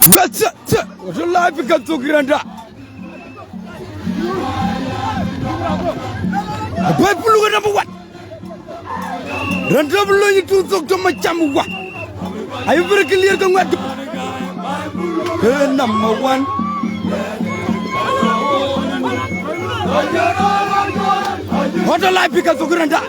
Wallahi pikan to granda. Boy pulu number 1. Randa bulu ni tu tok to macam wa. Ayo berkelir ke ngad. Number 1. Wallahi pikan to granda.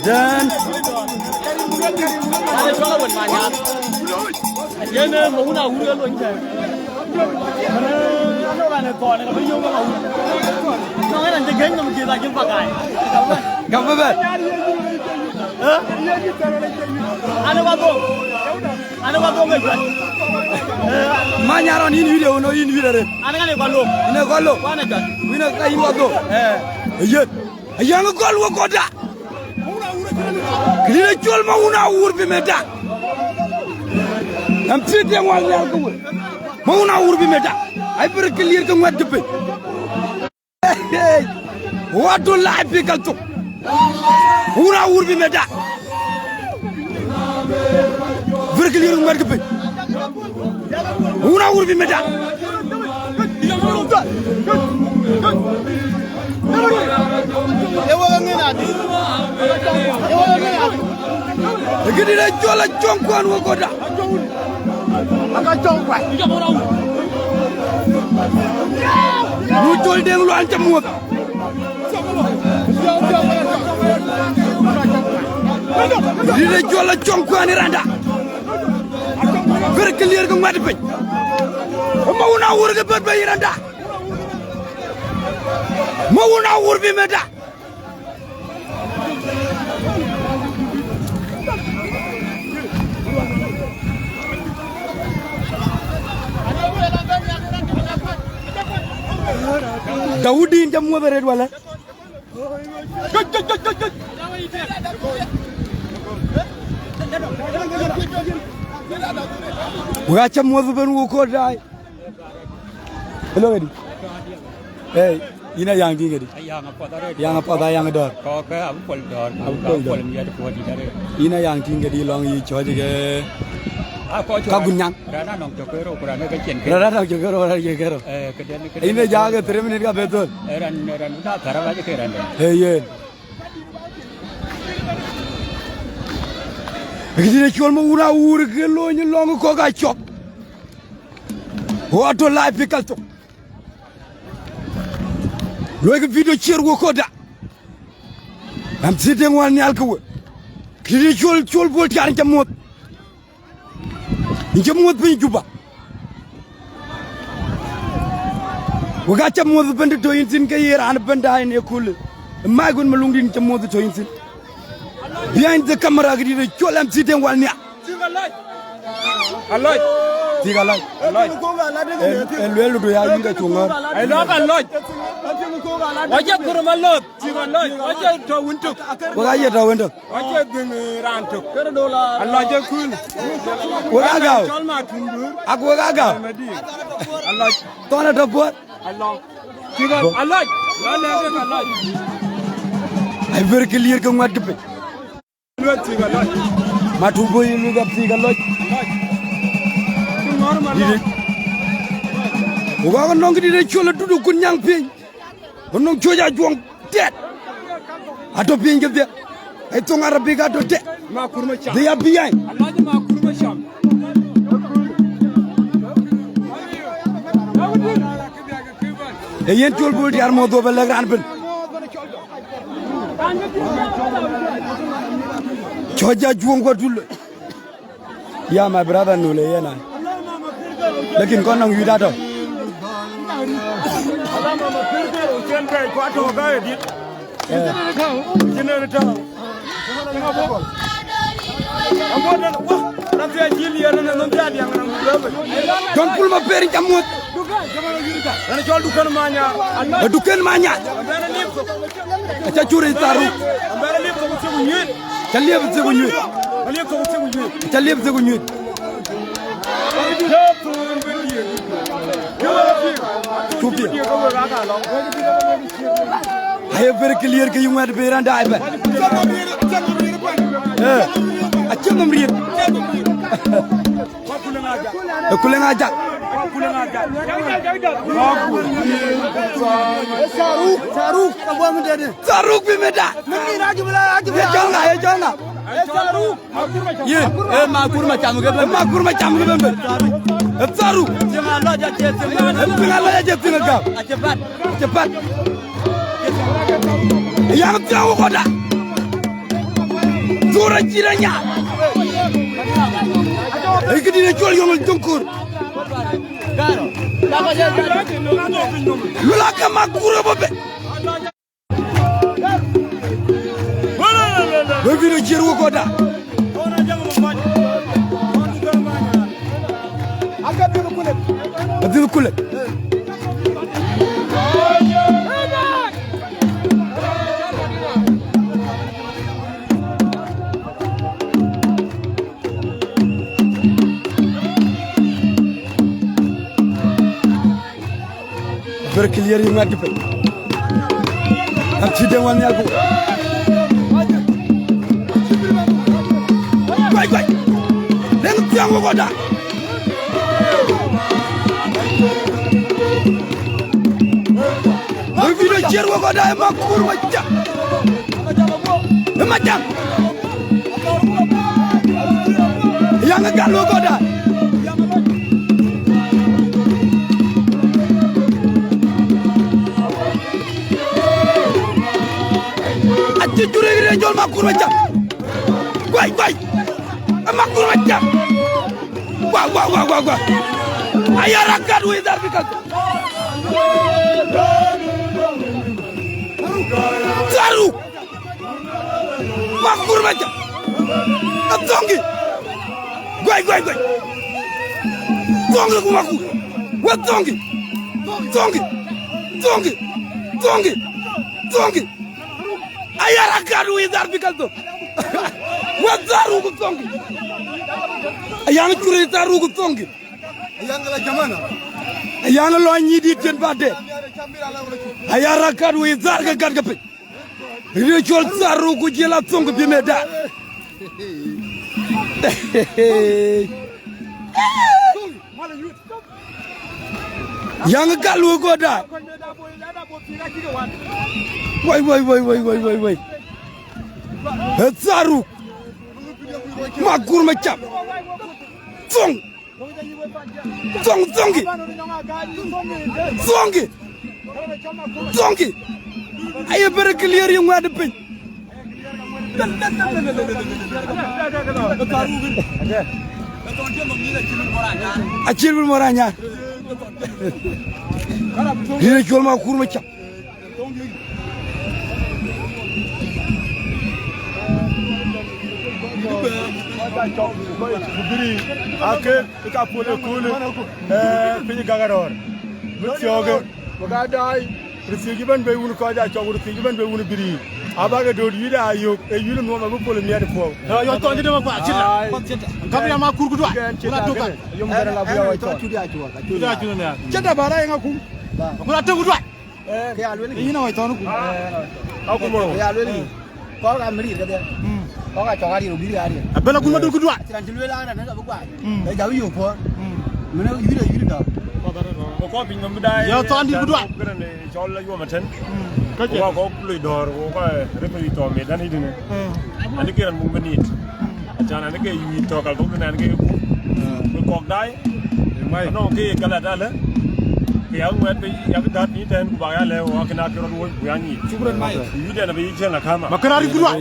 Dan ada soal buat banyak. Dia ni mau nak urut lu ini. Mana orang ni kau ni kau beli apa? Kau kan nanti geng kamu kita jumpa pakai. Kamu ber? Anu apa? Anu apa enggak? Manyaran ini video no ini video re. Anu kan ni kalau. Ini kalau. Mana kan? Ini kain waktu. Ayat. Ayang kalau koda. Kira jual mau na ur bi meda. Am tite wal yar ko. Mau na ur bi meda. Ay ber clear ko ngad pe. Wadu la bi kaltu. Ura ur bi meda. Ber clear ngad pe. Ura ur bi meda. Ewa ngena di. Ewa ngena. Gidi la jola jonkwan wo goda. Aka jonkwan. Lu jol deng lu ancam mo. Gidi la jola jonkwan randa. Ber clear ko ngad pe. Mau na wur ga bet be randa. Mau na wur bi meda. Daudi jam mo bered wala. Wa cham mo ben wo ko dai. Hello gadi. Hey, ina yang di gadi. Yang apa dah yang dor. Kau ke apa pol dor. Apa pol ni ada pol di dalam. Ina yang di gadi long yi choji ke. Kau gunyang. Kerana nong cokero, kerana kecil. Rada nak jogero rada jogero. Kemudian. Ina jaga 3 minit ka betul. Ran dah karang aja kerana. Hey ye. Gidi chol mo una ur ke lo ni long ko ga chok. Wato live pikal to. Logo video cher wo ko da. Am site ngwal nyal ko. Gidi chol bol tar jamot. Jamot bin juba. Waga jamot bende to insin ke yer an benda en ekul. Magun malungdin jamot to insin. Behind the camera gidi chol am site ngwal nya. Allah. Tiga lai. Elwelu do ya yinga chunga. I love Allah. Wajah kurang Allah. Tiga Allah. Wajah tu untuk. Waga ye da wendo. Wajah dengan rantuk. Allah je kun. Waga ga. Chol ma tundur. Aku waga ga. Allah. Tona da bot. Allah. Tiga Allah. Allah. Ay ver clear ko ngad pe. Tiga Allah. Matu boy lu gap tiga loj. Dide. Waga nong dide chola dudu kun nyang pin. Nong choja juang tet. Ato pin ge de. Ay to ngara bi ga do te. Ma kurma cham. They are behind. Allah je ma kurma cham. E yen chol bol diar mo do be la gran ben. Choja juang ko dul. Ya my brother no le yana. Lekin kon nang yuda to. Allah mama pirke o chembe ko ato ga edit. Jinere taw. Amoda wa nanti ajili yana nan jadi yang nan gulabe. Don pul ma peri jamot. Jamana yurita. Dana jol dukan manya. Duken manya. Dana lip ko. Acha churi taru. Dana lip ko ci bu ñet. Chalib ze bu ñuy. Lip ko ci bu ñet. Chalib ze bu ñuy. Lépp tuki ayo very clear ke yung ad beranda ay ba acam mriir kulenga jak saruk bi meda ya jonga ye ma kurma cham ge bembe saruk ngalo ja jetinga ga cepat yang tahu koda Zura jiranya ikut dia jual yang jongkur lulaka makura babe beviro jiru koda Abdul Kulet berkelir yang ada pe accident wan yago bay len tiango goda video jerwo goda e makur macam yang galo goda jure jol makur macam way makur macam wa ayara kad wi dar bikal taru makur macam atongi way tongi ku makur wa tongi ayara kadu idar bikal to wadaru ku tongi ayana curi taru ku tongi ayana la jamana ayana lo nyidi ten bade ayara kadu idar ga gadga pe rechol taru ku jela tongi bi meda yang galu goda way Zaru makur macam zongi ayo berkelir yang ada pe acil moranya dia jual makur macam biri ake ka pole kule pini gagaror mutioge bagadai prisigi ban be wunu ko ja chogur prisigi ban be wunu biri abaga do yida ayo e yulu mo ma bu pole mi ade fo yo to ndi dama pa cita kabla ma kurgu do wala to ka yum dara la bu yawa to tudi aju ne cita bara nga kum wala to gudu ke alweli yina way to ku aku mo ke alweli ko ga mri ga de có cái chó đi rồi bí ra đi bên là cũng mất đôi cái đoạn chỉ lưỡi la này nó là bốc quả đấy giáo nhiều quá mình nó dưới đó có bình mình đây giờ toàn đi cái đoạn cái này cho lấy vô mà chân có lưỡi đỏ có rất là to mệt anh đi này anh đi kia là mùng bên nhịt cho nên cái gì to cả cái này cái cọc đấy nó cái là ra đấy yang wet be yang dat ni ten ku ba ya le wa kana kero wo bu ya ni shukran mai yu de na be chen la kama makana ri gurwa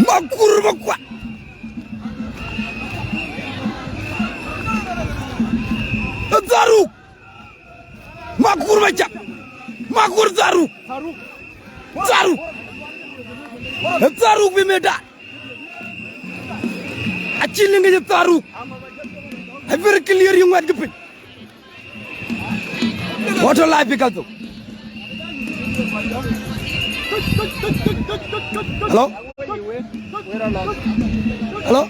makur makwa Zaru makur macam makur zaru bimeda acil ngi zaru I very clear you what gipin. What a life because of. Hello? Hello?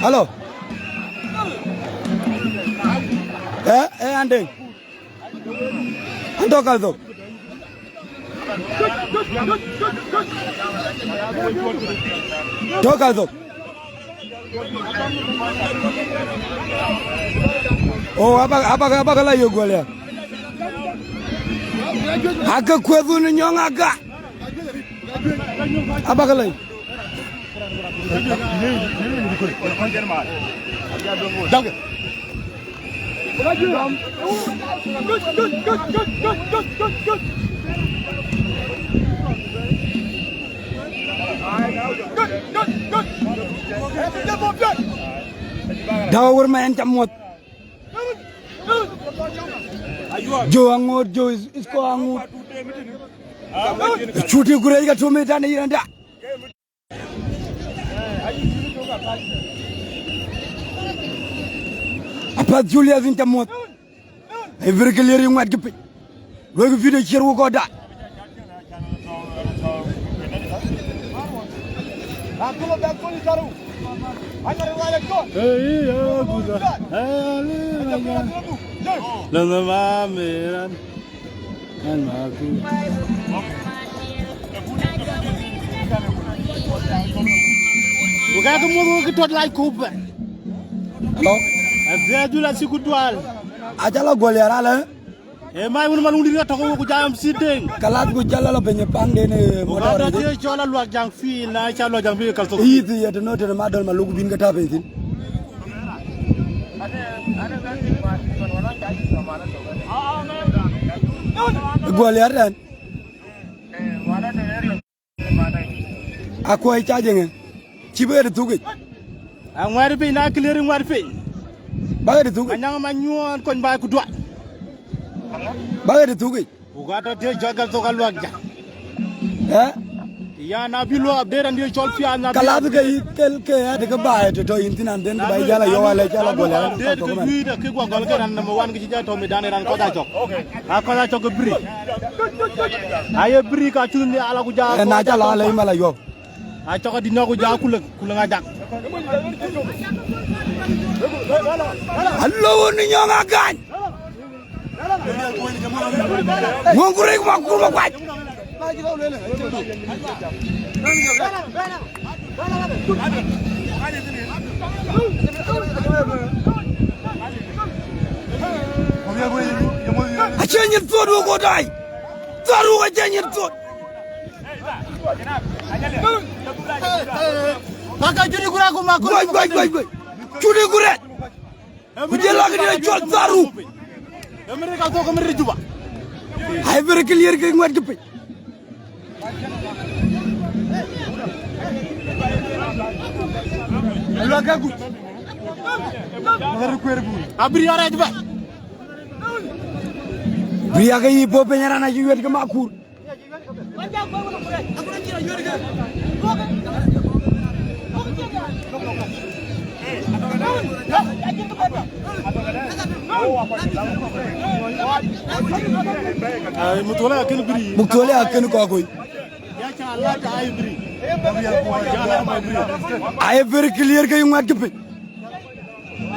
Hello? Andeng. Anto kaldo. Kaldo. Oh, apa kala yo golya. Aga kwedu ni nyong aga. Apa kala? Danke. Dawur main camot. Jo angot jo isko angut. Chuti gurei ka chome ta nahi randa. Apa Julia zin camot. Ai verkeleri ngat gepe. Logo video chiru ko da. Aku mau bakul taru. Agar wala ko. Lama meran. Kan aku. Bukan kamu ketot like kuba. Hello? Ada jula sikutwal. Aja la golera la. Mai mun malung diri to ko jam sideng. Kalat go jalla la benye pande ne motor. Ada dia chola luak jang fi na cha luak jang fi kalto. Itu ya de note ma dol ma lugu bin gata be tin. Golera. Aku ai charge nge. Cibe de tugi. Angwar pe na clearing war pe. Baga de tugi. Anyang ma nyuon kon ba ku dwa. Baga de tugi. Ugata te jagal to kalwak ja. Ya na bilo abderan dia chol fi na. Kalat ga kel ke ya de ba to intinan den ba jala yo wala jala golera. To ko wi de ke gwa gol ke ran number 1 ki ja to mi dan ran ko da chok. Ha ko da chok bri. Aye bri ka chun ni ala ku ja. Na jala ala mala yo. A chok di no ku ja ku la jak. Allo ni nyonga gan. Ngongure ko makuru ba kwaj. A change to do go dai. Taru ga change to. Maka juri gura ko makuru. Goy. Juri gura. Kujela ga ni chol taru. Amerika to ko mere juba. Ay very clear ke ngat gepe. Lu agagu. Ngare kwerbu. Abri ara juba. Biya ga yi bo penyara na ji wet ga makur. Ay mutole aken bri. Mutole aken ko koy. Ya cha Allah ka ay bri. Ay very clear ke ngat gepe.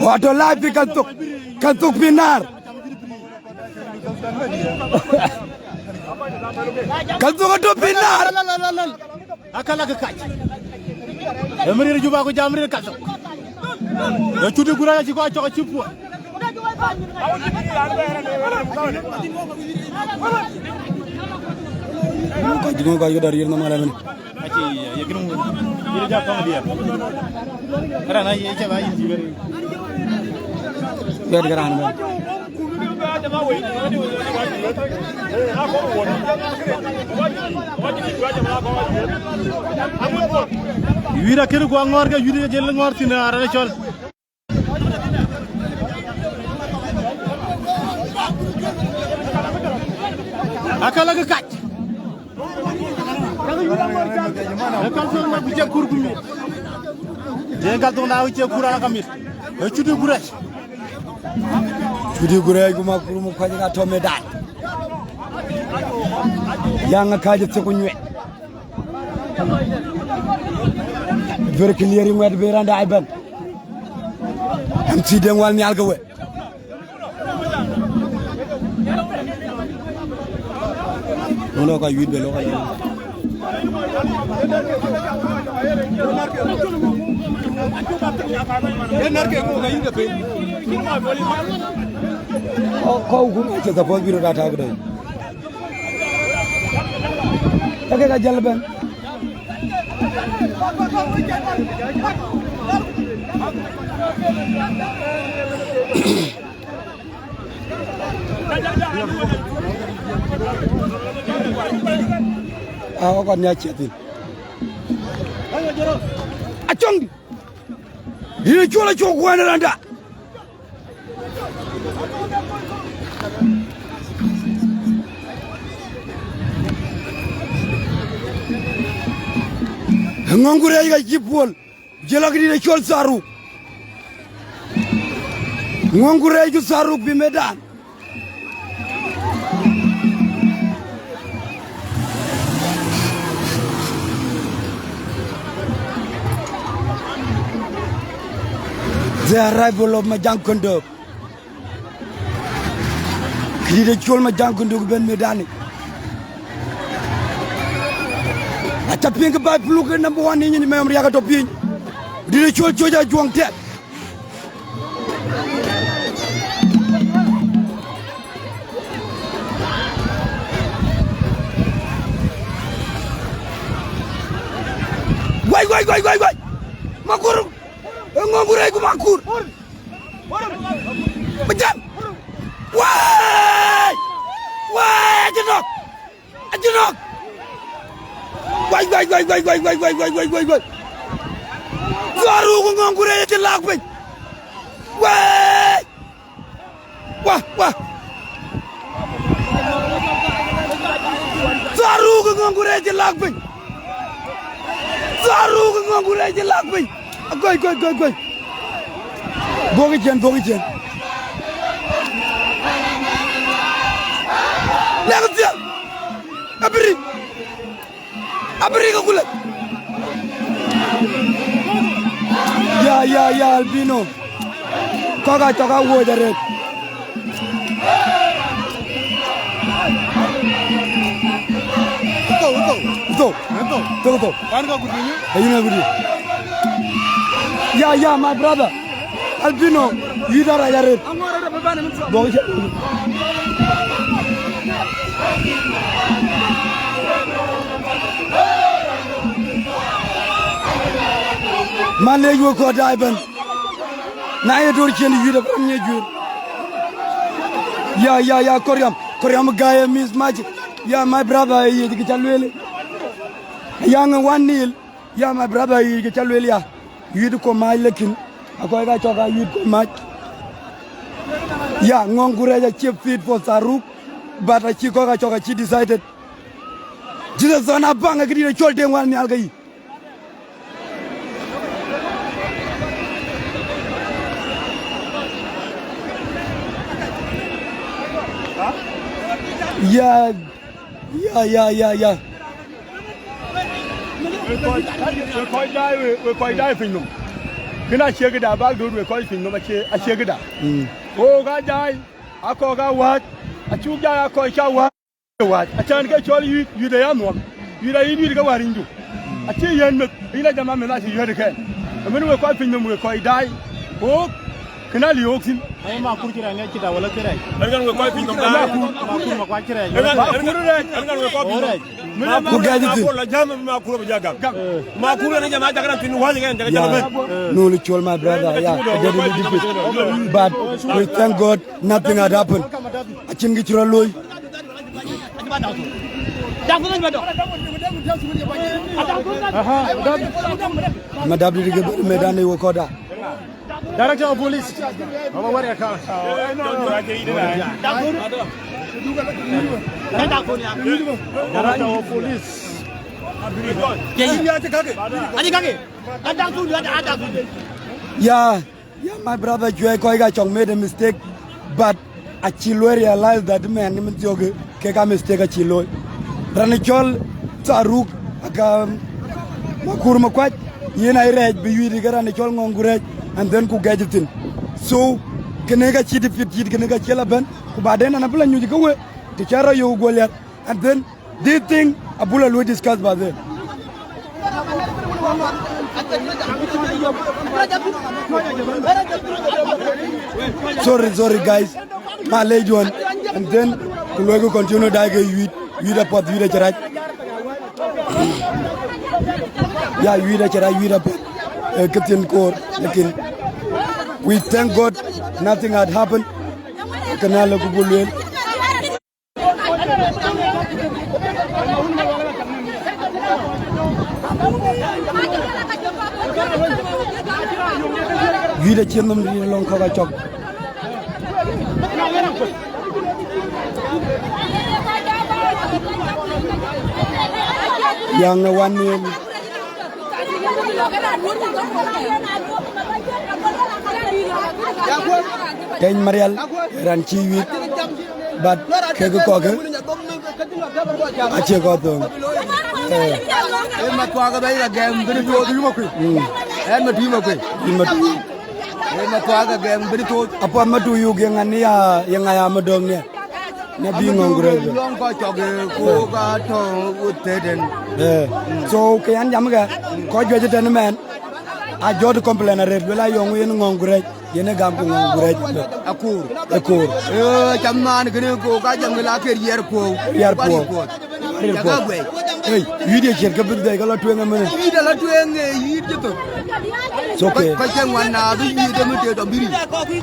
Wato la bi kan tok pinar. Kan tok pinar. Akala ka kaj. Emri juba ko jamri ka so. Ya tudi gura ci ko ci cipu. Ko ko dari na mala men. Aci ya ginu. Ira ja ko dia. Karena ye ce ba yin jibere. Ber garan men. Wira kene ko ngor ga yudi jel ngor tina ara chol. Akala ga kaj. Akal so na bija kurgumi. dia kaltung na uche kura kamit chudi gure guma kurumu kwaje ka to medal yanga kaje te ko nywe ver clearing wed beranda ay ban am ci den wal ni alga we no ko yidbe lo ko ko ce da fo biro data ko doy take ga jall ben ko nya chetin acong dina chola chok wana landa ngongure ga jipol jelak dina chol saru ngongure ju saru bi medan the arrival of Majankondo. Kili de chol Majankondo ben medani. Ata ping ba pluk number 1 ni memam riya ka to ping. Di de chol choja juang te. Wai. Makur. Ngongure ku makur. Macam. Wai, ajenok. Wai. Baru ku ngongure je lak pe. Wai. Wah. Baru ku ngongure je lak pe. Goy. Bogi jen. Lagtia. Abri ka kula. Ya albino. Toka wo dare. Go. Kan ka gudinyu? Ayuna gudi. Ya, my brother. Albino, you are a man, you go dive. Now you don't kill you. Yeah, Korean guy, Miss Magic. Yeah, my brother, you get a young 1-0. Yeah, my brother, you get a you ko my lekin akoy ga choka you ko match ya ngongure ja chip feed for Saruk but a chiko ga choka chi decided Jesus zona banga gidi de chol den wan ni alga yi ya we quite die film. Can I check it about good we quite film no che a check it out. Oh ga die ako ga wat a chu ga ko cha wat a chan ga chol you the am you the you ga warinju a che yen me ina jama me na che you the can when we quite film we quite die oh kana li oxin ay ma kur kira ne kita wala kira ngan we quite film ma kur ma quite kira ngan we quite ku gaji tin la jama ma kur ba jaga ma kur ne jama jaga tin wali ngan jaga jaga no li chol my brother but we thank God nothing had happened a chin gi chura loy madab di ge medan ni wokoda Director of Police. Mama wari aka. Director of Police. Aji kage. Yeah, my brother Joy Koiga Chong made a mistake, but Achilo realized that man keka mistake Achilo. Ranichol Taruk aka makur makwat yena red biwi digara Ranichol ngongure and then ku gadgetin. So kenega chi defeat kenega chela ben ku baden na pula nyuji kawe tichara yo golia and then this thing abula we discuss about them. Sorry guys, my lady one, and then we will continue dying with a pot with a charge. Yeah, with a charge, with a kitchen core. We thank God nothing had happened. Canal of we the children in long cover chop. Young one name. Ten Marial ran chiwi, but Kego Cocker. I check out them. Apa madu yu yang ania yang ayam dongnya, nabi ngongre. So kian jam ga, kau jual jenis man, ajo tu komplain red, bela yang ngongre, yang gampang ngongre. Akur. Jaman kene ko kajang gelakir yerpo. Hey, video cerita benda kalau tuang mana? Video lah tuang itu tu. Okay. Kajang mana tu video mesti tambiri.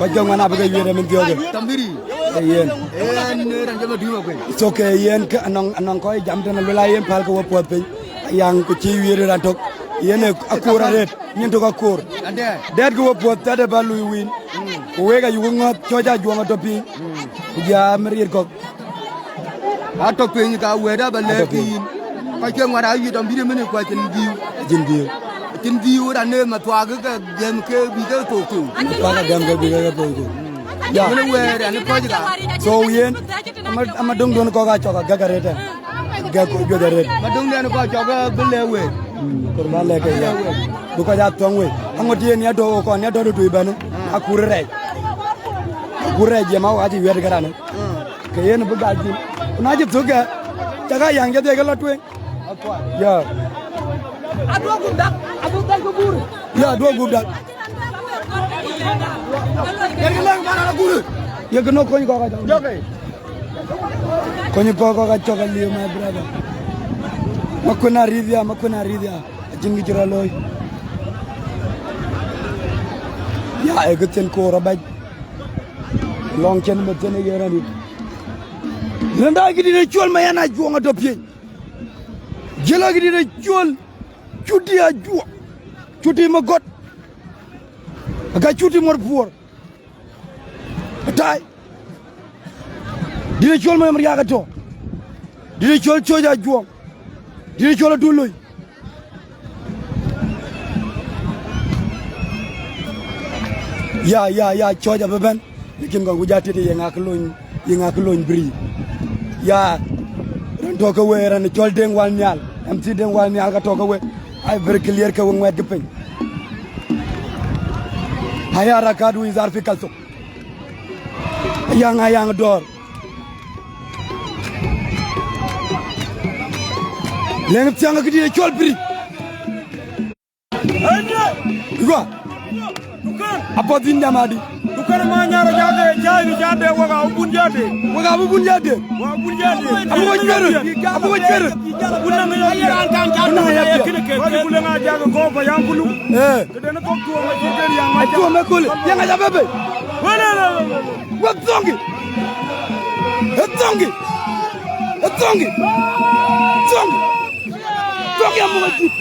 Kajang mana apa video mesti ada? Tambiri. Yen. Ranjama dua kau. It's okay. Yen ke anong kau jam tu nak belayan pal kau buat pe. Yang kecil video rantok. Yen akur ada. Nyentuk akur. Ada. Dad kau buat ada balu win. Kau ega juga cuaca juang topi. Dia merir kau. Atau pengen kau ada balik. Kajang mana ayu tambiri mana kau Jindiu dan ne matuaga ke game ke biga tu. Matuaga game ke biga tu. Ya. Mana where ane kau juga. So yen, amadung don kau kacau gagareta. Gaku gagareta. Amadung don kau kacau belewe. Korban leke ya. Bukan jatuh we. Anggoti ni ada kau ni ada tu ibanu. Aku reg je mau aja biar kerana. Kayen begaji. Naji tu ke. Jaga yang jadi kalau tu. Ya. Dua gudak kubur. Ya, dua gudak. Yang kelang mana guru? Ya kena kau kau kacau. Kau kacau kali my brother. Makuna ridia. Jingi jeraloi. Ya, egoten kau rabat. Long chen macam ni kira ni. Rendah gini ni jual mayana jual ada pie. Jela gini ni jual. Cuti aja, cuti magot, agak cuti morpur, betai. Dia jual mana mereka tu? Dia jual cuaca jual, dia jual dulu. Ya, cuaca beban. Bikin kau jati dia yang aku loin beri. Ya, rentok away, rentok jual dengwal nyal, MC dengwal nyal kat tok away. I very clear ke wong wet gepeng. Haya rakadu izar fi kalso. Ayang dor. Leng tiang ke dia chol bri. Igwa. Dukan. Apa dinda madi? Dukan manyara jade waga ubun jade. Abu wajar. Bunna me ya kan kene ke bule nga jaga ko fa yang bulu. Kedena ko tuwa ma jidder yang ma tuwa me kul. Yang aja bebe. Wala. Wa zongi. Zongi amu wajib.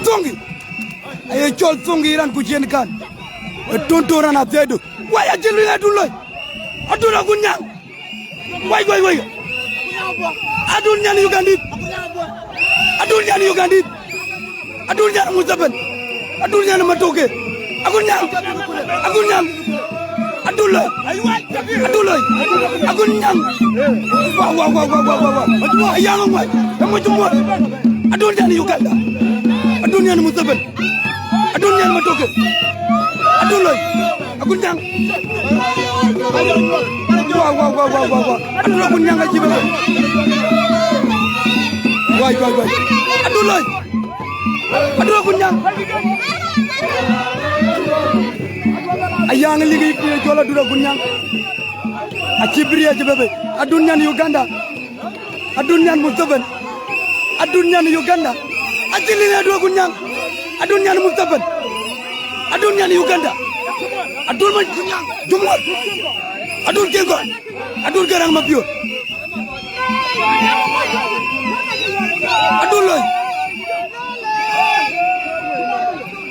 Zongi. Ayo chol zongi iran kujen kan. Tontoran atedo. Waya jilu ya dulu. Aduna kunyang. Wai. Adun nyani Ugandit. adul ñaan Uganda adul ñaan Mustafa adul ñaan Matoke akul ñaan adul ñaan waaw yaa nga waay dama jumbo adul ñaan Uganda adul ñaan Mustafa adul ñaan Matoke adul ñaan waaw adul akul ñaan nga jibe waay adul akul ñaan ayang liggéey ki jola dura gunyang a cibriya ci bebe adun ñaan Uganda adun ñaan Mustafa adun ñaan Uganda acili na do gunyang adun ñaan Mustafa adun ñaan Uganda adun ma jumwa adun kengo adun garang ma biyo adun loy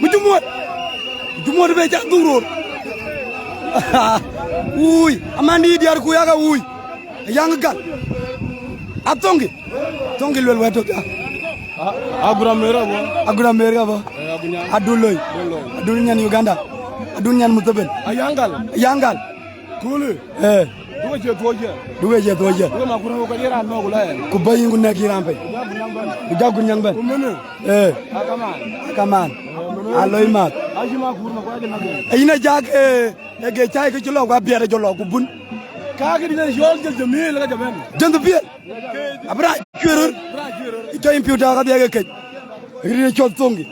mu jumwa be ca duror uy amandi diar ku yaga uy yang gal atongi tongi lol wato agura mera bo aduloy adul ñaan Uganda adul ñaan Mustafa yangal kule duwe je toje ma kura ko dira no ko la ku bayi ngu nekk rampe ku jagu ñang ben akaman aloy mak ajima kurma ko ajina ayina jag ege chay ko jolo ko biere jolo ko bun kaga dina jol jël de mil la jaben jënd bier abra cuereur ito imputa ka dege kej ri ci tongi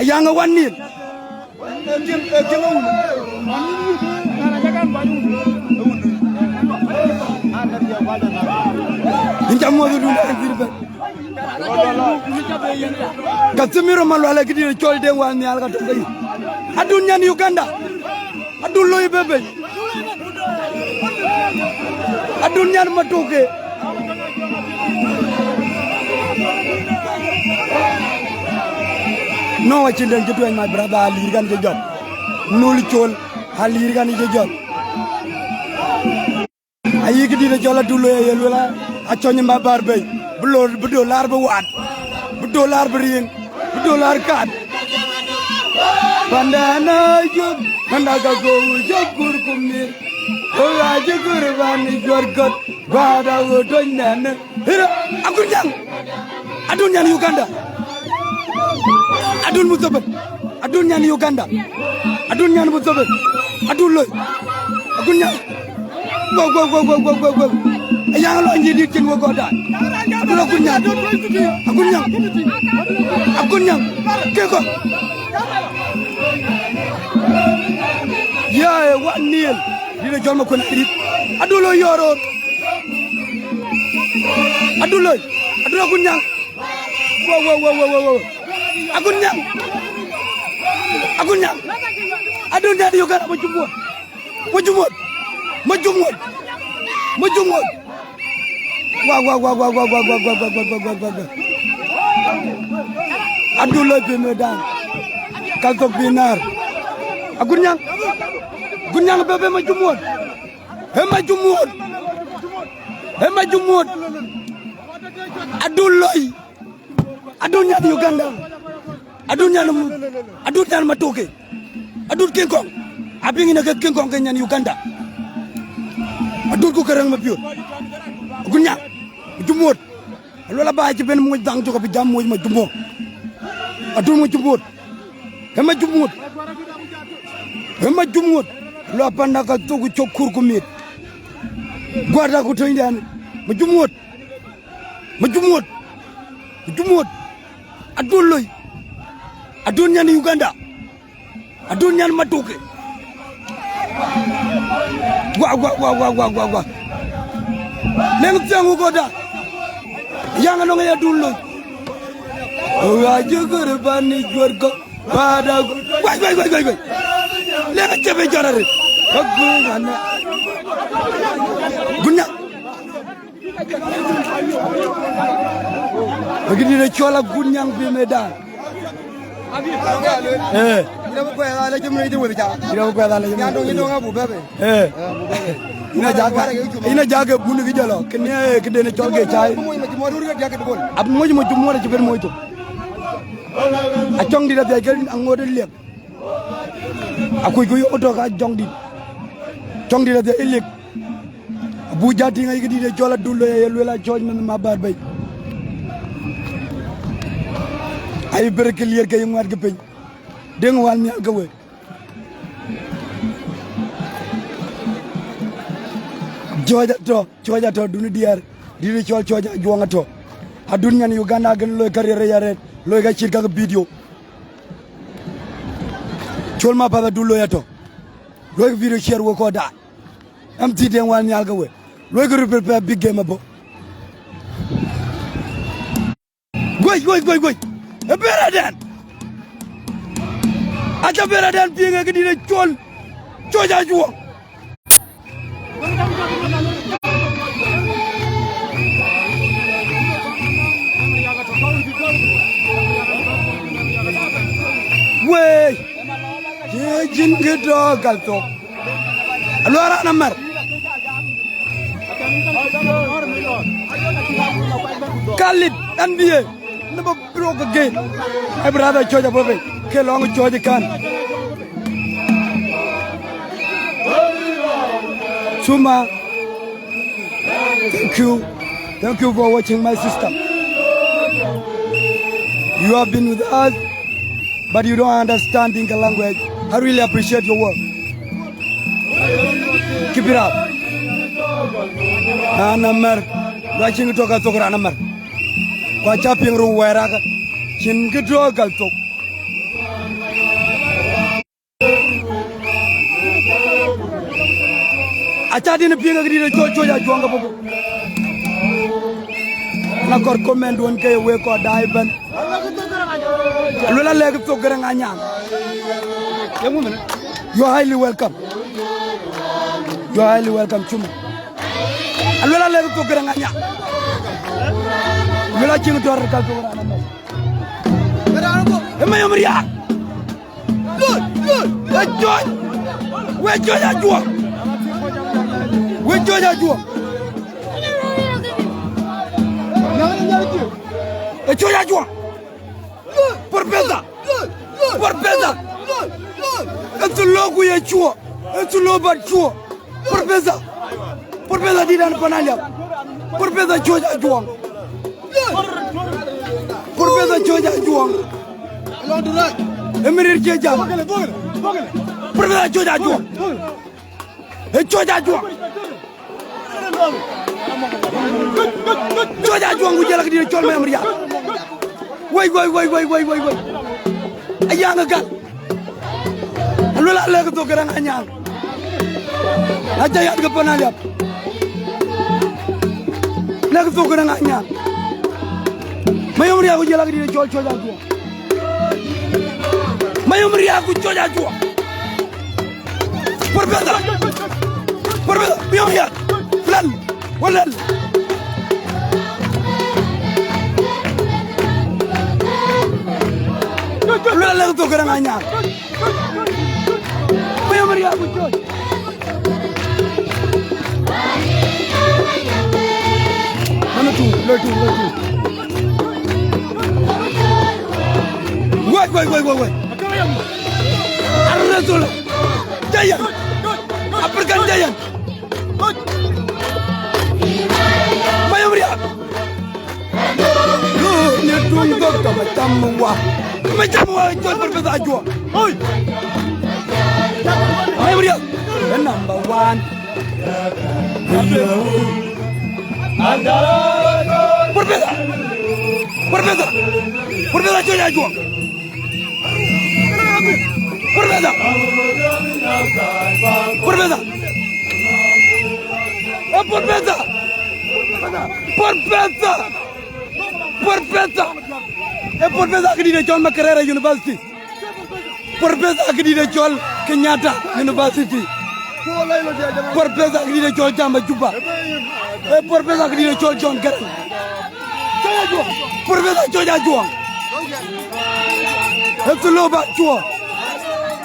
ayanga wanil Inja mo du ndar birbe Kasimiro malwala gidi cholde wani alga to bay adun ñaan Uganda adun loy bebe adun ñaan Matoke no wachinden jitu my brother ali gan je job nul chol ali gan je job ayi gidi na jola dulo yelula accoñ ma bar bay bu dollar ba waat bu dollar ba rien bu dollar kat bandana jog mandaga go jogur kumir o ya jogur bani jorgot bada go toñnan hira adun ñaan Uganda adun Mustafa adun ñaan Uganda adun ñaan Mustafa adun loy adun ñaan go yang lo nji di tin wo goda adula kunyang ke ko ya wa niel dina jol ma ko nit adulo yoro adula kunyang wo akunyang adun dari yoga majumut Wah. Aduloy Medan. Kaltok binar. Gunyang bebe majumut. Hema jumut. Aduloy. Adunya di Uganda. Adunya Matoke. Adul Kingkong. Abingi na Kingkong kanya ni Uganda. Adul ko karang mapiot. Gunyang jumut lola ba ci ben mo dang ko bi jam mo ma jumut adul mo jumut hema jumut lo panda ka to ko chokur ko mit gorda ko toy dan ma jumut adul loy adul ñaan Uganda adul ñaan Matoke wa Leng tiangu goda yang no ya dulu wa jugur bani gorgo pada wai leng cebe jarare baguna gunya begini ne chola gunyang bi Medan ila ko ya la jëm ni di wëri ja ila ko ya la jëm ni do nga bu bebe ina jaga bunu gi jalo kene ke dene tolge chai ab moji mo jumore ci ben moyto a jongdi da be gel angode lek akoy goy auto ka jongdi da be elek bu jati ngay gi dine jola dullo ye lu la joj men ma bar bay ay berke lier kay ngat ge peñ deng wal mi ga we Joja to duni diar dini chol choja juanga to adun nyan Uganda gan loy carrière yare loy ga chirka ga video chol ma baba du loy to loy video share wo ko da am ti den wal nyal ga we loy ga prepare big game bo goy e beradan aja beradan bi nga dina chol choja juwa Wey, jin gitu kalto. Luar nomor. Khalid NBA, number broke again. My brother Georgia Bobby, Kelong Georgia Khan. Suma, thank you for watching my sister. You have been with us. But you don't understand Dinka language. I really appreciate your work. Keep it up. Anamar, watching to talk to Anamar. Watch up in Ruweraga. Chin get local talk. I chat in a ping of Georgia Juanga. Nakor comment one day wake or dive. Lola leg to Garanganya. You are highly welcome. You are highly welcome, Chuma. Lola leg to Garanganya. Lola Ching to Calcura. Am I Maria? Good. Where's Joy? Where's Joy? Where's Joy? Joy. Por pesa! It's a logo ya chua. It's a logo chua. Por pesa di dan pananya. Por pesa choja juang. Por pesa choja juang. Emirir cheja. Por pesa choja juang. Choja juang. Choja juang gujala di chol me amria. Wait. Ayang agak. Lola leg to garang anyang. Aja yat ke panaliap. Leg to garang anyang. Mayumri aku jalan di chol aku. Mayumri aku chol aku. Perbeza. Biar ya. Walal. Lola leg to garang anyang. Mayumri aku chol. Letu. Wait. Arrasul. Jayan. Apurkan Jayan. Mayumria. Ni tunggu macam jual berbeza jual. Oi. Mayumria. Number 1. Perbeza coba jual. Perbeza ke di John Makerere University. Perbeza ke di John Kenyatta University. Perbeza ke di John Jamba Juba. Perbeza ke di John Karen. Perbeza coba jual.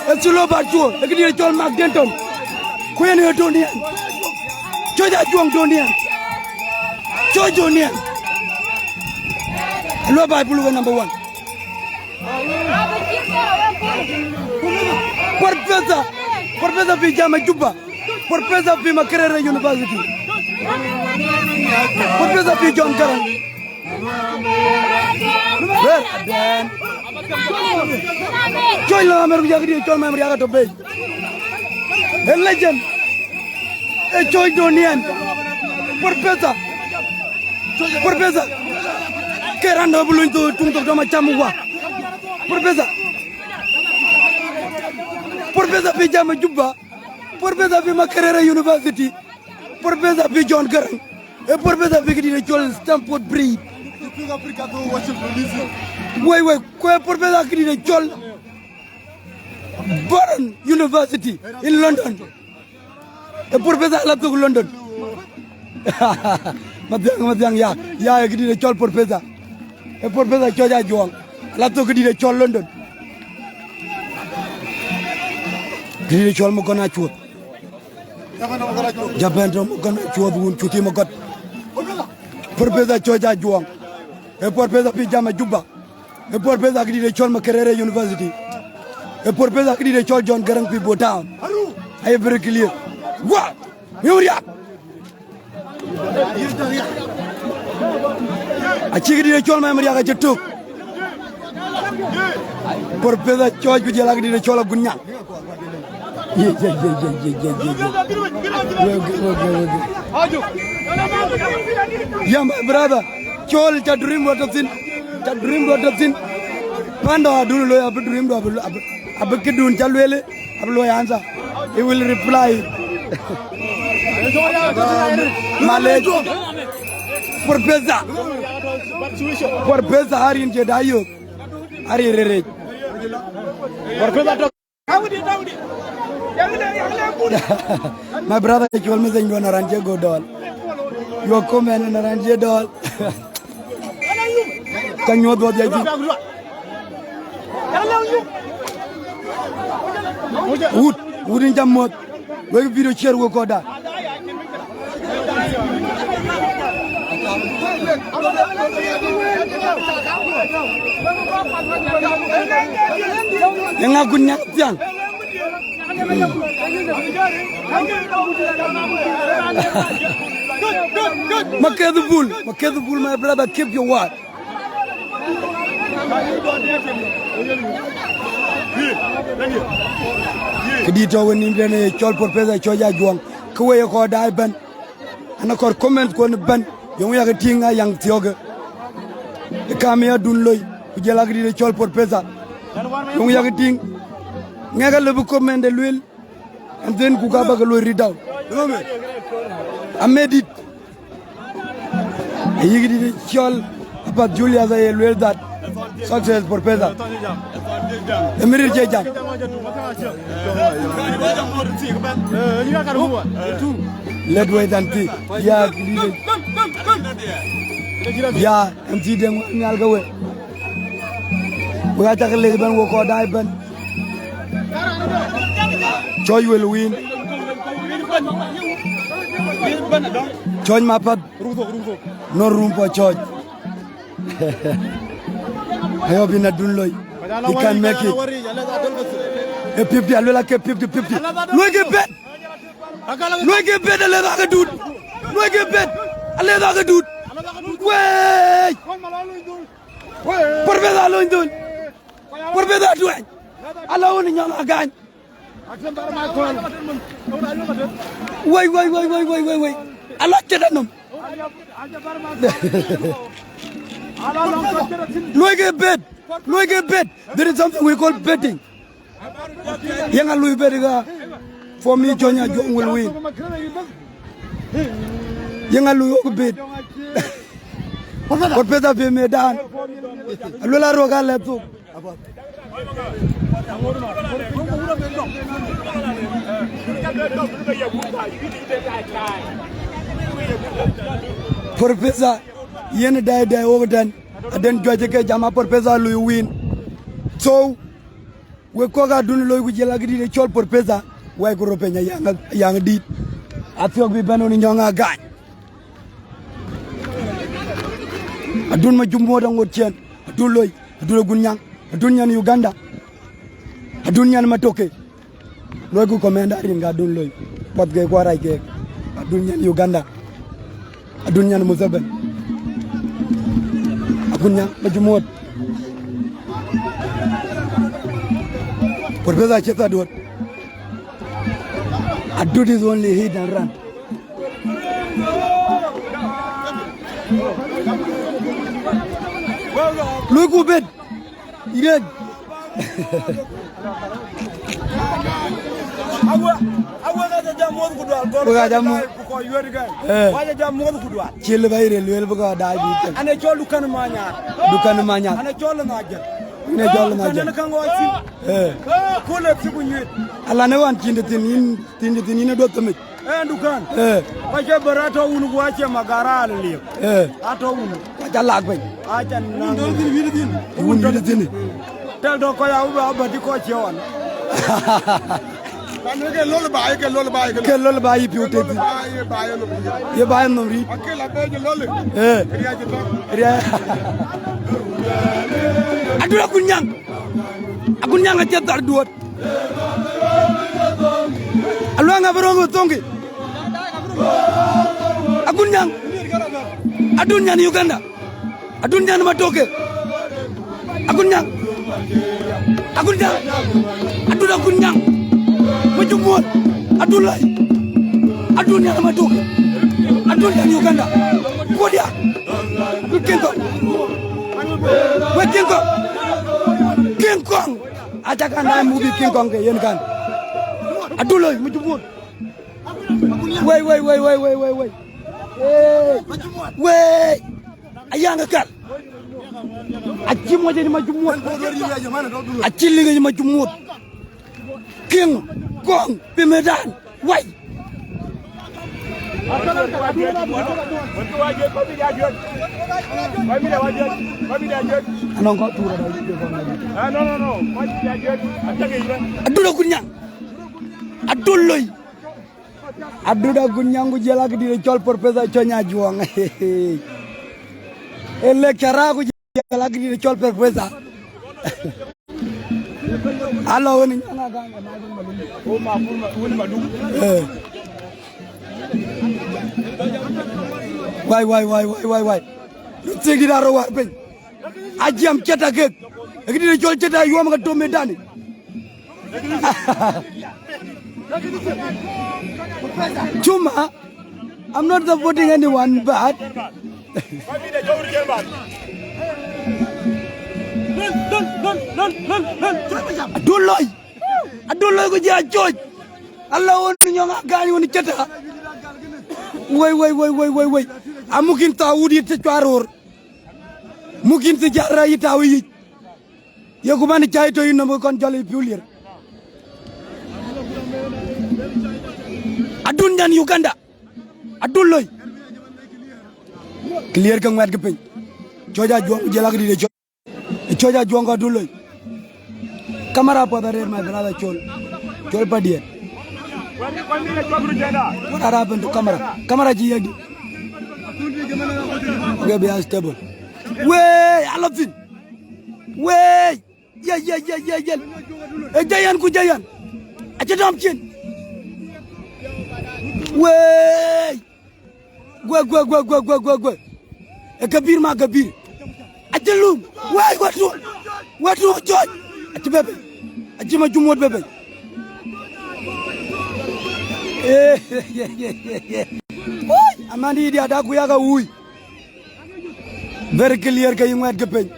Itu loba jual. Lagi di John Mark Denton. Kuyen itu ni. Choja juang Jonian. Choja Jonian. Hello Bible number 1. Professor Pijama Juba. Professor Pima Makerere University. Professor P. John Karan. Where then? Join la meru jagdi join memory aga to be. A legend. A joy Donian. Professor. Professor. Kerando bulu into tungtok dama chamuwa. Professor. Professor Pijama Juba. Professor Pima Makerere University. Professor P. John Karan. A professor Vigidi de Joel Stamford Bridge. Wait, quoi professor Vigidi de Joel Bourne University in London. A professor Lato London. Matiang ya Vigidi de Joel professor. A professor Choja Juang. Lato Vigidi de Joel London. Vigidi de Joel Mokona Chuot. Japan Mokona Chuot won Chuti Mokot. Professor Choja Juang, a professor Pijama Juba, a professor Vigidi de Joel Makerere University, a professor Vigidi de Joel John Garang Pibo Town. I am very clear. What? Yuria! A Chigidi de Joel Maria Jetu. Professor George Vigilagidi de Joel Gunya. Yeah, my brother. Chol cha dream what of sin. Cha dream what of sin. Pando adu lo abu dream do abu kidun chalwele abu lo answer. He will reply. Malay. Professor Harin Jedayo. Hari rere. My brother told me that you want to run go doll. You are coming and run your doll. Can you do the idea? Wouldn't jam more. Where video share work order. Yang aku nyaktian. Makadubul, my brother, keep your word. Kedito when in the chol professor Choja Juang, Kuway ko dai ban, and a core comment ko ban, yung yaga tinga yang tioga. The Kamia Dunloy, Kujalagri the chol professor, yung yaga ting. Ngaga lebu comment de l'huile, and then Kukaba go read out. I made it. He did it chol about Julia the l'huile that success professor. The mirror judge. Let wait and see. Yeah, and see them go away. We are taking a little bit walk or die, but Joy will win. Joy Mapad. No room for George. I hope in a Dunloy. He can make it. A 50, I like a 50. Look at bed. Look at bed, a little dude. Look at bed, a little dude. Wait. Professor London. Professor Dwayne. Alone in your again. Wait. I like them. Look at bed. There is something we call betting. Young Louis Bediga, for me, Jonya John will win. Young Louis bid. What better be made down? Lula Roga left. Professor, Yen died over then. And then George Jama Professor Louis win. So we koga dun loy with Jelagri the chol Professor, why go open a young deed. I Atiok bi banoni nyonga gañ adun ma jumbo da ngot chen adun loy adun gunyang adun nyan Uganda adun nyan matoke loy ku komenda rin ga adun loy pot ge ko ray ge adun nyan Uganda adun nyan Muzaben adun nyan ma jumbo por beza cheta dot adun is only hit and run. Look who bed. Ireg. Buka jamu. Waja jamu kudwa. Chile bayre luel buka dai bi. Ane chol dukan manya. Dukan manya. Ane chol naja. Ane chol naja. Ane kango asi. Kule pikunyet. Ala ne wan tindi ne do tamit. Dukan. Waja barato unu wache magara aliyo. Ato unu. Waja lagbe. Acha na. Unu dini. Tel do ko ya uba abati ko chewan. Ke lol baay piute bi ye baay no ri akela be lol riya adura kunyang a cetar duot alwa nga borongo tongi akunyang adun Uganda adun nyan matoke akunyang adura kunyang majumut adulai adunya matoke adunya Uganda kodia King Kong aja kan na movie King Kong ke yen kan adulai majumut wey ayanga kal aji mo jadi majumut aji linga majumut King Kong Pimedan way anong ko tura no adula kunyang aduloy aduda kunyang gu jela di chol porpesa chonya juang ele kara gu jela di chol porpesa alo woni nyanga ganga o ma woni madu way tegi daro war ben ajam ceta ke ngidi jol ceta yom ga to medani Chuma, I'm not supporting anyone, but Adulloy ko ja George Allah won ñonga gaani woni ceta way amukin tawudi te tuaror mukin te jarra yitawi yego man jayto yino mo kon jole pulir adun nyan Uganda adulloy clear ka ngwat gepeng joja jong jelak di de joja jong adulloy camera pada my brother chol padie what happened to camera ji yagi okay be stable wey alofin wey ya jayan ku jayan aja dam cin wey gwe kabir ma kabir aja lum wey watu joj aja bebe aja ma jumot bebe amandi dia da ku yaga wuy very clear kay ngwat gepeng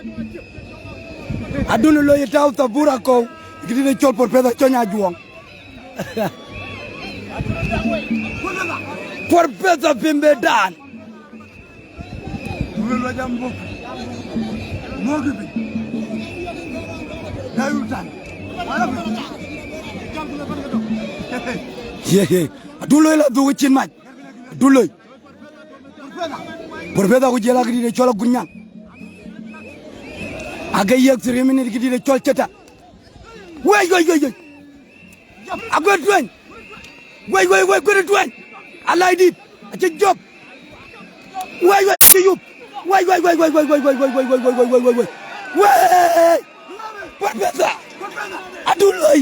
aduna lo yitaw tabura ko gidine chol por peda chonya juang por peda Pimedan lo jambo mo gibi dayutan wala aduloy la do cin maj aduloy por peda ko jela gidine chol gunyang aga yek 3 minutes gidine chol ceta way agwa twen way ko twen Allah dit aca job way ci yub way Professor Adulay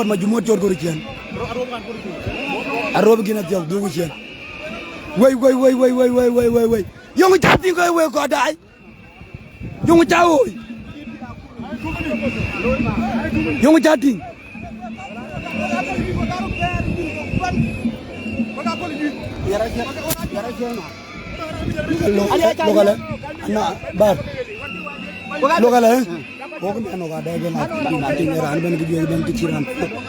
majumut jor gori cian arob gina jor dugu cian way yong chati ko way ko dai yong chawo yong chati lokale na bar lokale bok ni anoga da ge na tin ran ben gi ben ki chiran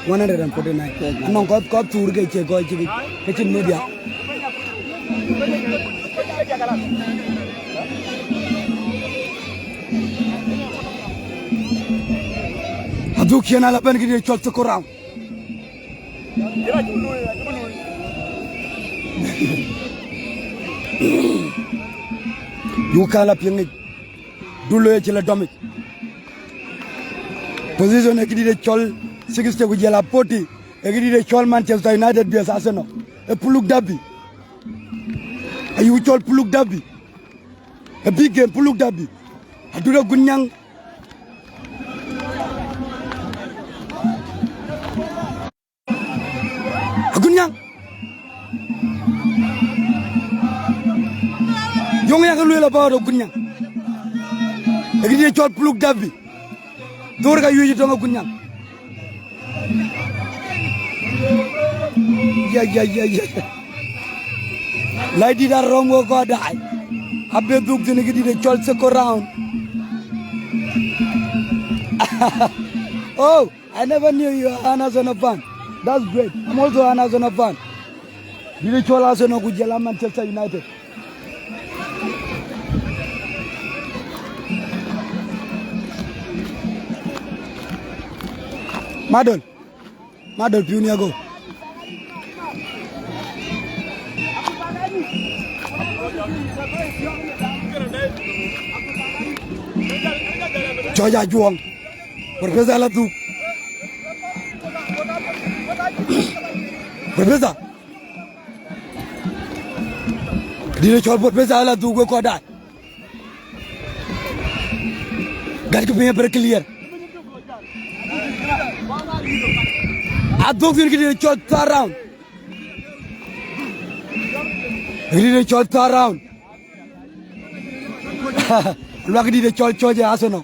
149 anon ko tour ge che go chi ke chin media adu kiana la ben gi chol ko ram yu kala pieng dulo ci la domi position e di chol sigiste ku jela poti e di chol Manchester United bi Arsenal e puluk dabi ayu chol puluk dabi e big game puluk dabi adura gunyang gunyang yong ya lu la ba do gunyang e di chol puluk dabi dor ga yuji to gunyang ya lady da rongo ko dai abbe duk dine gi di chol se ko round oh I never knew you are an Arsenal fan. That's great. I'm also an Arsenal fan. Di chol Arsenal ku jela Manchester United. Madol Pioneer go. Joja Juang. Professor la tu. Professor. Dire chol professor la tu ko da. Gar ko bien per clear. Adok fin ki chol third round. Dire chol third round. Lo ki dire chol choje Arsenal.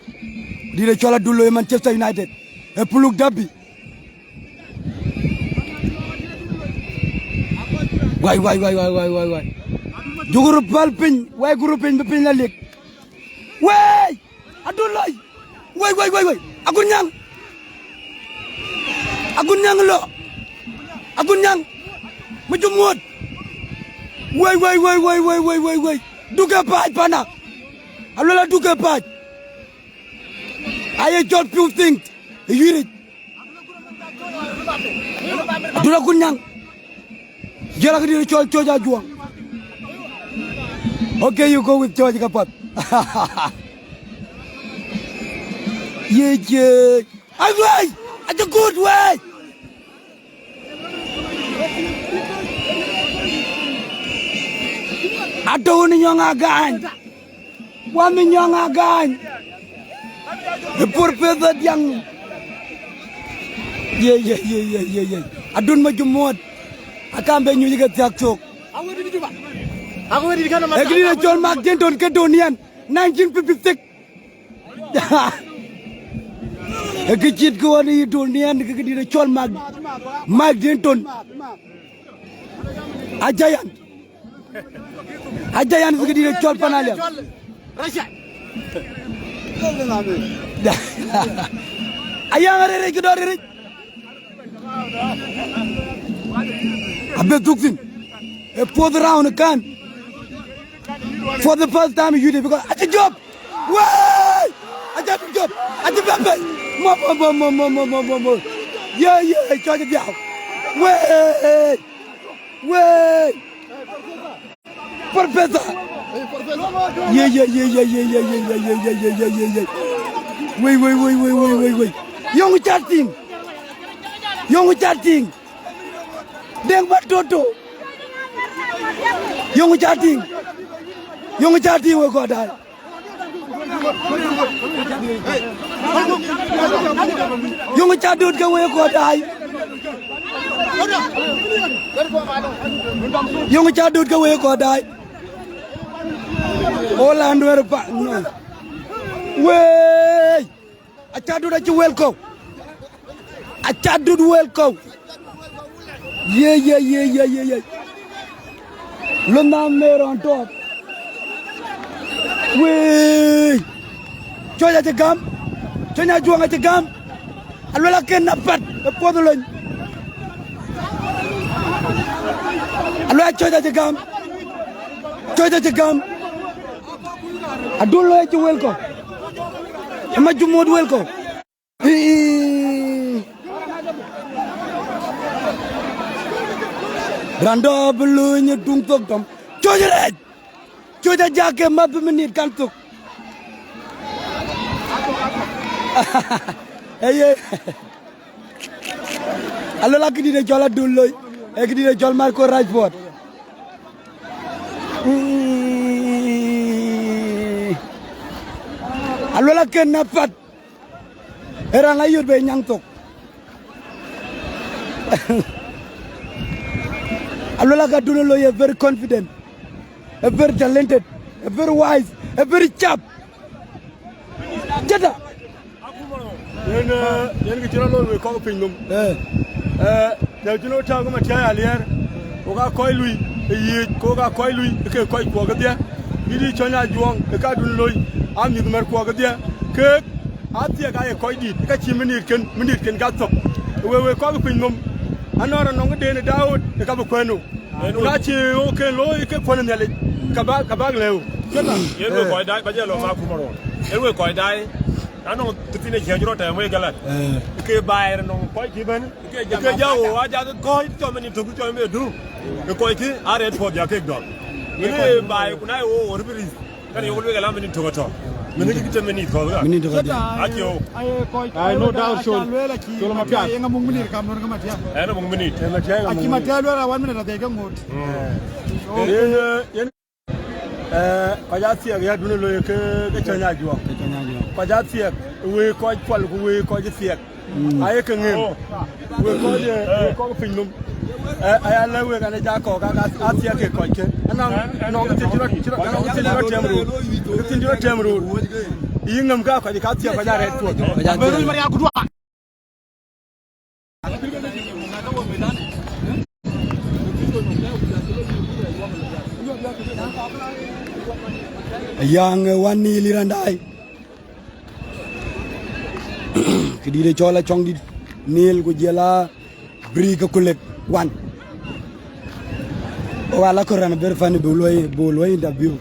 Dire chol dulo Manchester United. E puluk dabi. Why. Juguru palpin, why guru pin la lik. Why? Adulay. Why. Agunyang lo. Agunyang. Majumut. Why. Duga paj pana. Alola duga paj. I just few things. You hear it. Adula gunyang. Jela kadi chol choja juang. Okay, you go with George Kapat. Yeah. Way. It's a good way. Ato ni nyong agan. Wan ni nyong agan. Professor yang. Yeah. Adun majumut. Akan benyu juga tiak-tiak. Aku di kana mas. Egri na John Mark Denton ke Donian 1956. Egit ko ani Donian ke di na John Mark Denton. Ajayan ke di na John Panalia. Rasha. Ayang are ke dore. Abbe tuksin. A fourth round can. For the first time you did because at the job. Way! At the job. At the baby. Mo. Yeah. Charge it down. Way. Professor. Yeah. Wait. Yongu chatting. Deng ba toto. Yongu chatting we go dai. Yongu chatut ke we go dai. Yongu chatut ke we go dai. Orlando er pa no. Wey. Chatut achi welcome. Chatut welcome. Yeah. Luna mer on top. Wey. Choya jagam. Choya juang jagam. Alwala ken napat. Podolon. Alwala choya jagam. Adulo achi welcome. Ema jumod welcome. Rando bulunya tung tok tom. Choja jake map menit kantuk. Hey. Allo la kidi de jola dulloy. E kidi de jol Marco Rashford. Allo la ken napat. Era la yurbe nyang tok. Alola Gadulo is very confident, very talented, very wise, very sharp. Jada. Yen ke tira lo we ko pingum. Da juno ta ko ma ta alier. Ko ga koy lui yi ko ga koy lui ke koy ko ga dia. Idi chonya juong ka dun loy am ni mer ko ga dia. Ke atia ga e koy di ka chi minit ken ga tok. We ko pingum. Anora nongo dene Daud e ka kwenu na chi o ke lo ke pone nele ka ba leo yelwe ko dai ba je lo ma ku maro yelwe ko dai ano titine je juro ta mo galat ke bayr no ko ki ben ke jawo wa ja ko to meni to ku to me du ko ki are po ja ke do ni bay ku na o orbiri kan yo lo gala meni to to meni ki te meni to ga Meni to ga ajo I no doubt so lo ma pia Yenga mung minute kam no ngamatia. ano mo minute Aki matia lo ra 1 minute ate ga ngot. yen ko ja tia ya dun lo ke chonya juong ko ja tia we ko pol ku we ko ji tia ay ke ngem we ko pingum ay ala we ga na ja ko ga atia ke ko ke ana no ga ti jiro temru yingam ga ko ka tia ko ja red to Beru mari aku dua. Yang wani lirandai. Kidi de chola chong di nil ko jela bri ka kulek wan. Wala ko ran ber fani boloy interview.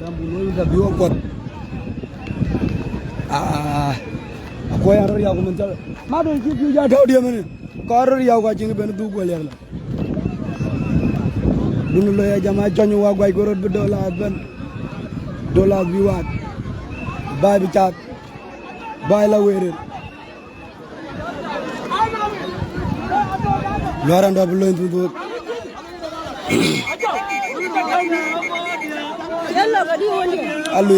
Tam boloy interview ko. Ko ya ro ya ko men tal. Ma do ki ya daw de men. Ko ro ya ko jingi ben du gol yalla. Dunu lo ya jama jonyu wa goy gorot be $1 bi waat bay bi caat bay la wéeréer lorando bi loñ bu allu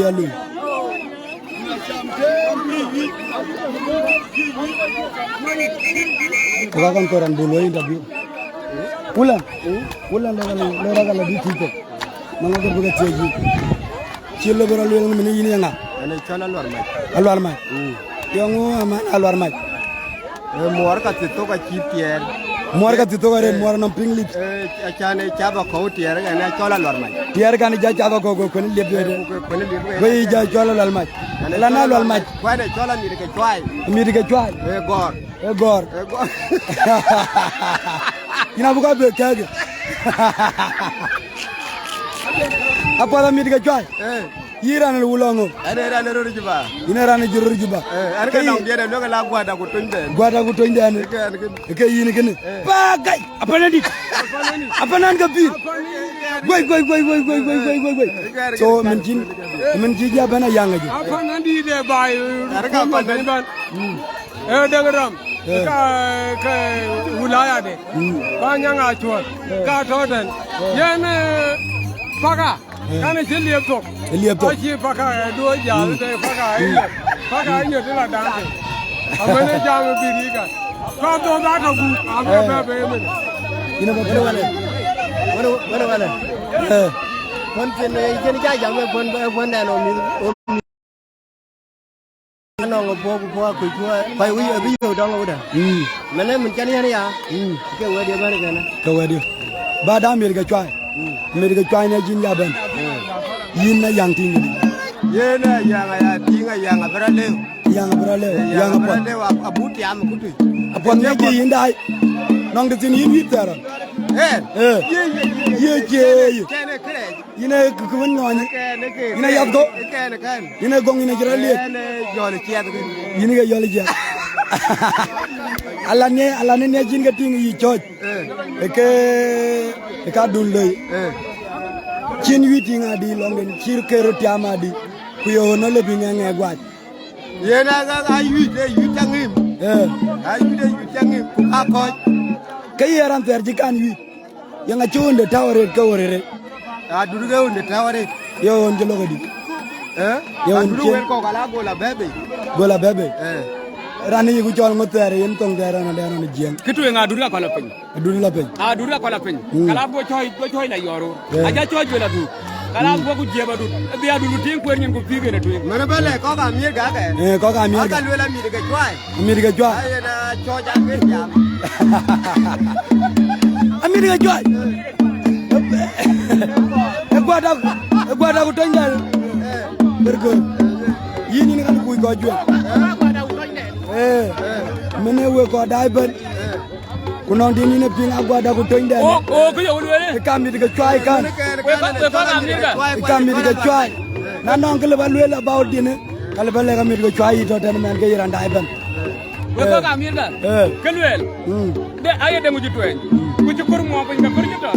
ko kan ko ran bu loñ interview ulan la di tito manga ko bëgg teji ci le beral yo ngam ni yini nga ene chala alwar mai yongo aman alwar mai muar ka tito ka chi tier muar ka tito re muar nam pinglit achane chaba ko tier ene chala alwar mai tier kan ja chaba ko ko ni lebe de ko ja chala alwar mai la na alwar mai ko ne chala mi de ke chwai gor ina buka be kage apa la mi de chwai Yirana wulongo. Ada ro juba. Ina rana jiro juba. Arka na ngere no la gwada ko tonde. Gwada ko tonde ane. Ke yini kene. Ba gai. Apana dit. Apana nga bi. Goy. So men jija bana yanga ji. Apana di de bay. Arka apana ban. Dagaram. Ka wilaya de. Banyak acuan. Ka toten. Yan paga. Kan isi liaptop. Aci paga dua jalan deh paga ini. Paga ini tu lah dah. Amane jam biri kan. Kau tu dah tahu. Amane bebe. Ini apa mana? Mana? Pon sini ini jadi jam pon dah nomi. Nong po kai wi abi yo dong lo da mane mun chani hani ya ke we dia bani kana ka wadi ba da America chwai ne jin ya ban yin na yang ting ni Ye na yang ya tinga yang berale. yang apa Abuti am kutu. apa ne ji yin dai nong de tin yin wi tara ye Kene kre. yin ku won no ni Kene ke. yin ya do Kene kan. yin gong yin jira le Kene jole kia tu. yin ga yoli ja ala ne jin ga ting yi choj e ka dun le chin wi ting adi long den chir ke ro tiama di ku yo no le bi nge gwa Ye na ga ayu tangim. Ayu tangim ku akoj. ke yaran ter ji kan wi yang a chunde tawre ka worere Dulu ke unde taware. yo on jelo ga di Yo, Dulu wer ko kala gola bebe. gola bebe rani yi ku chol ngotere yen tong dera na dera na jeng Kitu yang adu la kola pen. dun la pen Adu la kola pen. Kala bo choy la yoro. Aja choy la du. Kala bo ku jeba du. Bi adu lu tin kwer nyen ku pige na tu. Mana bale ko ka mi ga ga. ko ka mi Ka lu la mi ga chwai. America jwa Ai na cho ja ke ja. America jwa e gwada ku tonjal berko yini ni kan ku ko jwa mene we ko dai ban ku non dini ne pinga gwada ku tonjal Ku yo lu le. e kam mi ga chwa kan We ko ka mi ga. e kam mi ga chwa na non ke le ba le about dine kala ba le ga mi ga chwa yi to tan men ke yiran dai ban We ko ka mi ga. Kelwel. De aye de mu jitu en. Ku ci kur mo ko nga kur ci to.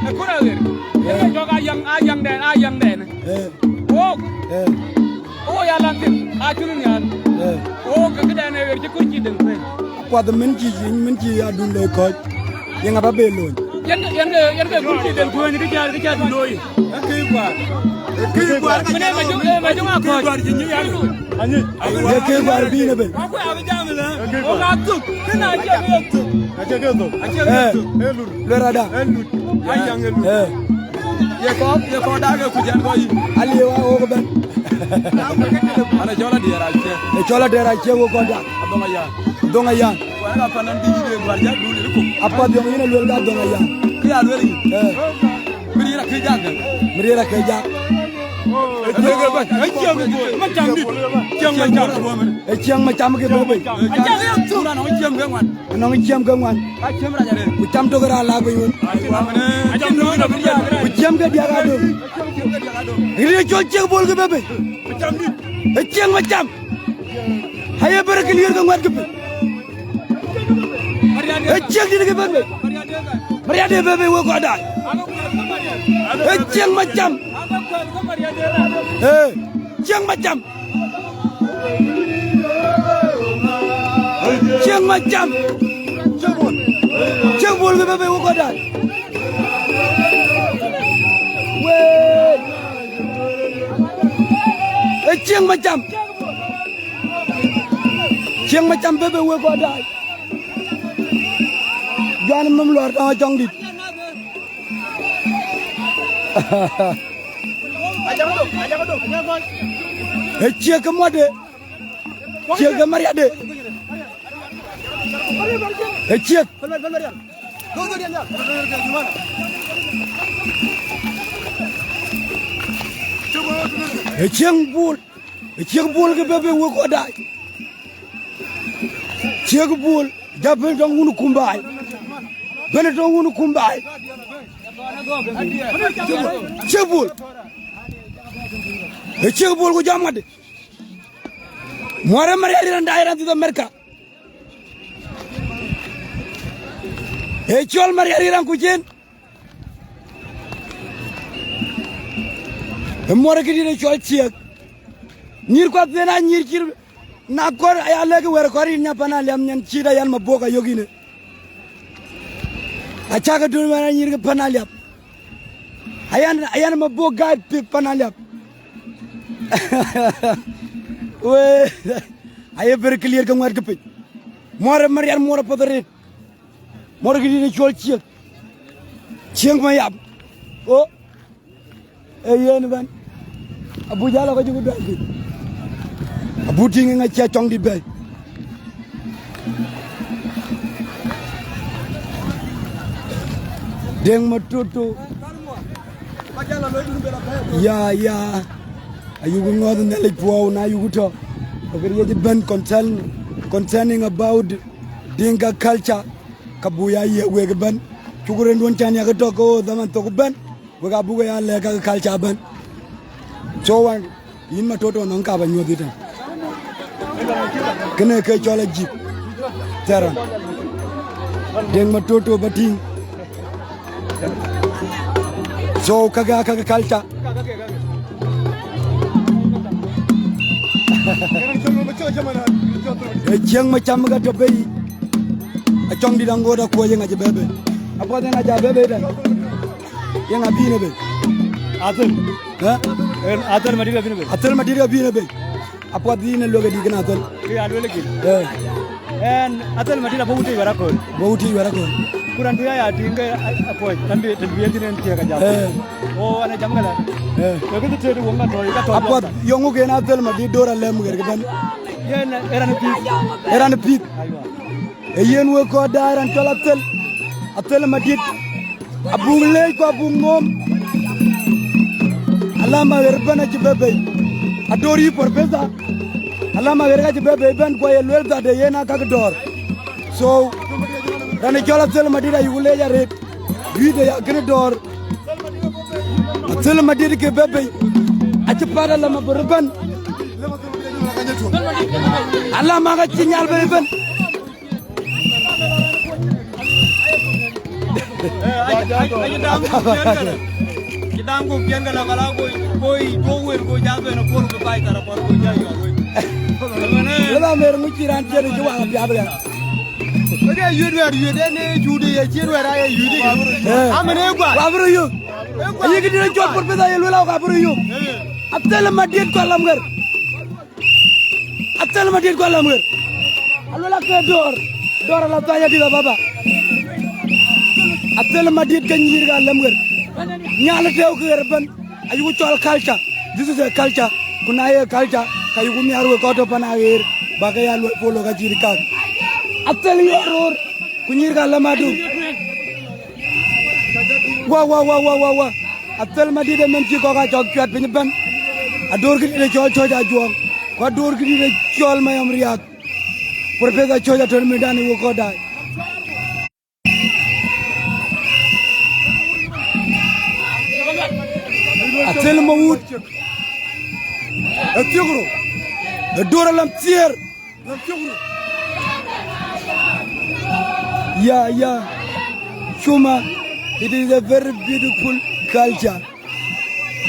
E kura wer. E jo ga yang den. O ya lan tin. A chunu nyan. O ka ga ne wer ci kur ci den pe. kwa the men ji adun le ko yenga ba be lo Yan ga kur ci den ko ni ga du loyi. Ki gwa Mene ma jo ma ko. ye ke bar bi ne be Ko ya bi jam la. O ga tuk. Kina ja mi tuk. le rada Ye ko da ga ku jan ko yi. ali wa o ko ben Ana jola di ra che. e chola dera che wo ko da Adonga ya. donga ya Ko na panan di de gwarja du le ko. apa bi ngina lo da donga ya Ki ya le ri. Biri ra ki jaga. mrira ke ja Ai chiang ko. Ma cham di. Chiang ma cham ko ma. e chiang ma cham ke be be A cham ya tu na no chiam ga wan. no chiam ke ngwan A chiam ra ja le. ku cham to gara la ko yun A chiam no na biri ya. ku chiam ke dia ga do ri cho che bol ke be be e chiang ma cham haye ber ke lier ke ngwan ke be e chiang di ke be be maria de be be wo ko da e chiang ma cham chiang ma cham chiang ma cham chiang bol ke be be wo ko da we e chiang ma cham be be wo ko da gan mum lor ta chong dit e chia ke mode chia ke maria de e chia e chiang bul ke bebe wo ko dai chiang bul jabe dong unu kumbai bene dong unu kumbai chiang bul e chiang bul ko jamade more maria ran dai ran to merka e chol maria ran ku jen e more ke dine chol chiang nyir ko dena nyir kir na kor ya legi wer kori nya pana liam nyen chida yan maboka yogine achaga dul mana nyir pana liap ayan maboka pana liap we aye ber clear ka ngwar kepe more marian more podare more gidi chol chieng ma yap o yen ban abuja la ko jugu dal abu tingi nga cha chong di bay deng matutu ya ayugo ngod ndele po na ayugo to ogeri ye ben concerning about dinga culture kabuya ye wege ben chugure ndon chan ya to ko daman to ben wega buga ya le ka culture ben so wan yin matoto non ka ba nyodi tan kene ke chola jip tera deng matoto bating so kaga culture jeng macam ga to bay a chong di dango da ko yenga je bebe apa na ja bebe dan yenga bine be atal madira bine be atal madira bine be apa dine loga di gna atal ke alwe legi en atal madira bawuti wara ko kuran tuya ya dinga apoy tambe tambe dinen tiya ka jabo o ana jamgala ko ko tedu wonga to ka to apa yongu ge na atal madi dora lem ger ban yen eran pit e yen wo ko daran tolatel atal madit abung lay ko abung mom alama wer bana ci bebe adori por pesa alama wer ga ci bebe ben ko yelwel da de yena ka dor so dane jola tel madida yule ya rep vide ya gene dor tel madida ke bebe aci pada lama berban alama ga ci nyal bebe ben dango pianga kala koi do wer go jabe no por ko bai tara por ko jayo la mer mu ci ran tere ci wa bi abla oge yude ne jude ye ci wer ay yude amene gwa wa bro yu ayi gi dina jot por beda yelu la ka bro yu atel madid ko lam ger atel madid ko lam ger alo la ke dor la tanya di baba atel madid kan yir ga lam ger nyala tew ko yerban ayu chol culture this is a culture kuna ye culture kayu mi arwe ko to pana yer baga ya lo polo ga jiri ka atel yoror kunyir ga lamadu wa atel madide men ci ko ga jog piat bi ban ador gi de chol choja juom ko ador gi de chol mayam riak pour pega choja ton mi dani wo ko dai atel mawut atigro ador lam tier lam tigro ya Shuma, it is a very beautiful culture.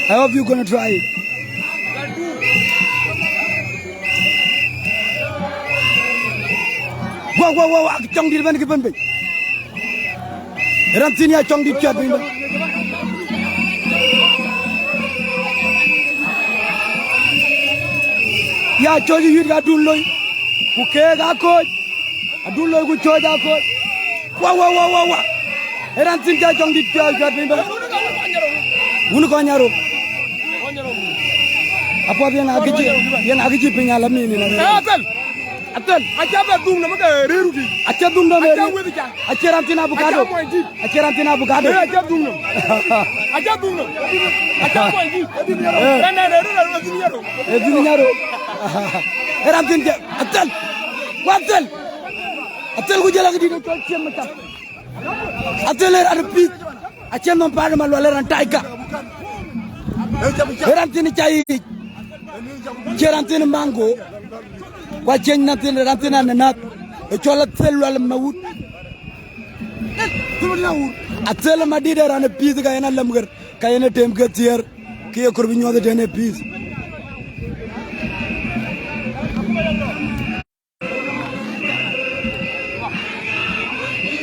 I hope you're gonna try it. Wow, chong di ban ke ban be. Ram tinia chong di chat bin. Ya choji yut ga dun loy. Ku ke ga ko. Adun loy ku choja ko. Wow. Eran tinja chong di chat bin ba. Unu ko nyaro. Apa yang agiji penyala mini na. Atel acha ba dum na maka reru di acha dum na reru acha rantina bukado acha rantina bukado acha dum na na reru dunyaro rantin atel ku jala di ko ciem mata atel ar pit acha non pa ma lo ran taika rantin chai rantin mango kwa chen natina nanat e chola tel wal mawut atel madida ran piz ga yana lamgar ka yana tem ga tier ki ko bi nyode dene piz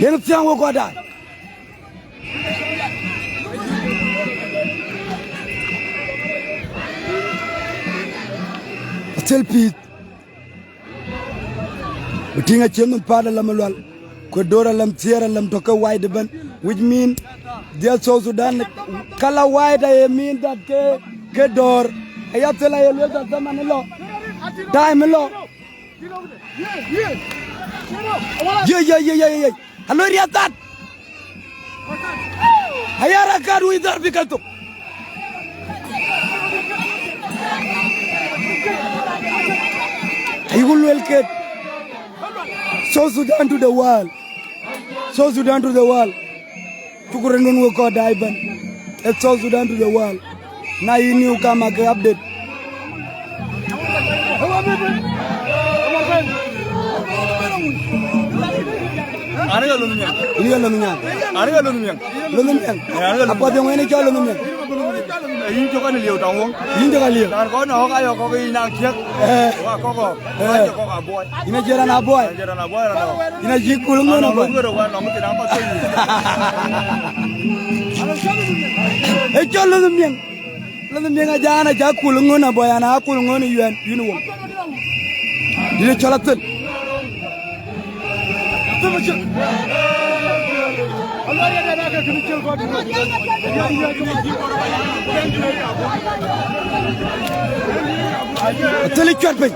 Yen tiang wo ko da. Tell Pete. Utinga chemu pada lamalwal. Kodora lam tiara lam toka wide ban, which mean dear South Sudan kala wide I mean that ke door. I have to lie with the man law. Time law. Yeah. Hello, Riatat. Hayara Kadu is there because I will welcome South Sudan to the world. South Sudan to the world. Tukurenun wo ko daiban. It's South Sudan to the world. Na yini kama ke update. Ariga lumnyang. Ini lumnyang. Ariga lumnyang. Lumnyang. Apa yang ini jauh lumnyang? Yin jo kan liu dong wong. Yin jo kan liu. Dan ko no ka yo ko ina kiek. Wa ko ko. Ko ka boy. Ina jera na boy. Jera na boy no. Ina jikul ngono boy. Ngoro wa no mti na pa toyi. E jauh lumnyang. Lumnyang aja ana jakul ngono boy ana akul ngono yuen yunu wong. Dile chalatul. Teli chot bay.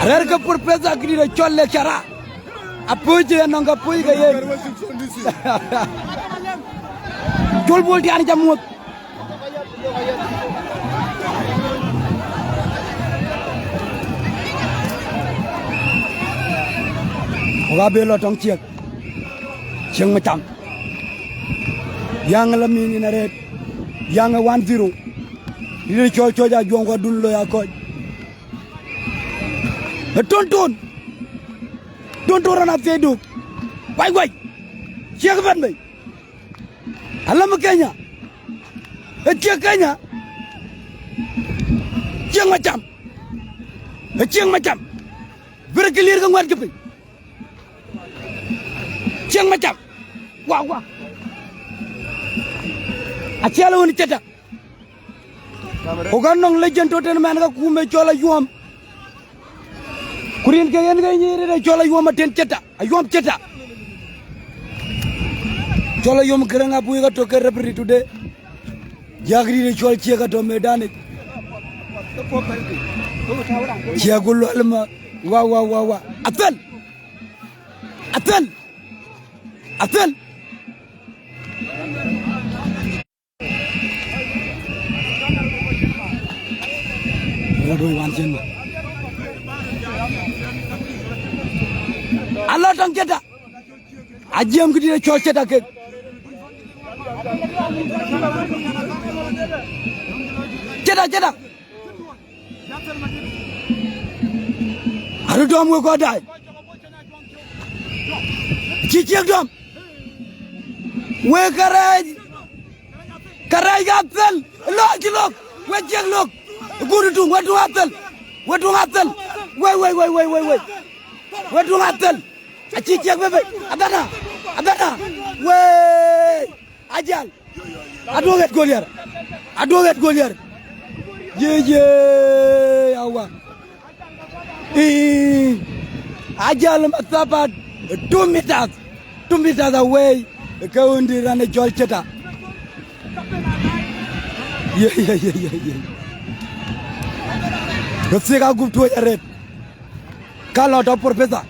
Arar ka por pesa kini de cholle chara. Apuje nanga pui ga ye. Jol bol di ani jamut. Oga belo tong chiek. Chieng macam. Yang lamin ina red. Yang 1-0. Dile cho ja jongo dun lo ya ko. Tonton. Tonton rana fedu. Wai. Chiek ban bay. Alam Kenya. Chiek Kenya. Chieng macam. Chieng macam. Berkelir ke ngwat ke bay. Chiang macam, wah. Aciala woni ceta. Ogan nong legend toten man ka kume chola yuam. Kurin ke yen ga nyere de chola yuam ten ceta. Ayuam ceta. Chola yuam keranga puy ga to ke repri today. Jagri de chol chiega to medane. Chiagul alma wah. Atel. Rodoi wanjen. Allah tang ceta. Ajem gidi chol ceta ke. Ceta. Aru dom ko dai. Cicik dom. We karai gatel lok we jeng lok guru tu wadu gatel we wadu gatel aci jeng bebe adana we ajal adoget goliar je awa ajal matapat 2 meters away. Kaundi rane jol ceta. Yeah. Rosega gupto yaret. Kalo to por pesa.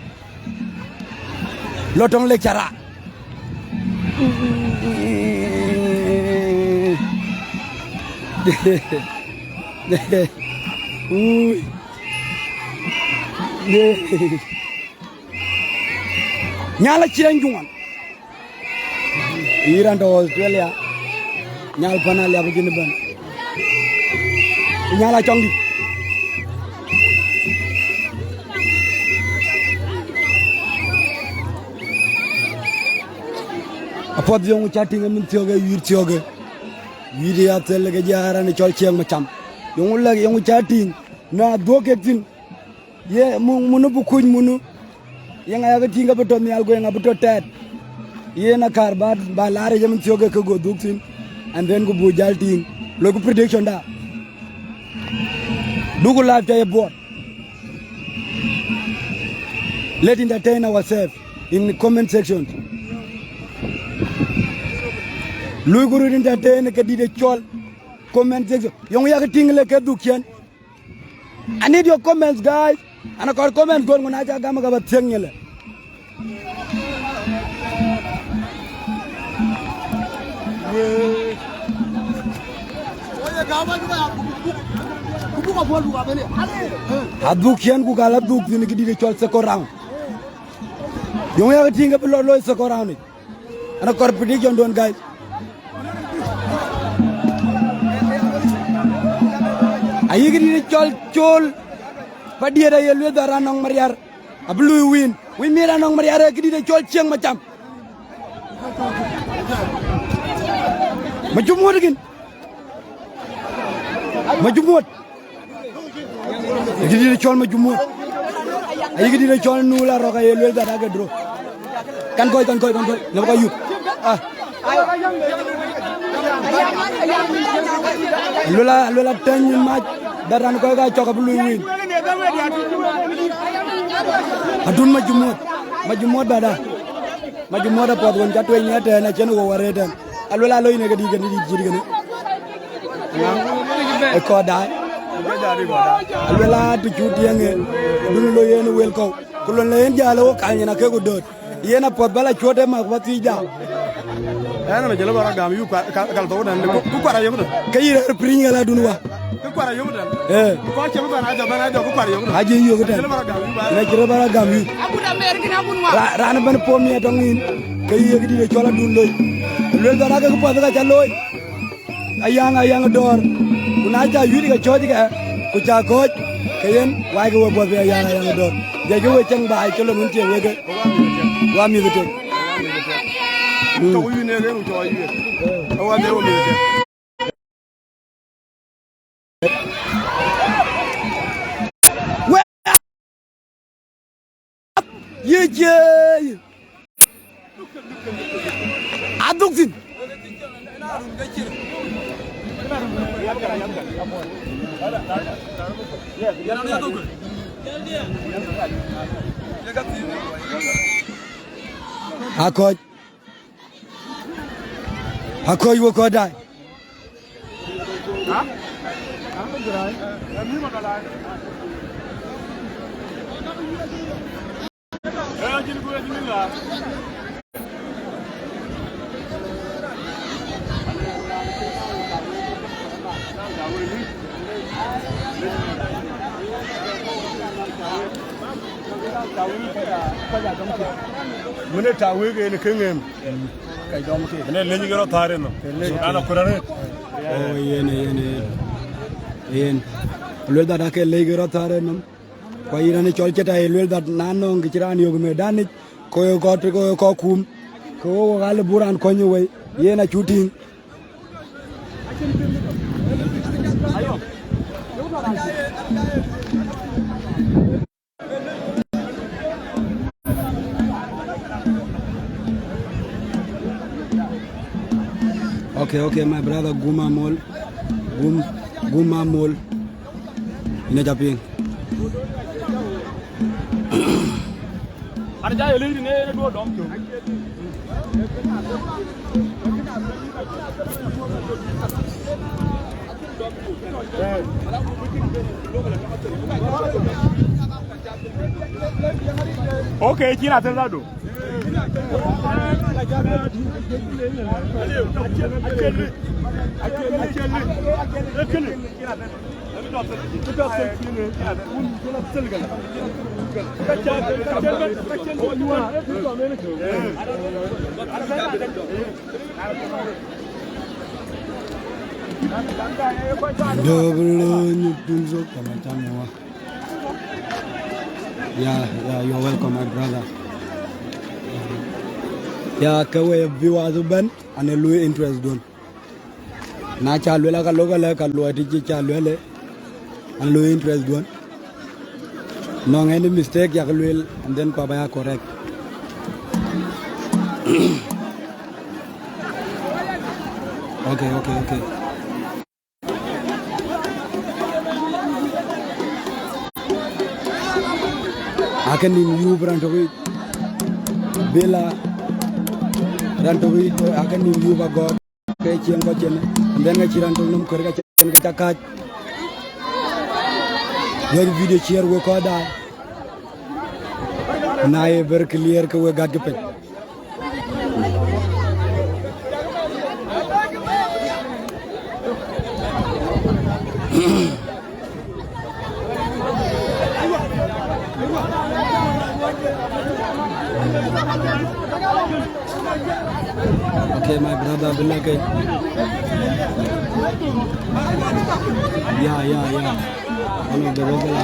Lotong le cara. Nyala cirenjungan. Iran to Australia. Nyal panal ya begini ban. Nyala congdi. Apa dia yang chatting dengan tiaga wir. Wiri ya tel ke jaran chol chiang macam. Yang chatting na do ketin. Ye munu bukuin munu. yang ayaga tinga beto ni algo yang beto tet yena kar ba lare jam tioge ko go duktin and then go bujal ting logo prediction da dugu live tay board let's entertain ourselves in the comment section lugu entertain ke di de chol comment section yang yaga tingle ke dukyan I need your comments, guys. And I got comments going on. I just got about 10 years. Adukian ku kala duk ni kidi de chol sekorang. Yung ya tinga below lo sekorang ni. And I got prediction don guys. Ayi kidi de chol Padia da yelwe da ranong mariar ablu win we mira nong mariar kidi de chol chiang macam majumut gin majumut kidi de chol majumut ayi kidi de chol nula roka yelwe da ga dro kan koy na ko yu ah lula tan match daran koy ga chok ablu win adun majumut bada majumut da pot won jatwe nyete na chen wo wareten alwala loy ne gadi gani jiri gani e ko dai alwala tu jutienge dun lo yen wel ko kulon len jalo kanya na ke go dot yena pot bala chote ma wati ja ana me jelo bara gam yu kal to dan ku para yum kayira pringa la dunwa ku para yum dan ko chema bana ja ku para yum haji yu ko tan na jelo bara gam yu abuda mer gina bunwa rana ban pomi tongin kayi gidi de chola dun loy lel dara ga ku pot ga chaloy ayang dor kuna ja yu ga choji ga ku cha ko kayen wai ga wo bo be ayang dor je jo we chang bai cholo nun che we ga wa mi ga to yu ne ga nu to yu wa de wo mi ga ye aduksin Akoy wo ko dai mune tawe ga ne kengem kay dom ke ne leñu gero tare no ana kurane o yen lol da ke le gero tare no ko irane chol cheta e lol da nano ngiran yogu me danit ko ko kum ko gale buran ko nyu we yena shooting Okay, my brother Guma Mol. Ina japing. Ada jaya lagi ni dua dom tu. Okay, Cina terlalu. Yeah, you're welcome, my brother. Yeah, kawe viewers ban and a low interest don. Na chalu la ka loga la ka lo ati chalu le and low interest don. No, any mistake, you will, and then Pabaya correct. Okay. I can name you, Brantovi, Bella, Rantovi, I can name you, God, and then I chirantum, correct, and get a cat. Your video share work or die. Now I very clear that we got to pay. Okay, my brother, be like it. Yeah. One of the regular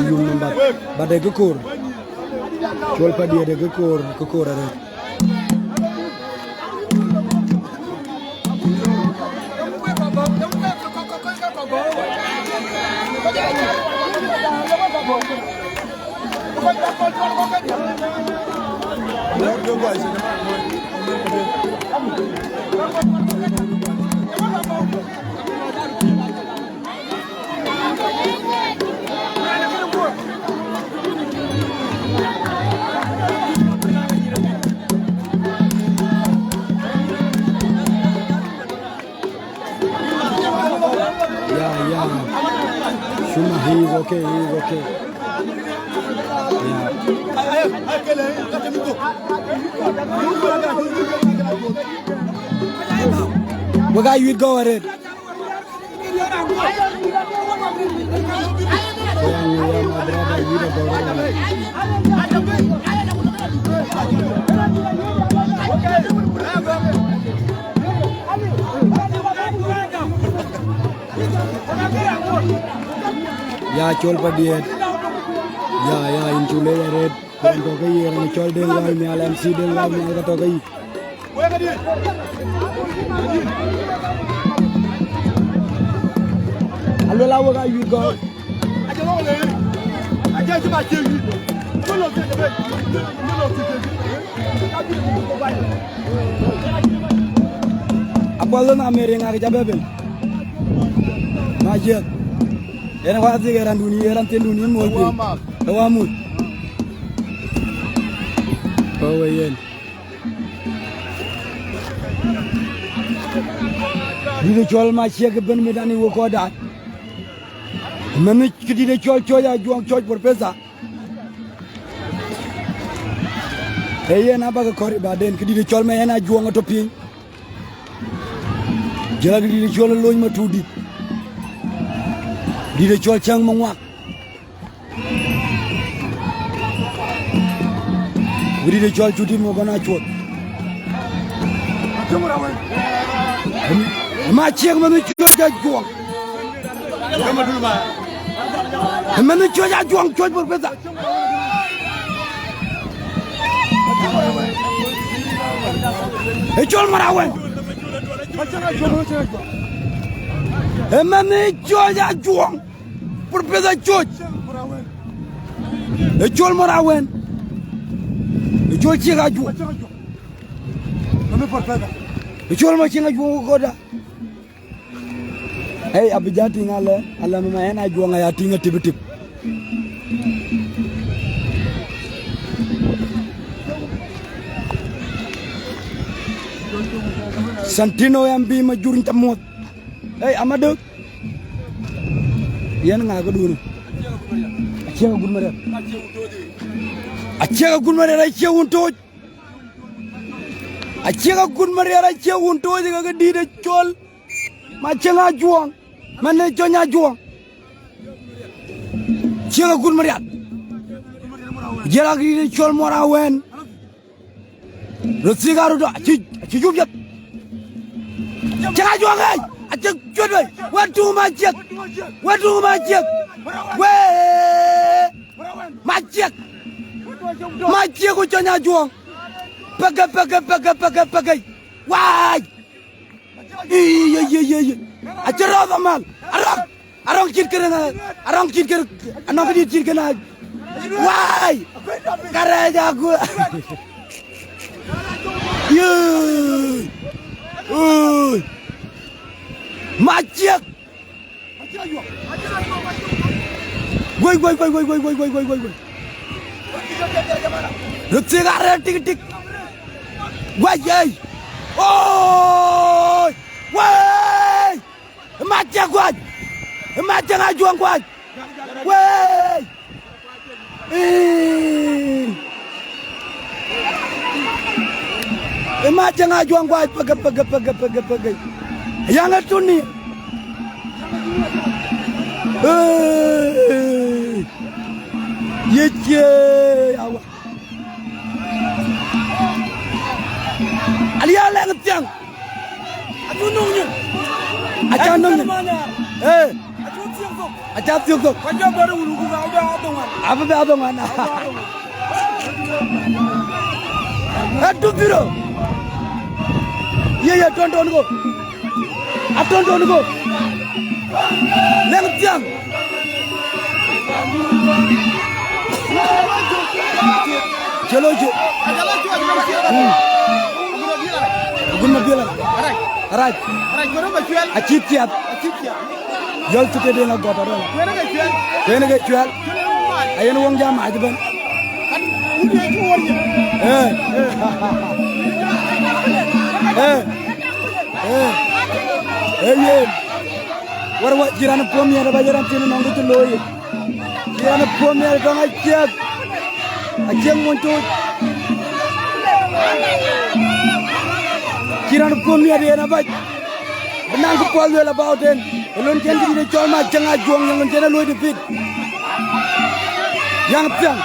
you number, but the kukur. Cholpa dia the kukur. Shuma, he's okay. Yeah. What guy you go at it? Yeah, Cholpa did. Yeah, in Chule red. When Tokai and Chol Del Line, LMC Del Line, Tokai. Hello, what guy you go? I don't know. I can't about you. Apollo American Agabel. Major. Era wazi eran dunia eran dunia multi. Tawamut. Bawayan. Di chol ma chek ben medani wo ko da. Mami kidi de chol ya juang chol por pesa. Na ba ko ri baden kidi de chol ma ena juang to pi. Jela kidi de chol loñ ma tudi. Di de chol chang mangwak. Di de chol chuti mo bana chot. Ma chek ma chol ja juang. Ma chol ja juang chol por pesa. E chol marawen. Ma chol ja juang. Por pesa chot. E chol marawen. E chol chega juang. E chol ma chinga juang ko da. Hey, abijati ngale, ala mama ena juang ya tinga tip. Santino MB majurin tamot. Hey, Amadou. Yan nga ko dun. Achega gunmare. Achega gunmare ra chewunto. Achega gunmare ra chewunto ga di de chol. Ma chenga juang. Mane chonya juang. Chega gunmare. Jela gi de chol morawen. Rosigaru do chi jubjat. Chenga juang ai. Acheg chodwe. Watu ma chek. We Majek ko chonya juang. Pakai. Wai. Iya. Achara mal. Arang kir kerana. Anong kir kerana. Why? Kareja aku. Yuh. Macet. Woi. Rutsi karet tik. Woi. Oh. Woi. Macet kuat. Macet ngajuang kuat. Woi. Macet ngajuang kuat pakai. Yang itu nih. Ye awak. Alia lagi tiang. Aduh nungnya. Acan nungnya. Acan tiang tu. Kajak baru ulu Apa abongan? Aduh biro. Ye tonton ko. Tonton ko. Lagi tiang. Chalo. Guna bilang. Arai. Kau nak jual? Acip tiap. Jual tu dia nak buat apa? Kau nak jual? Ayah nak uang jam aja bang. Warwat jiran pom yang ada bajaran sini nanggut tu loy. Jiran pom yang ada ngajak. Ajang muncul. Jiran pom yang ada nak baj. Benang kepal dia lah bauten. Elon jen jadi col macam ajuang yang elon jen loy dipit. Yang tiang.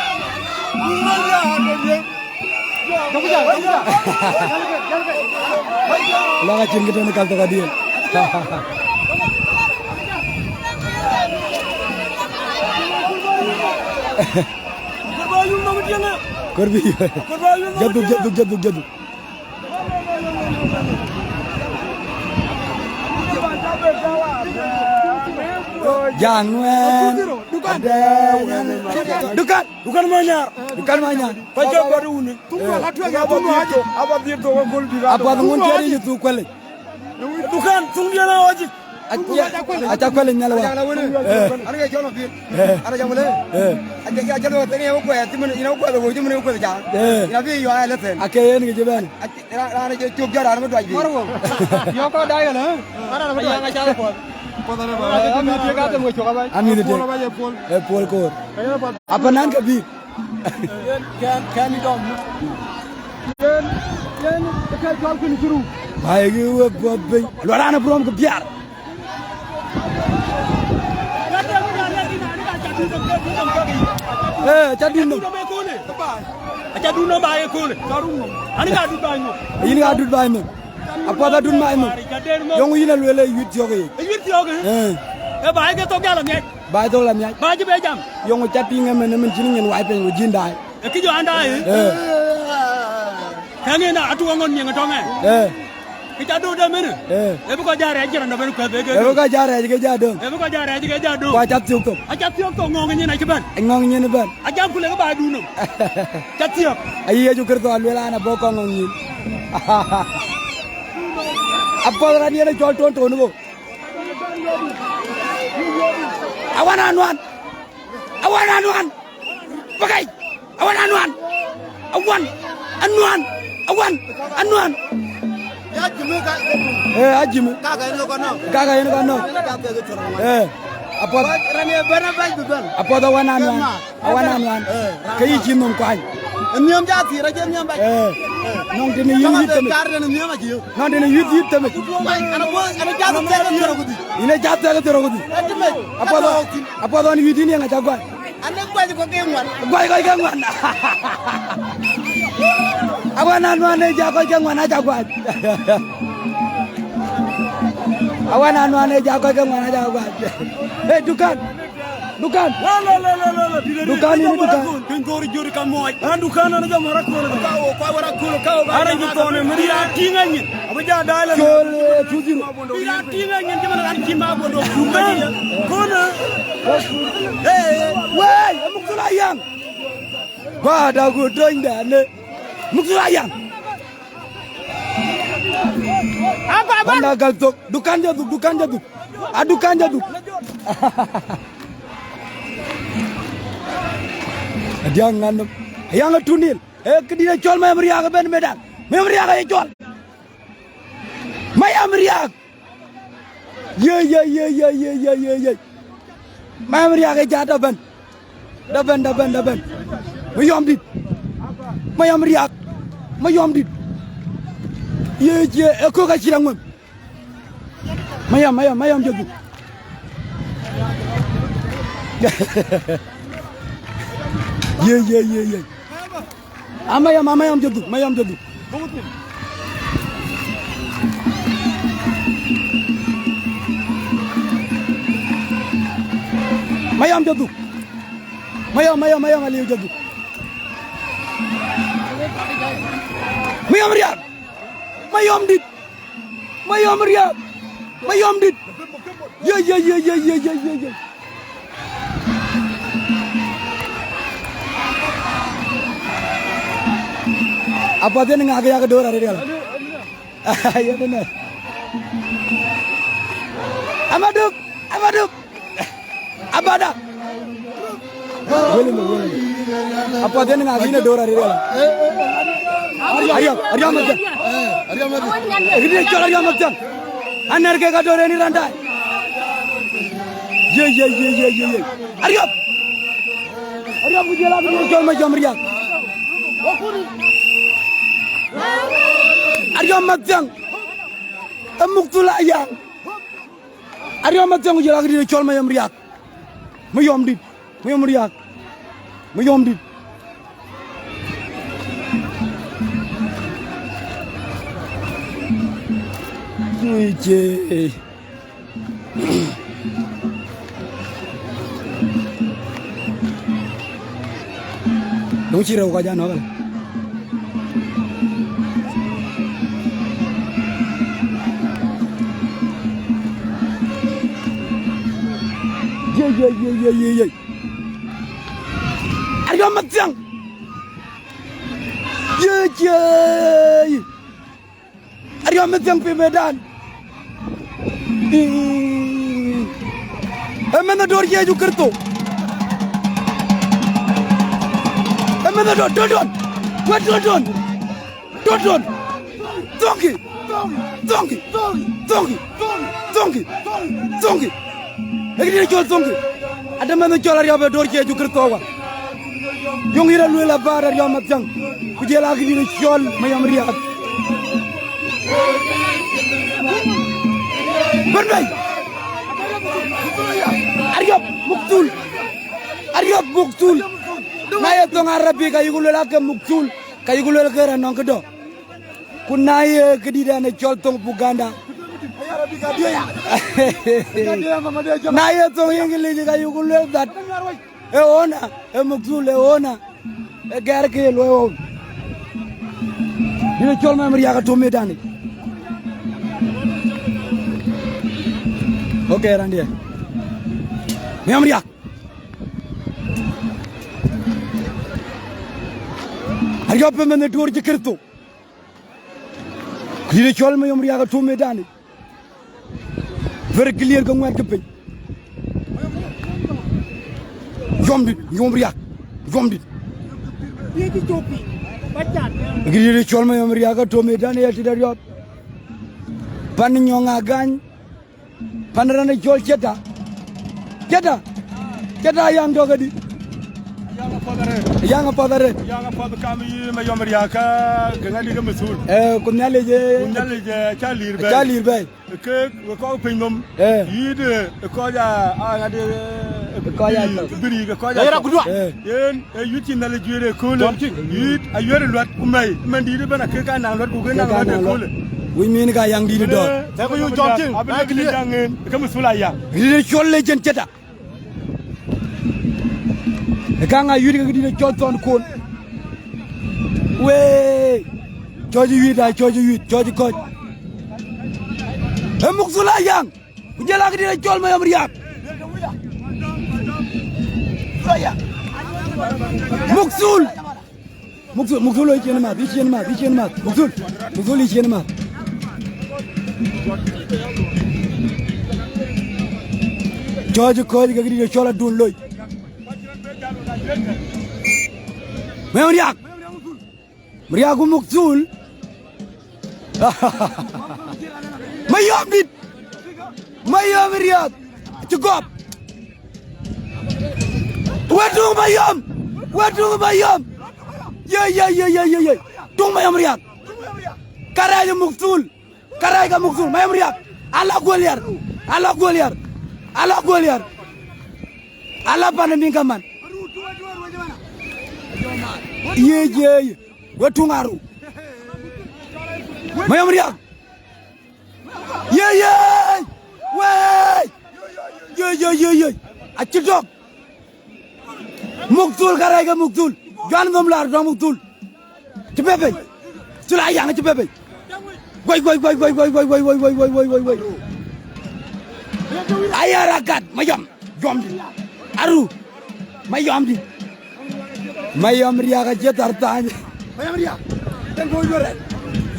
Lah kacin kita nak kalta kadian. Korbi. Jatuh. Jangan. Dukan manyar. Pajak baru ni. Apa bangun cari itu kuali. Dukan tunggu lah wajib. Aja kuali nyala. Ada jalan fit. Ada jalan boleh. Ada jalan tengah aku ya. Timun ina aku ada wajib mana aku ada jalan. Ina fi yo ayat lesen. Akhirnya ni kejaban. Ada cukup jalan ada dua. Baru. Yo kau dah ya lah. Ada apa yang ajar apa? Ami dia kata mau cuba bay. Ami dia. Pol kor. Apa nang kabi? Kan dom. Yen dekat jual kun juru. Baik gue babi. Lu ada anak berom kebiar. Jadi nu. Aja dulu bayar kul. Ani ka dulu bayar. Ini adut bayar. Apa ada dun bayar? Yang ini lu le yut joge. Yut joge. Bayar ke tokya lam yai. Bayar tu lam yai. Bayar je bejam. Yang jadi ngamen cini ngan wipe yang jindai. Kijo andai. Kangen na atu ngon nyang tonga. Kita do da men. Ebu ko jare ajira na ben ko be. Ebu ko jare ajige jado. Ko chatiok to. Chatiok to ngong nyen na kiban. Ngong nyen ban. Ajam kule ko ba du no. Chatiok. Ayi ju kerto alwela na boko ngong nyen. Apa rani na jol ton to no. Awan anuan. Pakai. Awan anuan. Ajimu. Kaka ini kono. Apa rani bana baik betul. Apa dah awan anuan. Kei jimun kuai. Niam jati raja niam baik. Nong dini yut teme. Nong dini yut teme. Ana jatu terogudi. Ini jatuh ke terogudi. Apa dah ni yut ini yang aja kuai. Anda kuai ko kengwan. Kuai kengwan. Awan anuan aja kuai kengwan aja kuai. Awan anuan aja kuai kengwan aja kuai. Dukan. Dukan ini dukan. Kengkori juri kamu. Dukan aja marakul. Kau marakul kau. Ada gitu ne meri atingannya. Apa jadi dalam. Jol tujuh. Meri atingannya gimana kan kima bodoh. Dukan. Kona. Woi, amuk tulayang. Bada gudong dane. Muksulayang. Banda galtok. Dukan jaduk. Adukan jaduk. Jangan. Yang tunil. Kedina col may meriak ben medan. May meriak ay col. May meriak. Ye. May meriak ay jata ben. Daban. Mayom dit. Mayom riak. Mayom dit. Ye aku ka cirang mem. Mayam jogu. Ye. Amayam jogu. Mayam jogu. Mayam aliu jogu. Mayam riak. Mayam dit. Ye. Apa dia ngagak dor ada dia. Ya benar. Amaduk. Abada. Boleh. Apa dia ngagak dor ada dia. Arya macam. Ini cakap Arya macam. Anak ke dor ini rantai. Ye. Arya punya lagi jual macam Arya. Arya macam. Muktulah yang. Arya macam jual lagi jual macam Arya. Mayom dit. Wih. Don't you know what I know? Yeah. Arya macam. Yeah. Arya macam pemedan. Emana dor ye ju karto. Emana dor. What don. Donki. Egri jol donki. Ada mana jol Arya be dor ye ju karto wa. Yung ira lu la bar Arya macam. Kuje lagi ni jol mayam riak. Bernai. Arya muktul. Naya tong Arabi kayu gulula ke muktul. Kayu gulula ke ranong kedo. Kunaya kedidane jol tong Buganda. Naya tong English kayu gulula dat. Ona, muktul ona. Gar ke lo. Dina jol ma meriya ka to medani. Okay, Randy. Mayam riak. Arya pe mene dor je karto. Kire chol mayam riak to medani. Very clear ko ngwan ke pe. Yom riak. Ye di topi. Bacat. Kire chol mayam riak to medani ya tidak yop. Pan nyonga gan. Panarane jol ceta yang jogadi yang apa dare kami mayom riaka gangali ga masul kunyale je chalir bay ke ko pinnom yide ko ja ngade biri ko ja era gudwa yen yuti na le jure ko le yid ayore lot umay mandi de bana ke ka na lot ko na ko le we mean ga yang di do ta ko yu jonting agli dangen ka musula ya ni cholle jen ceta ka nga yuri ga di chol ton kon we choji ko musula yang jela ga di chol mayam riak muksul Muksul lo ichien mat. Muksul ichien mat. George Cole gagri de chola dun loy. Meriak Muksul. Mayom dit. Mayom meriak. Cukup. Waduh Mayom. Ya. Tung Mayom meriak. Karaya Muksul. Mayom meriak. Allah Goliar. Allah panendingkaman. Ye. Watungaru. Mayom meriak. Ye. Wey. Ye. Acidok. Muksul karaya Muksul. Jangan memlar dong Muksul. Cepet. Sulayang cepet. Woi. Ayah rakat Mayom. Jom di. Aru. Mayom di. Mayom riak aja tartanya. Mayom riak. Dan kau juara.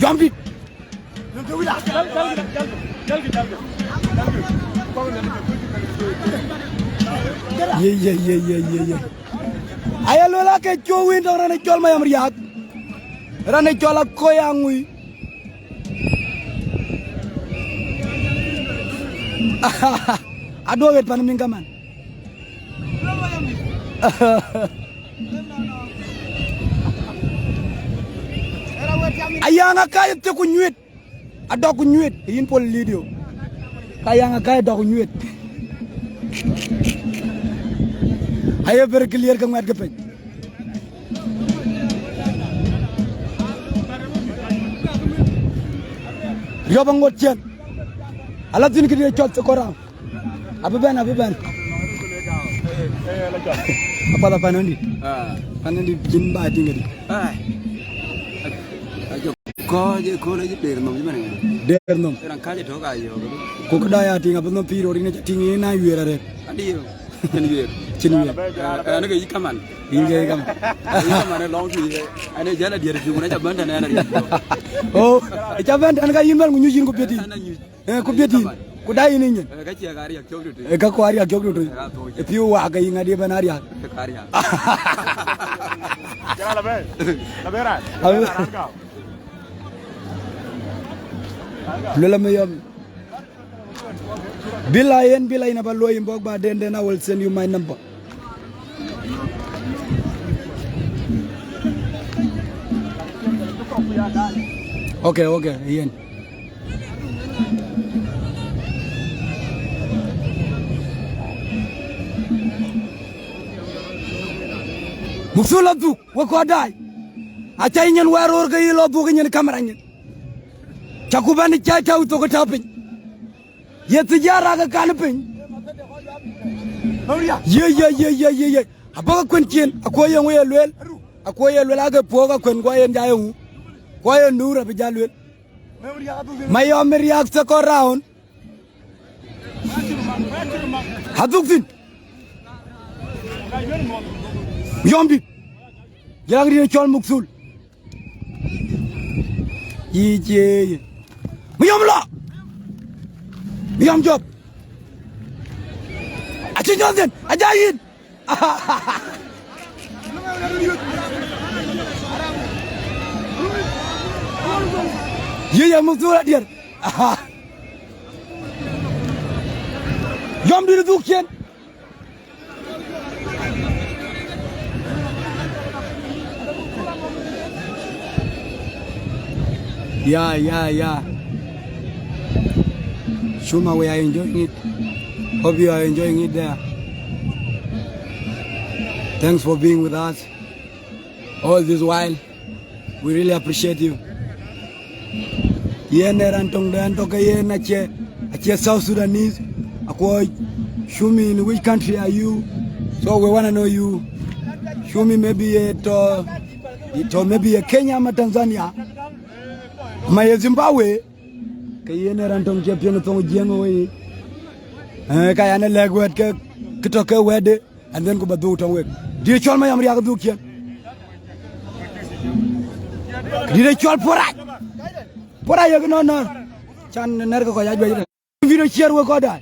Jom di. Ye. Ayah lola ke cowin dong rane col Mayom riak. Rane col aku yang ngui. Aduh wet panen mingkaman. Ayah ngakaya te kunyuit. Ada kunyuit. Ini pol video. Ayah ngakaya ada kunyuit. Ayah berkelir ke mat kepeng. Rio bangot jen. Alat ini kita cot sekorang. Apa ban? Apa nanti? Nanti jin bati ngadi. Ko je der nom gimana ya? Der nom. Orang kaje doga yo. Ko kedaya tinga benom piro rine tingi na yuera re. Adi yo. Chin yuer. Ana ga yikaman. Inge kam. Yikaman long tu. Ana jala dia ju na jaban dan ana. Oh, jaban an ga yimbal ngu nyujin ko beti. Ko beti. Ko dai ni nyen. Ga ci ga ari ak jogdo. Ga ko ari ak jogdo. E piu wa ga yinga di banari ak. Kariya. Jala be. La bera. Lola Mayom. Bilayen na baloy mbok ba dende na will send you my number. Okay, Ian. Muksul tu, wako dai. Acha nyen waror ga yilo bu nyen kamera nyen. Cakubani caca uto ko tapin. Ye tijara ga kanpin. Ye. Abaga kwenkien akoye nguyelwel. Akoye lwel aga poga kwen kwaye njayu. Kwaye nura bijalwel. Mayom riak se ko round. Haduksin. Yombi. Jangri chol Muksul. Ye. Mayom job. Achin Johnson, ajayin. Ye Muksul adir. Yom di dukien. Yeah. Shuma, we are enjoying it. Hope you are enjoying it there. Thanks for being with us all this while. We really appreciate you. Yene rantong dan toka yene ache South Sudanese. Akwa Shumi, in which country are you? So we want to know you. Shumi maybe maybe a Kenya or Tanzania. My Zimbabwe. Kayene rantong champion tong jengo we. Kayane legwet ke kitoke wede and then go badu tong we. Di chol Mayom riak du kien. Dina chol Poraj yag no. Chan ner ko ya be. Video share we ko da.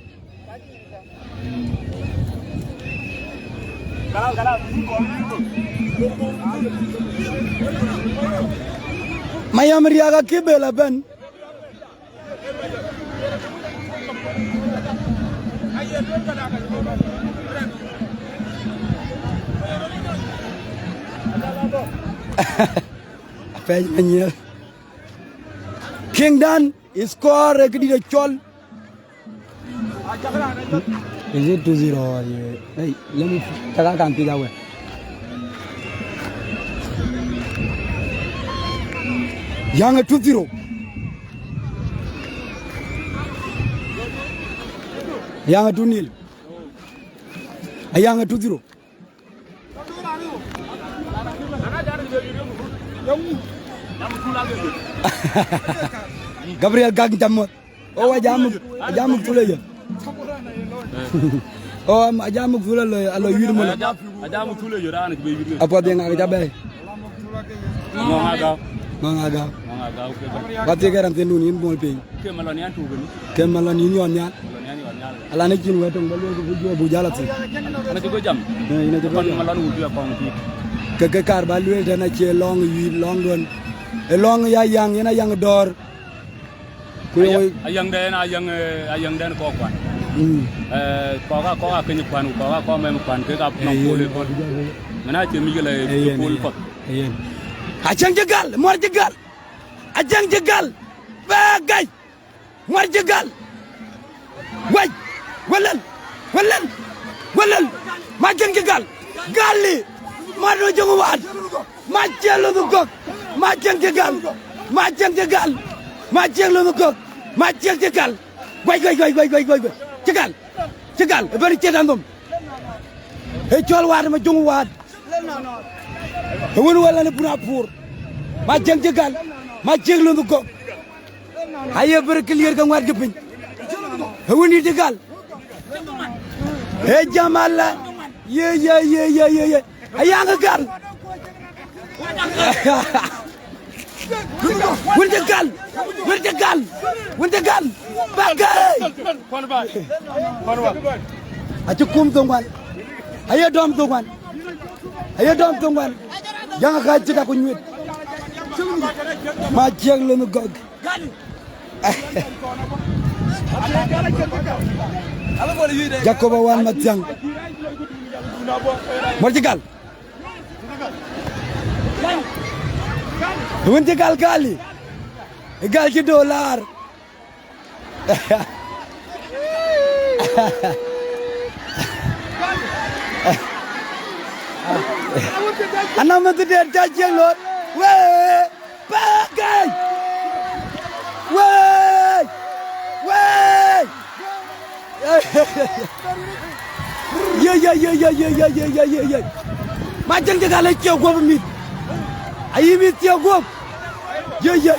Mayam riaga kibela ben. King Dan is score di de chol. Is it 2-0? Hey, let me taka kan pida we. Yang 2-0. Yang 2-0. Yang 2-0. Gabriel Gang Jamot. Oh, ajamu tule ya. Oh, ajamu tule le alo yuru mo. Ajamu tule yo ran ke be yuru. Apa dia ngak jabe? Mongaga. Mongaga. Mongaga oke. Bati garan tenu ni mo pe. Ke malani an tugun. Ke malani ni on yan. Malani on yan. Ala ne kin weto ngalo ko bu jalati. Ana ko jam. Ina to malani wudu ya pawti. Ke kar ba luel dana ci long yi long don. E long ya yang yana yang dor. Ayang den ko kwan. Ko ka kenyi kwan ko mem kwan ke ka no pole ko. Mana che mi gele pole ko. Ajang jegal, mor jegal. Ajang jegal. Bagay. Mor jegal. Way. Walal. Majang jegal. Gali. Mado jonguwan. Majelo du gok. Majang jegal. Majang lu ko majel jegal goy jegal bari cedandum e ciol waat ma jongu waat wonu wala ne pura pour majang jegal majel lu ko aye bari clear ka waat gepin woni jegal e jamala ye ayanga gal Wintegal. Bagay. Acu kum tongwan. Ayo dom tongwan. Jangan kaji aku nyuit. Majang lu gog. Jakoba wan matjang. Morjegal. Wintegal kali. Gal ci dollar. Ana ma tudde tajeng lot. Wey! Bagay! Wey! Ye. Majang jegal ci go mi. Ayi mi ci go. Ye.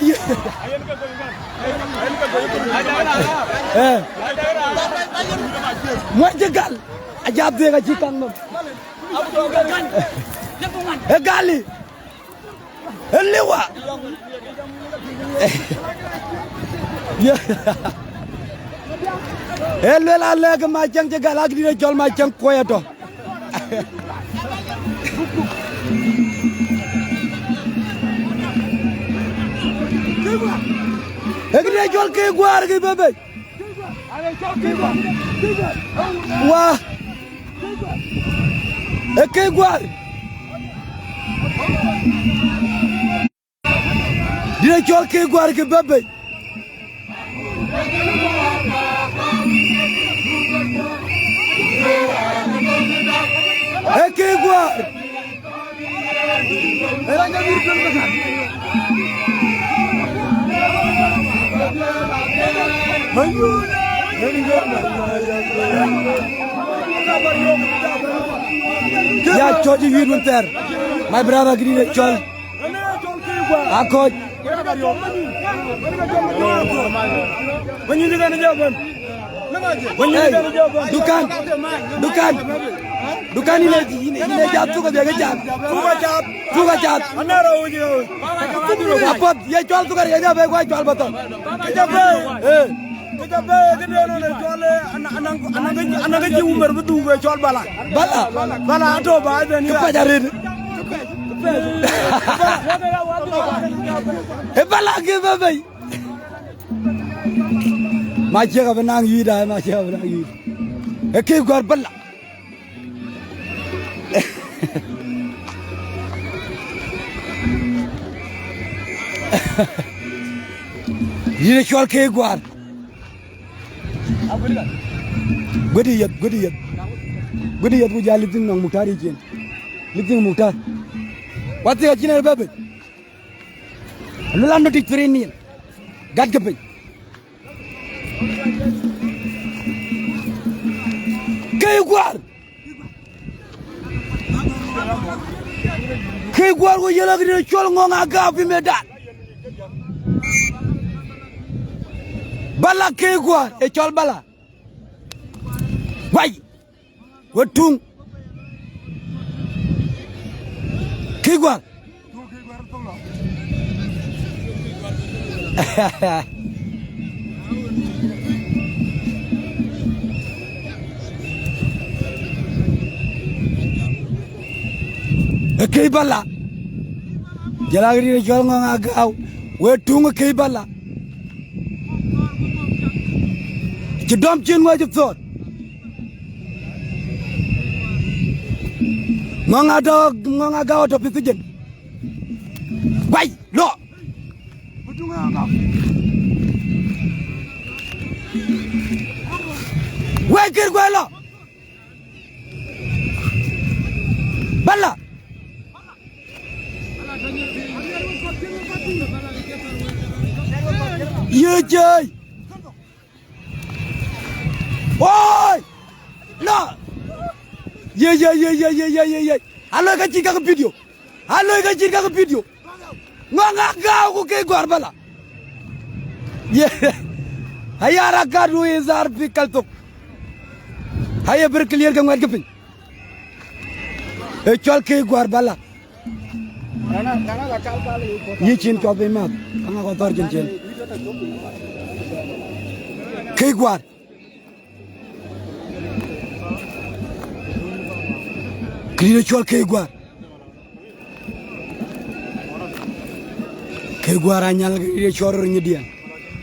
Moi jegal ajab de ga ci kan mom gali lewa la leg ma jang jegal ak dina jol ma jang koyato Egre jol ke guar ke bebe. Wah. Ke guar. Dina jol ke guar ke bebe. Ke guar. Era ngamir kan. Ya Chodi Winter, my brother Green Chol. Akoj. When you dukan ini jatuh ke dia kejap. Tuga jat. Apot ye jual tukar ye jabe gua jual betul. Kejabe gede ono jual anak kecil umur betul gue jual bala atau baca ni. Kepajarin. Bala ke babai. Macam apa nang yuda macam apa nang yuda. Ekip gua bala. Ini jual ke gua. Gudiyat gua jali ting nang mutari jen. Liting mutar. Wati ka chine babe. Lulando tik treni. Gad gabe. Ke gua ko yela gidi chol ngonga ga fi medan. Bala ke gua e chol bala. Wai. Wetung. Ke gua. Ke bala. Jala gidi chol ngonga ga. Wetung ke bala. Jidom chin wa jithot. Ngonga gawa to pisijen. Wai, lo. Wai kir gwa lo. Bala. Ye jay. Oi! No! Ye. Halo ka chika ka video. Ngonga gao ko ke gwarbala. Ye. Hayara kadu izar pikal tok. Haya ber clear ka ngad gepin. E chol ke gwarbala. Ye chin ko be mat. Anga ko tor chen. Ke gwar. Kiri chol ke guar anyal kiri chor nyedian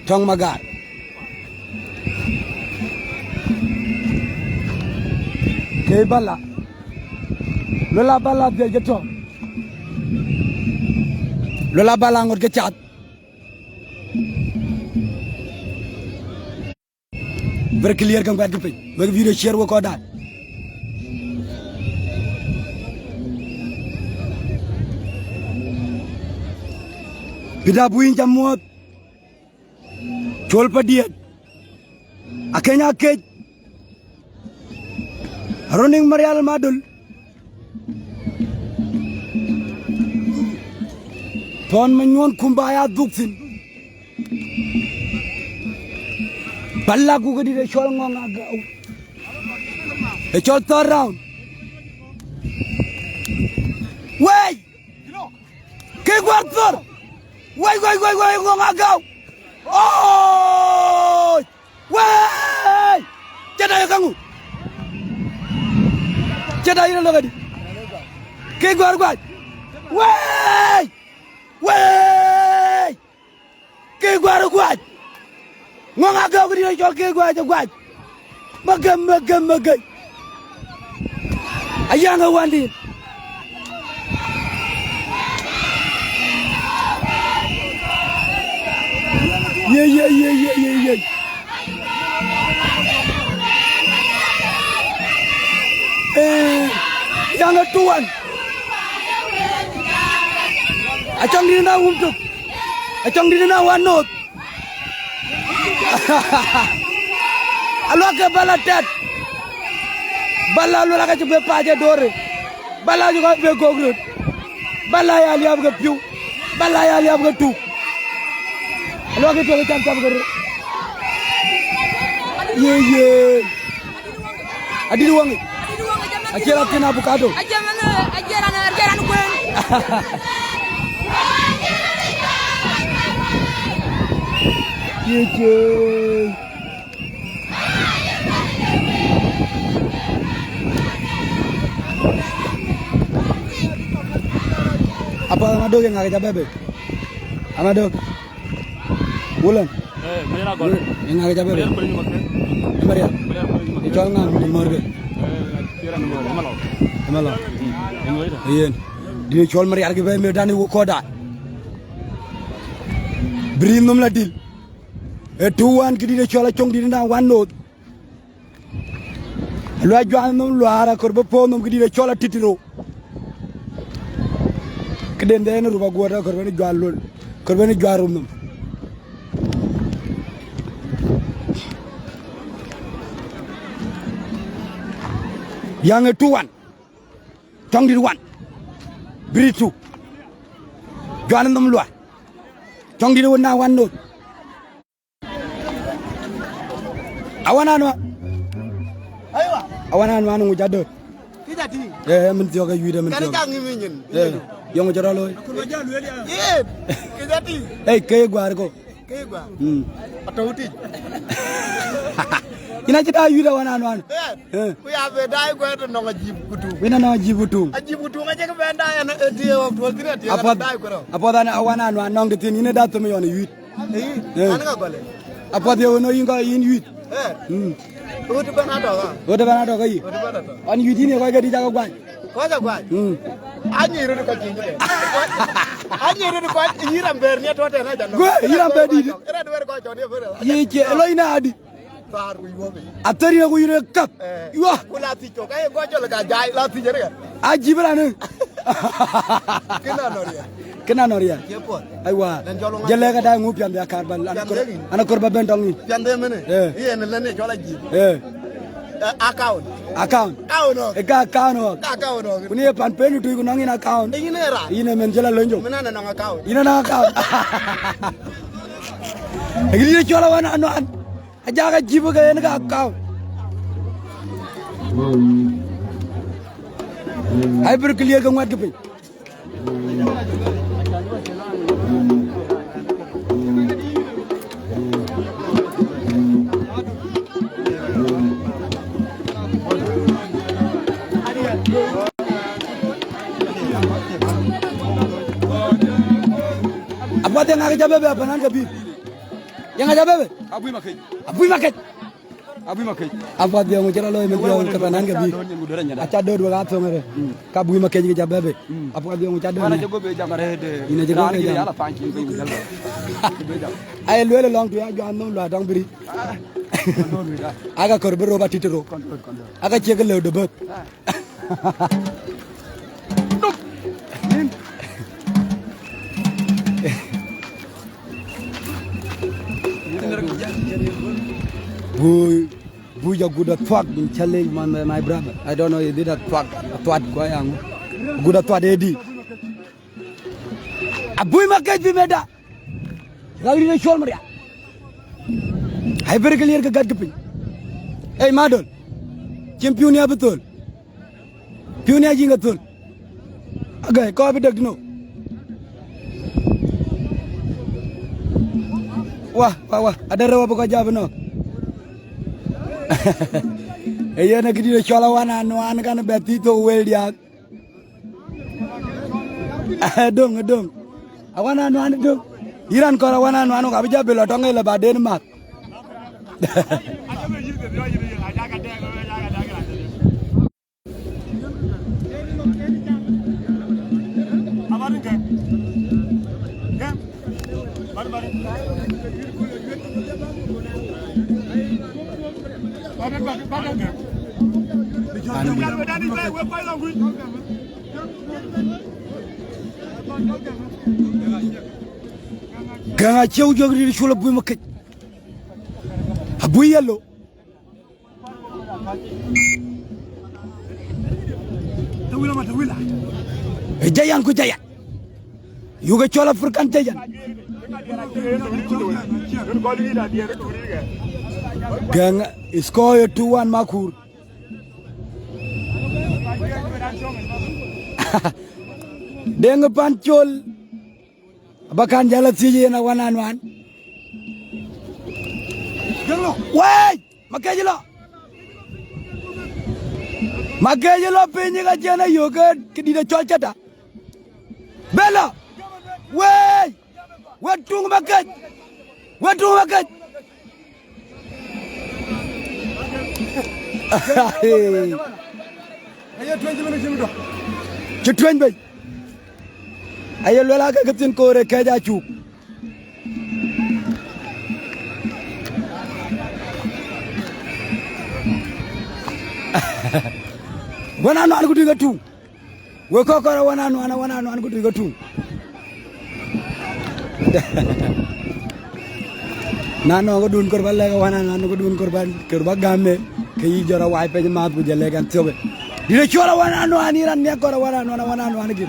tong magar ke bala lola bala de geto lola bala ngot ke chat ber clear kan bat pe bag video share wo ko dal Bida buin jamot chol padiat akenya ke running marial madul ton menyon kumbaya duksin balla ku gadi de chol ngonga gau e chol third round wey ke guartor Wai ngonga gau. Oh! Wai! Jada ya kangu. Jada ina lo gadi. Ke gwar. Wai! Ke gwar. Ngonga gau gadi chol ke gwar. Magam. Ayanga wandi. Ye. Yang tuan. Acang di na untuk. Acang di na wanot. Alo ke bala tet. Bala lu la ka be paje dore. Bala juga be gogrut. Bala ya liab ke piu. Bala ya liab ke tu. Alo ke to jam gor. Ye. Adil wangi. Akira kena avocado. Ajaran kuen. Ye. Apa Amado yang ngake bebe? Amado. Bulan. Mera gol. Yang ngake bebe. Maria. Icol ngam di morbe. Malo. Yen. Di icol Maria arge be medani koda. Brin num la dil. E 2-1 kidi de chola chong di na 1 note. Lo ajwan num lo ara korbe po num kidi de chola titiro. Keden de na ruba goda korbe ni jwal lol. Korbe ni jwarum num. Yang 2-1. Chong di 1. Bri 2. Jwan num lo. Chong di na 1 note. Awanan wa. Aywa. Awanan wa ngu jaddo. Kijati. Min tiyoga yude min. Kan jangi minyin. Yongo jara loy. Ye. Kijati. Kay gwar ko. Kegwa. Atauti. Ina kita yude wanan wan. Ku ya be dai ko to no jib kutu. Wina na jibutu. Ajibutu ngaje ko be dai na dio to dire ti dai ko. Apoda na awanan wan nong de tin ina da to me yon yude. An ga gole. Apoda yo no yinga yin yude. Utu bana do ga. Oda bana to kai. Utu bana to. An yude ne ko ga di jaga gwan. Ko ja gwan. Anyi ru ko jinje. Anyi ru ko yiram ber ne to te na janno. Go yiram be di. Era do wer ko jodi fere. Ye ke eloina adi. Far ku yobe. Atari na ko yire kap. Yo. Kula ti to kay ko jol ga jai la ti jere. Ajibra ne. Kena noria. Kena noria. Kepo. Aywa. Jelle ga da ngu pian ya karbal ana korba bentong ni. Piande mene. Ye ne lene jola ji. Account. Account. Auno. Ega account. Account. Kuni pan pen tu ko nangin account. Ine ra. Ine men jela lonjo. Menana nang account. Ina na account. Egi ni chola wana anu an. Aja ga jibu ga ene ga account. Ai ber clear ga ngwat ke pe. Apa yang ngake jabe apa nan gabi? Yang ngake jabe? Abui makai. Abui maket. Abui makai. Apa dia ngujara loy men dia ke nan gabi? Acha do do ga to ngare. Ka bui maket ji jabe. Apa dia ngujara do? Mana jago be jamare de. Ina jago be ya la panki be ngala. Ay lele long tu ya jo andom la dang biri. Aga korbe roba titiro. Aga cheke le de bot. Buja good at twat in challenge man my brother. I don't know he did a twat go yang. Good at twat edi. Abui maket bi meda. Lagi ni shol maria. Hyper clear ke gad keping. Eh madol. Championia betul. Pionia jinga betul. Agak kau bedak no. Wah, ada rawa pokok jawab no. Iya nak dia cola wana nuan kan beti tu well dia. Dong. Awana nuan dong. Iran kau awana nuan kau bija belotong le baden mak. Ganga jauh di shula bui maket. Abui yellow. Tawila. Jayan ku jayan. Yuga chola furkan jayan. Gang score 2-1 Makur. Deng pancol bakan jalan siji na 1-1. Wait, makanya lo penye ka jana yoga kidida cuaca dah. Bella, wait, watung makat. Ayo 20 minutes dulu. Cutuan bay. Ayo lo lagi ketin kore kaja cuk. Wananu anu kudu gatu. We kokora wananu anu kudu gatu. Nano ko dun korban lega wananu anu kudu korban game kei jora wai pe maaf ku jale kan sobe. Dire chora wananu aniran ne kora wananu anu git.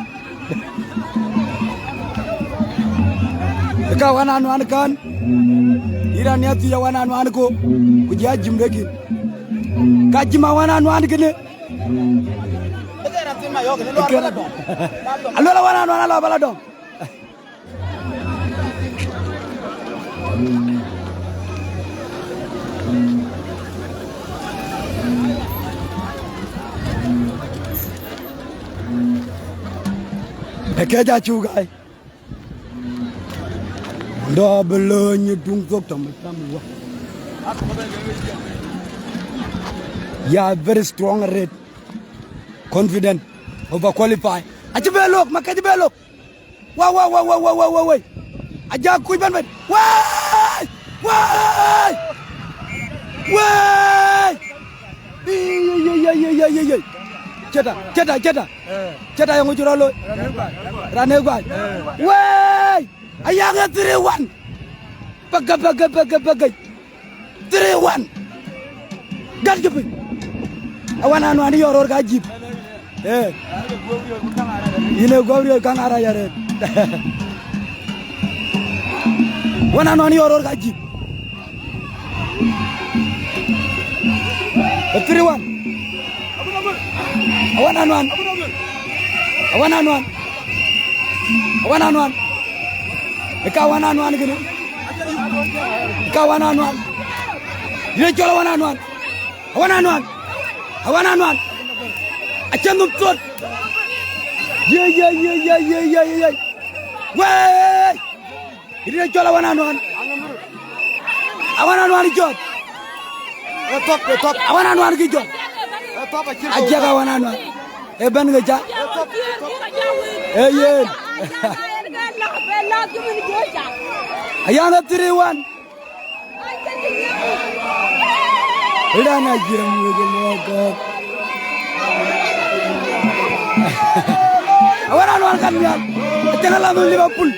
Ka wananu anu kan. Iran ne tu ya wananu anu ko ku jajim reki. Kajima wananu anu gene. Alola wananu anu bala dong. Keja chugai. Double dung tok tam. Yeah, very strong red. Confident, overqualified. Aja belok, makanya belok. Wah. Aja kuy ban. Wah. Iya. Ceta yang ujur lo. Rane gua. Wah. Ayang 3-1. Bagai. 3-1. Gat gepe. Awan anu ani yoror gajib. Ini gobrio kang ara yare. Wan anu ani yoror gajib. 3-1. Awan anuan. Kawan anuan gini. Kawan anuan. Dia jual awan anuan. Awan anuan. Acam nuntut. Ya. Weh. Dia jual awan anuan. Awan anuan jual. Top. Awan anuan jual. Aja kawan anuan. Ban ngeja. Yen. Ayana 3-1. Idana jiram ngego. Awan anuan kan ya. Jangan lalu Liverpool.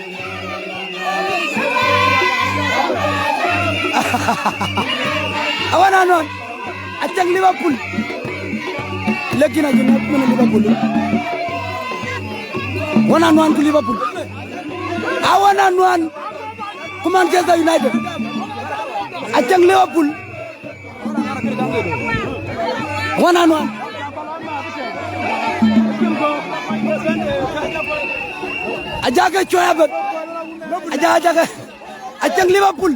Awan anuan. Acang Liverpool. Lagi nak mana Liverpool. Awan anuan ku Liverpool. Awan anuan ku Manchester United. Acang Liverpool. Awan anuan. Aja ke coyabet. Aja. Acang Liverpool.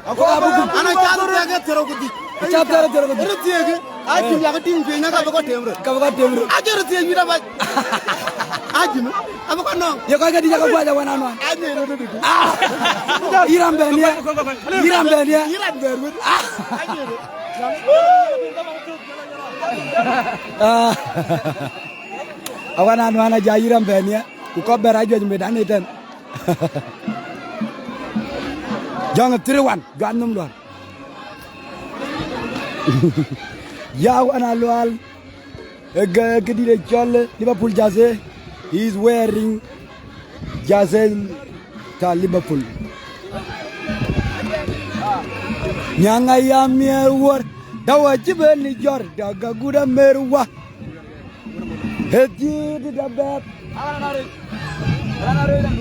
Aku abukum. Anak catur jaga terokudi. Catur terokudi. Tertiaga. Ajim jaga tim punya kabar temre. Aja tertiaga kita baj. Ajim. Apa kono? Ya kau jadi jaga gua jawan anuan. Aja itu. Iram benia. Awan anuan aja iram benia. Ku kabar aja jembedan itu. Jangan 3-1, ganum luar. Ya wana luar. Kediri chole Liverpool jersey. He is wearing jersey ta Liverpool. Nyanga ya merwar. Dawa jibeni jor daga guda merwa. Heti di dabat.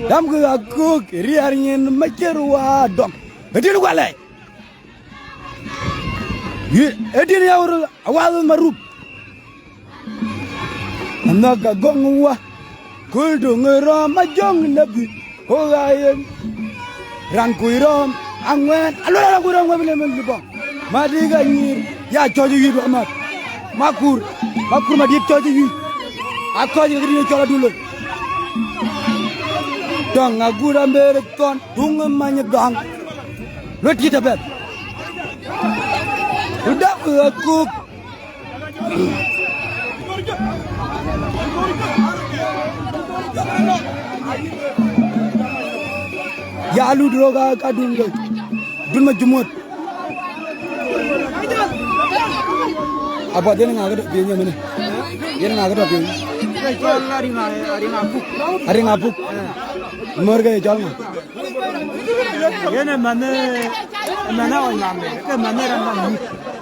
Dam ku aku riarin macerwa dom. Hedi lu wale. Edini ya uru awal marub. Naga gongwa. Kuldu ngeram majong nabi. Hogayen. Rangkuiram angwen. Alora rangkuiram ngabile mengbang. Madiga nyir. Ya choji yidu amat. Makur madik choji yidu. Aku aja kiri chola dulu. Dang agura mereton tunggu manyedang. Lihat kita bet. Udah aku. Ya lu droga kadung dulu. Dulu majemut. Apa dia nggak ada biayanya mana? Dia nggak ada biayanya. Hari ngapuk. Umur gaya jalan. Ini mana orang mame? Ke mana orang mame?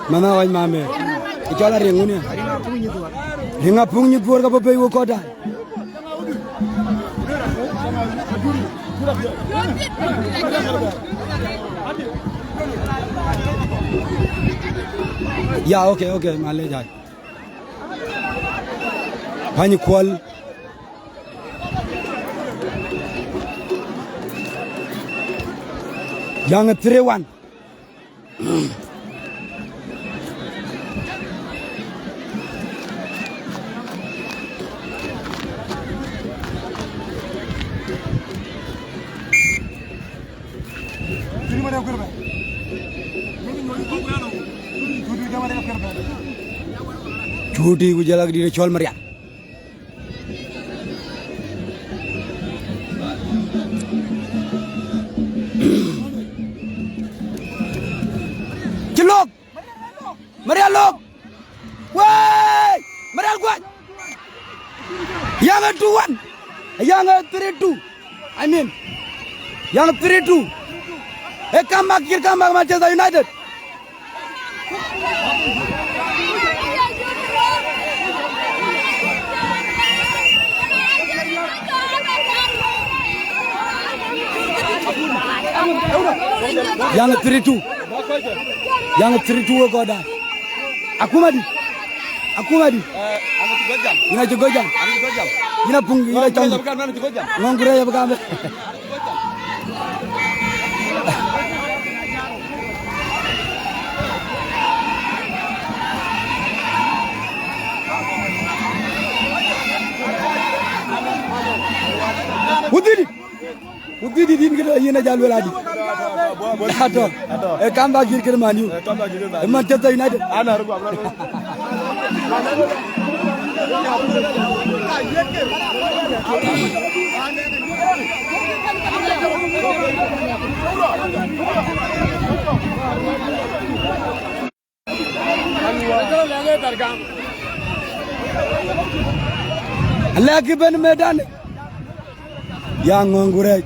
Mana orang mame? Jalan ringunya. Ring ngapuk ni buat apa bayi wokoda? Ya oke malai jai. Banyak kual. Yang 3-1. Cuti gue lagi di Chol Maria. Jelok, Maria lok, woi, Maria gua, yang 2-1, yang 3-2, I mean, yang 3-2, comeback Manchester United. Yang 3-2. Yang 3-2 kau dah. Aku madi. Ina cegojang. Ina pung, ina cong. Ngongkure ya bekambe. Udidi din kita ina jalu lagi. Ato. Kamba gir ke Man U. Manchester United. Ana rugo abra. Lagi ben medan. Yang ngongure.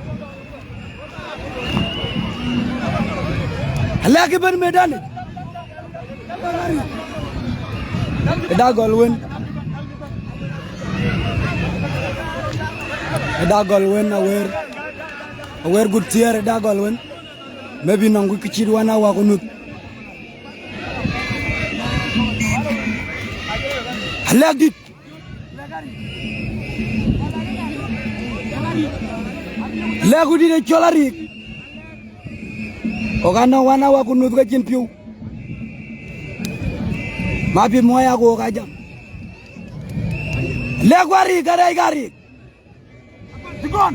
Lagi ben medan. Eda golwen aware good tier eda golwen maybe nangu kichid wana wa kunut halagit lagu di cholari ogana wana wa kunut ka chimpiu mapi moya go kaja legwari gari digon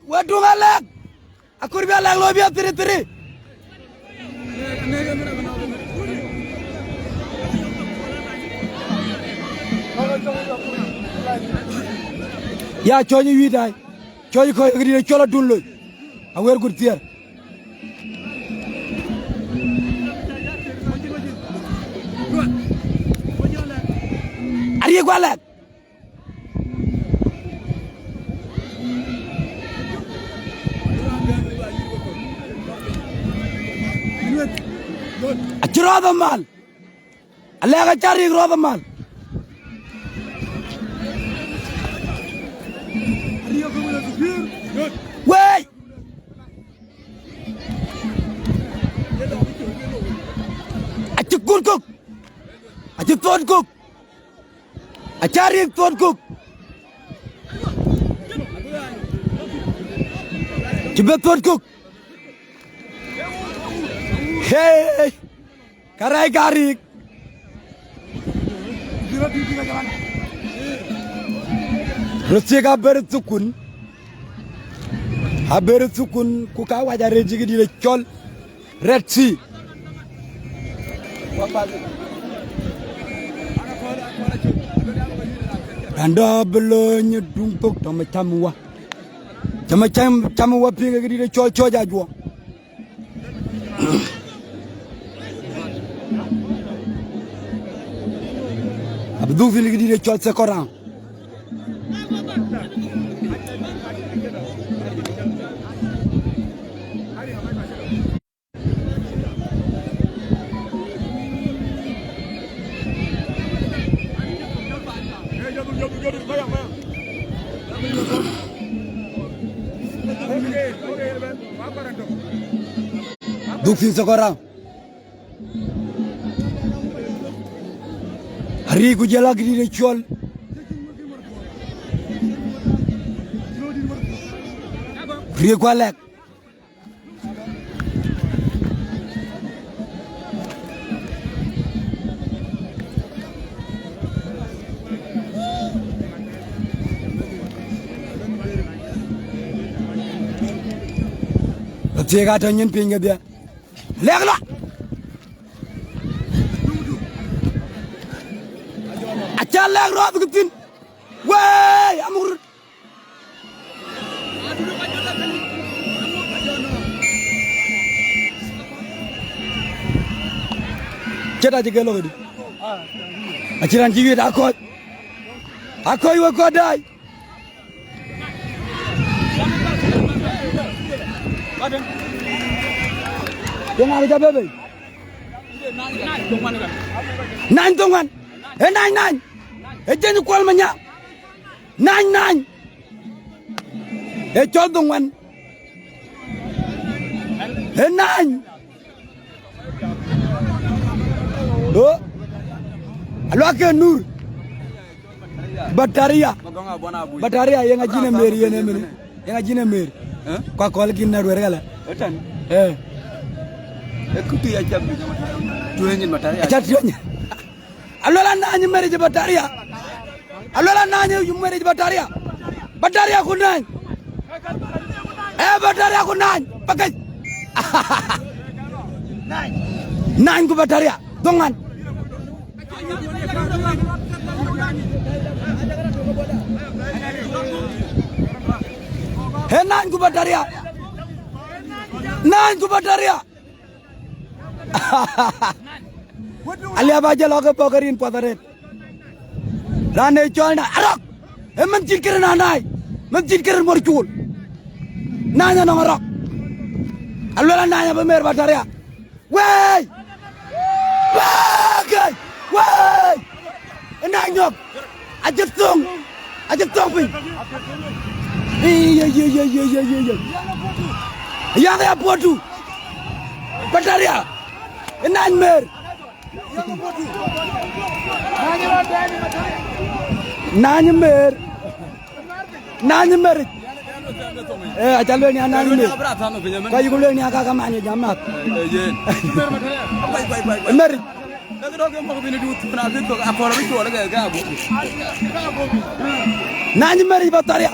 we dunga leg akurbi leg lobi tiri ya choji widai choji ko gri chola dunlo awer gurtier Ari gwalak Achroda mal Allah cari roda mal Wey good cook. Aja third cook. Acari third cook. Coba third cook. Hey, karai garik. Rusika bersukun. Haber sukun kuka wajar jigi di lecol Red Sea. Anda belum dumpuk sama camwa. Sama camwa pinggir di lecol coja jual. Abdul pinggir di lecol sekorang. Dufin sekarang. Hari ku jalan di lecol. Hari ku alek. Jika tanyan pinggir dia, leklah. Acar lek roh begitu. Wah, amur. Cepat aja kalau ini. Aciran jiwit akut. Akut iwa kodai. Yang ada berapa? Nine tongan. Nine. Jangan kual banyak. Nine. Col tongan. Nine. Oh, alo akan nur. Bataria yang ngaji nemeri yang ngaji nemeri. Kau kalau kita dua regala. Ekuti aja tuanya bataria. Tuanya. Alola nanya meri bataria. Alola nanya meri bataria. Bataria aku nanya. Bataria aku nanya. Pakai. Nanya ku bataria. Dongan. Nanya ku bataria. Nanya ku bataria. Ali abaja logo pokerin potaret. Rane cholna arok. Mencit keren anai. Mencit keren morcul. Nanya nong arok. Alola nanya bemer bataria. Wey. Bagai. Wey. Nanyok. Ajak tong pin. Iya. Yang apa tu? Bataria. Nanymer. Nanymer. Acal ni nanymer. Kau juga ni agak kamanya jamak. Mer. Nanymer bataria.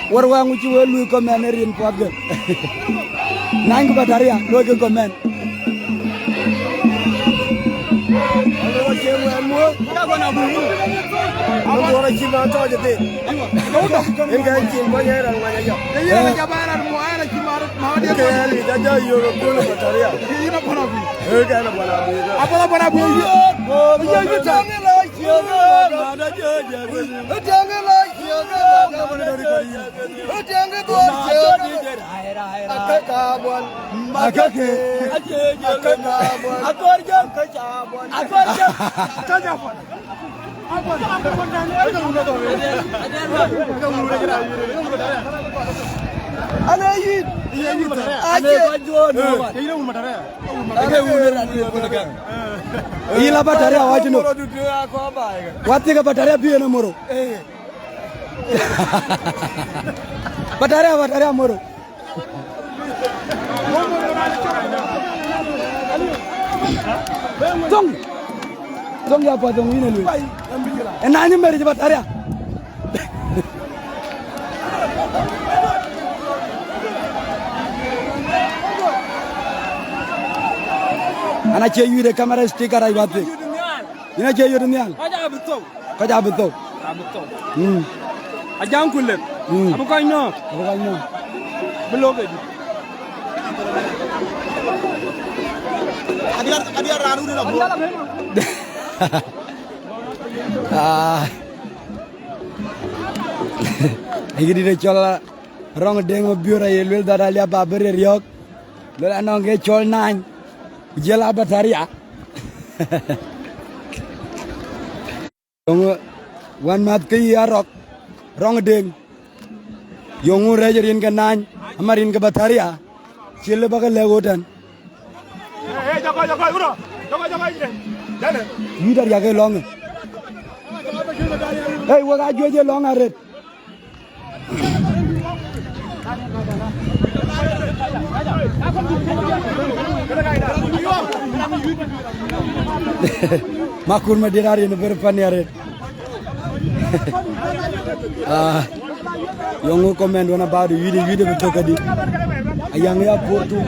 Warwang uci welu komenerin kuaga. Nang bataria loge komen. Ana yid. Aje bajon. Ini umur matara. Ana uner ati kodaga. Ila batari awajino. Wati ka batari biye na moro. Batari moro. Dong ya apa dong ini lu? Enaknya meri cepat area. Anak cewek de kamera stiker aja batu. Ini cewek dunia. Kaja betul. Ajang kulit. Apa kau ini? Belum lagi. Adia ranu ni lah bro. Ini dia cola rong deng biura yelwel daralia babere riok. Lola nongge col nang. Jela bataria. Rong wan mat ke yarok rong deng. Yongu rajerin ke nang amarin ke bataria. Cile bakal lewotan. Jaga, udah. Jaga ini. Jangan. Ini dari jaga long. Waga aja long aret. Makur Madinari ini berpan aret. Yang komen wana baru video betul kadi. Yang ya portu.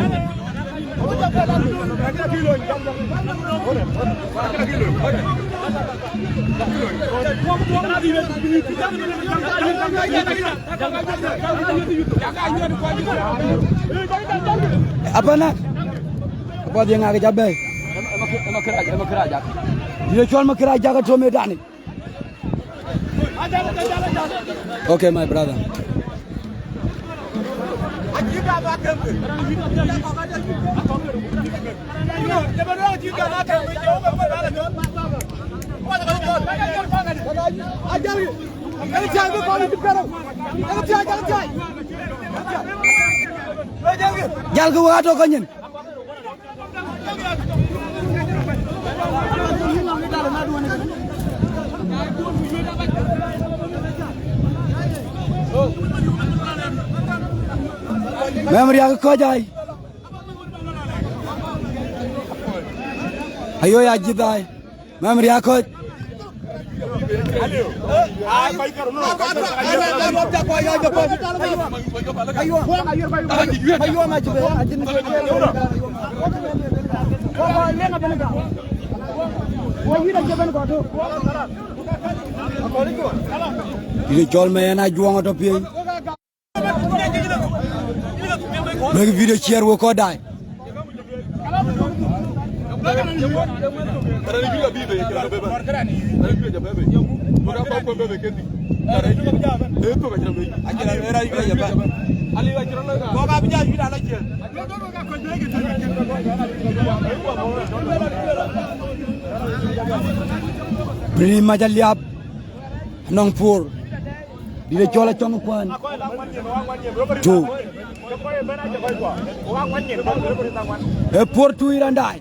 Apa nak? Apa dia ngake cabai? Emak kerajaan. Dia jual makeraja ke Medan ni. Okay, my brother. Jal ke wato kanyen. Memory aku kajai. Ayo ya jidai. Memory aku. Ini jual mainan juang atau piang? Lagi video share wo kodai. Beri macam liap nongpur. Dia jual cuma kuan. Tu. Pur tu irandai.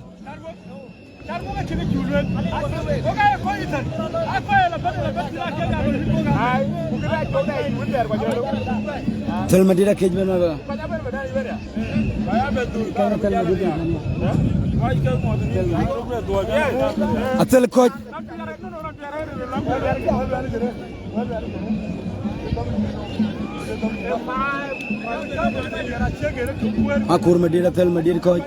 Selma dia kej mana? Asal koj. Akur Madinah tel Madinah koj.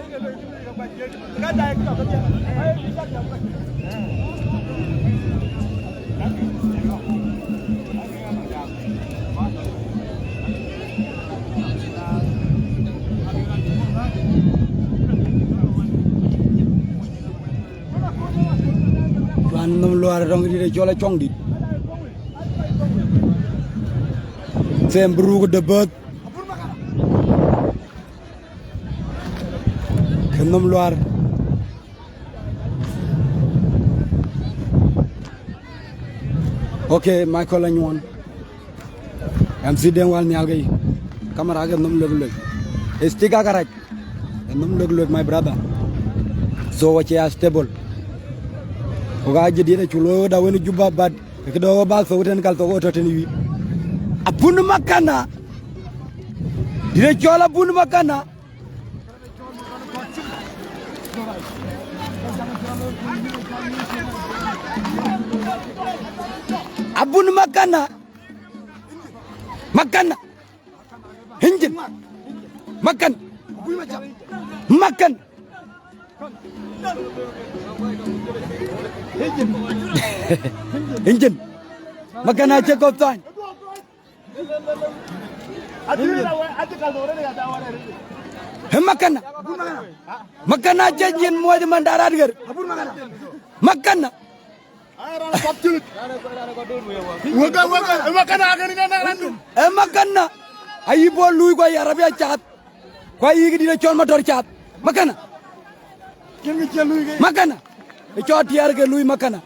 Tuan luar dong di jual cong di. Sembru ke debat. Kenam luar. Okay, Michael Anyuan. MC Dengwal ni algai. Camera ke nom log. Estika karak. Nom log my brother. So what you are stable. Oga jadi na chulo da wani juba bad. Kedo ba so ten kal to to ten wi. Abun makana. Dire chola bun makana. Abun makana. Makan. Hinjin. Makan. Makan. Hinjin. Makan aja kau tuan. Makan. Makan aja jin muat mandarat ger. Makan. Makan. Ayi bol lui gua ya Arabia cat. Gua igi di chol motor cat. Makan. Makan. Chol tiar ke lui makan.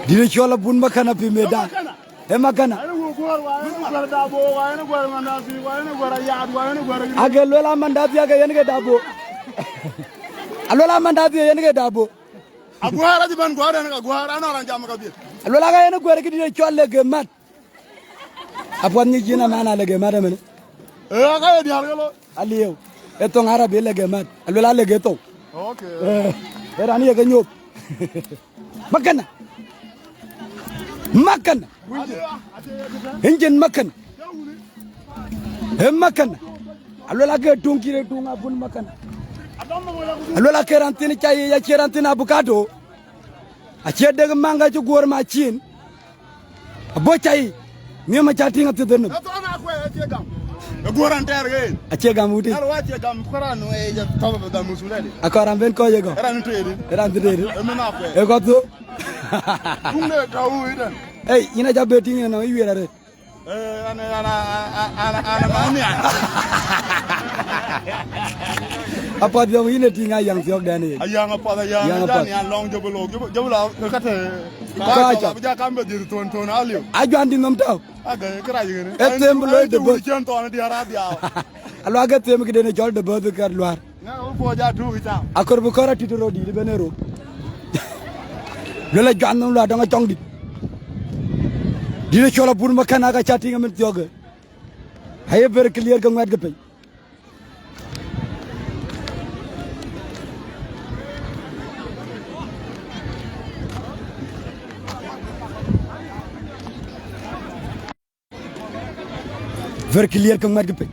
Di chol bun makan pi medan. Makan. Age lola mandati age yen ke dabo. Alola mandati yen ke dabo. Aguara di ban guara na guara na orang jam kabir. Alola ga yen gua ke di chol le ke mat. Apuan ni jina mana le ke mat men. Ga di hargalo. Aliyo. Eto ngara be le ke mat. Alola le ke to. Okay. Era ni ke nyop. Makan. Makan. Hinjin makan. Makan. Alola ke tungkire tunga pun makan. Alola ke rantini chai ya cherantini abukado. Ache de manga ju gor ma chin. Abo chai. Ni ma chati ngati denu. Goran ter gen. Ache gamuti. Alo ache gam korano e ya toba da musulade. Akoran ben ko yego. Eran tedi. Eran tedi. Emena fe. E ko to. Kunde tawu ida. Hey, ina jabe tinga na iwera re. Ana mami. Apa dia ina tinga yang siok dani. Ayang apa da yang dan yang long jebolo jebolo kate. Ka ja kambe dir ton alio. Ajo andi nom taw. Aga kra yene. Etem lo de bo. Chen ton di arabia. Alo aga tem ki dene jol de bo kar luar. Na o bo ja tu ita. Akor bu kora titoro di benero. Lola jannom la da nga chong di. Dina chola bun makan aga chatting amen tioga. Haye ber clear ka ngat gape. Ver clear ka ngat gape.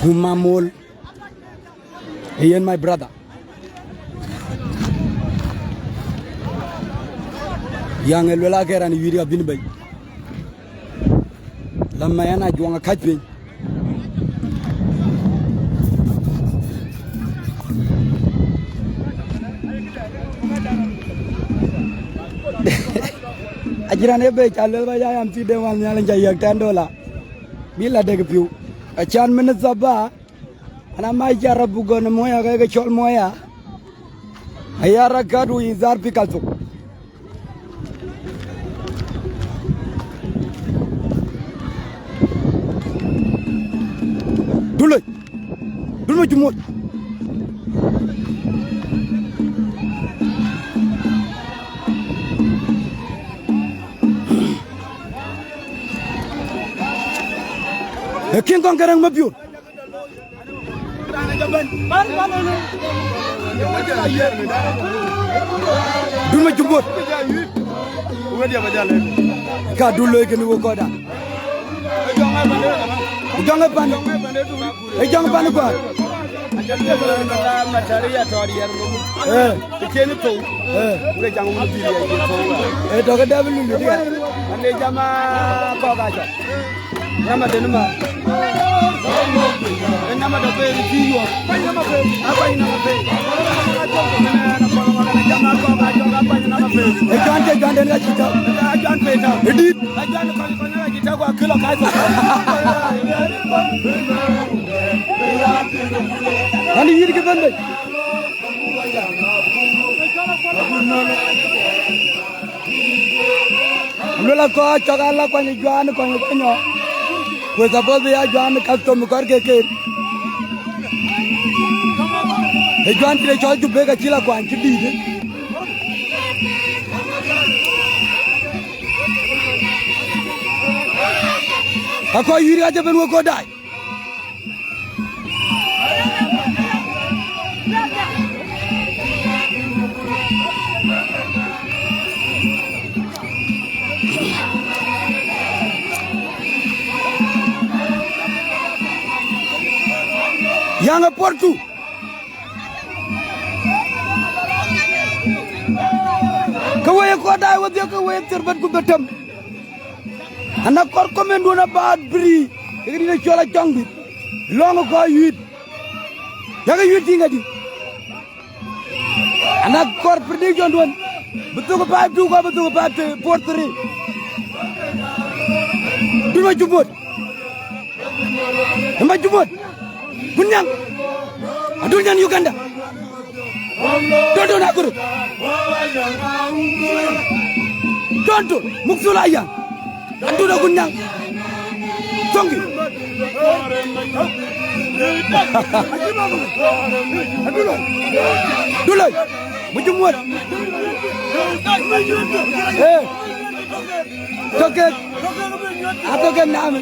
Humamol. He and my brother. Yang elwela kera ni video bin bay lamma yana juanga kajbe ajirane be chalel ba ya am ti de wal nyala jay yak tandola bila deg piu achan men zaba ana ma jarabu gon moya ga chol moya ayara gadu izar pikalto Dulu jumut. King kong kerang mabiur. Dulu jumut. Ka dulu ke ni wokoda. Jangan pan. Jangan pan ko. Matari ya tori yar no. Keni to. Ure jangan mu diri ya to. To ga dabil lu dia. Ande jama ko ga jo. Nama denuma. Nama do pe ti yo. Pa nama pe. Apa nama pe. Jama ko ga jo ga pa nama pe. Jante ga chita. Jan pe ta. Edit. Jan ko na chita ko kilo ka so. Ani yiri ke bande. Lola ko chokala kwa ni Joan kwa ni konyo. We suppose ya Joan custom kar ke. E Joan tire chol ju bega chila kwa chidi. Ako yuri aja benwo ko dai. Yang Portu kawai ko dai wadi kawai terbat ku betam anak kor komendo na bad bri ngini na chola jangbi longo ko yit yaga yiti ngadi anak kor perdi jondon betul ko pipe du ko betul ko pipe porteri duma jubut Kunyang, aduh nyan Uganda, Dodo nakuru, Dodo Muksulaya, aduh na kunyang, Tongi, Dulai, mujumur, Toket, atau kan nama.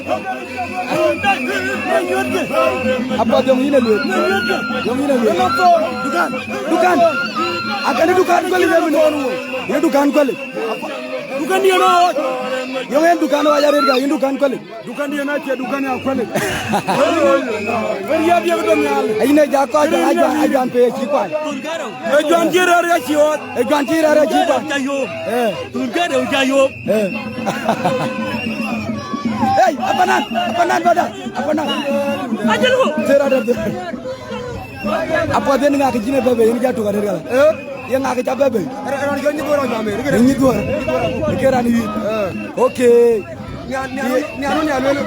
Apa yang ini lu? Dukan. Akan dukan kali dia menurut. Ini dukan kali. Dukan dia nak. Yang dukan wajah dia, ini dukan kali. Dukan dia nak, dukan yang kali. Beri dia betul ni. Ini jago ajan pe cikwan. Ajan kira dia ciot. Ajan kira dia cikwan. Turkan dia ucayo. Hey, apa nan pada? Apa nan? Ajar lu. Tera ada. Apa dia ni ngak jine bebe ini jatuh kan dia. Yang ngak capek bebe. Orang ni orang jamir. Ini dua. Kira ni. Okay. Ni anu.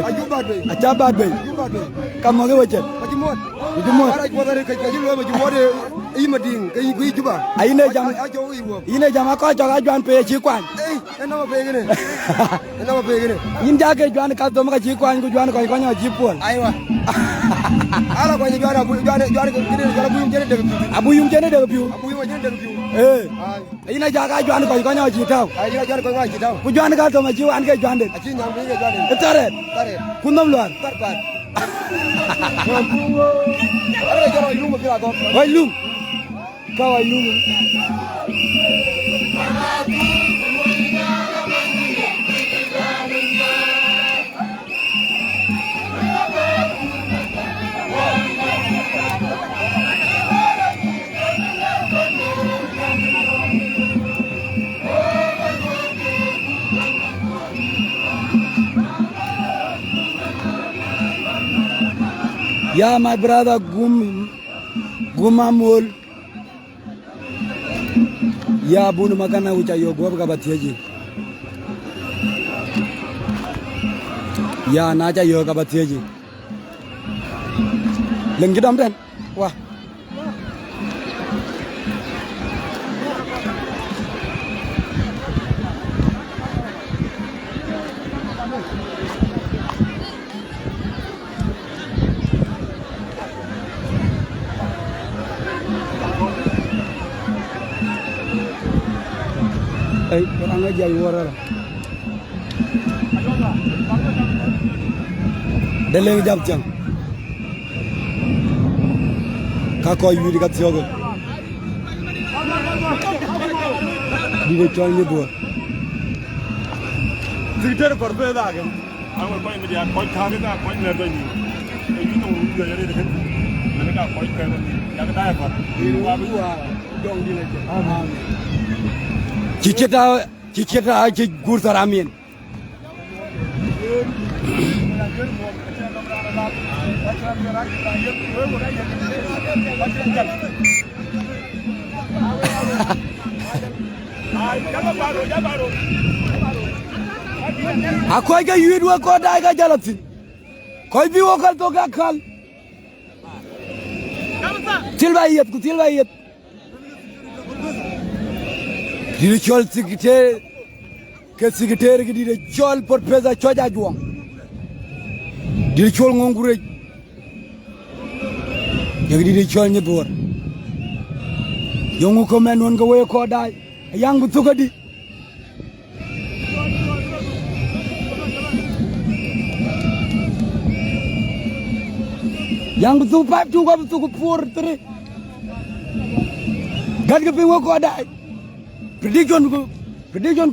Ajubat bebe. Ajabat bebe. Kamu ke wajib? Jumut. Ara ko dari kaji lu jumut i mading kai juba. Ine jam aku jaga juan pe cikwan. Nama begini. Ini jaga juan kalau mereka cikwan, juan kau nyawa jipul. Aywa. Ala kau juan abuyung jadi deg piu. Ini jaga juan kau nyawa jitau. Juan kau nyawa jitau. Juan kalau mereka juan ke juan deg. Aci nyambi ke juan deg. Taret. Kundam luar. Tarpat. Ada jalan ilmu kira kau. Ilmu. Kau ilmu. Ya my brother Gumamul. Ya bunu makana ucayo gua kabatiaji. Ya naja yo kabatiaji. Lengi dam den. Wah. Orang aja yuara. Deleng jam jam. Kako yuri kat siogo. Digo chal ni buat. Twitter korbe dah kan. Aku kau ini dia kau cakap kita kau ini ada ni. Ini tu dia jadi dekat. Mereka kau ini kan. Yang kita apa? Dua dong di lagi. Cicita aja gur teramin. Aku aja yuid wa kau dah aja jalan sini. Kau bi wakal tu gakal. Tilbayet, ku tilbayet. Diri chol sikite ke secretary ki di chol pot pesa choja juang di chol ngongure di chol nyebor yongu ko men won ko we ko dai yang bu tukadi yang betul pipe juga betul pur teri gad ke pingo ko dai prediction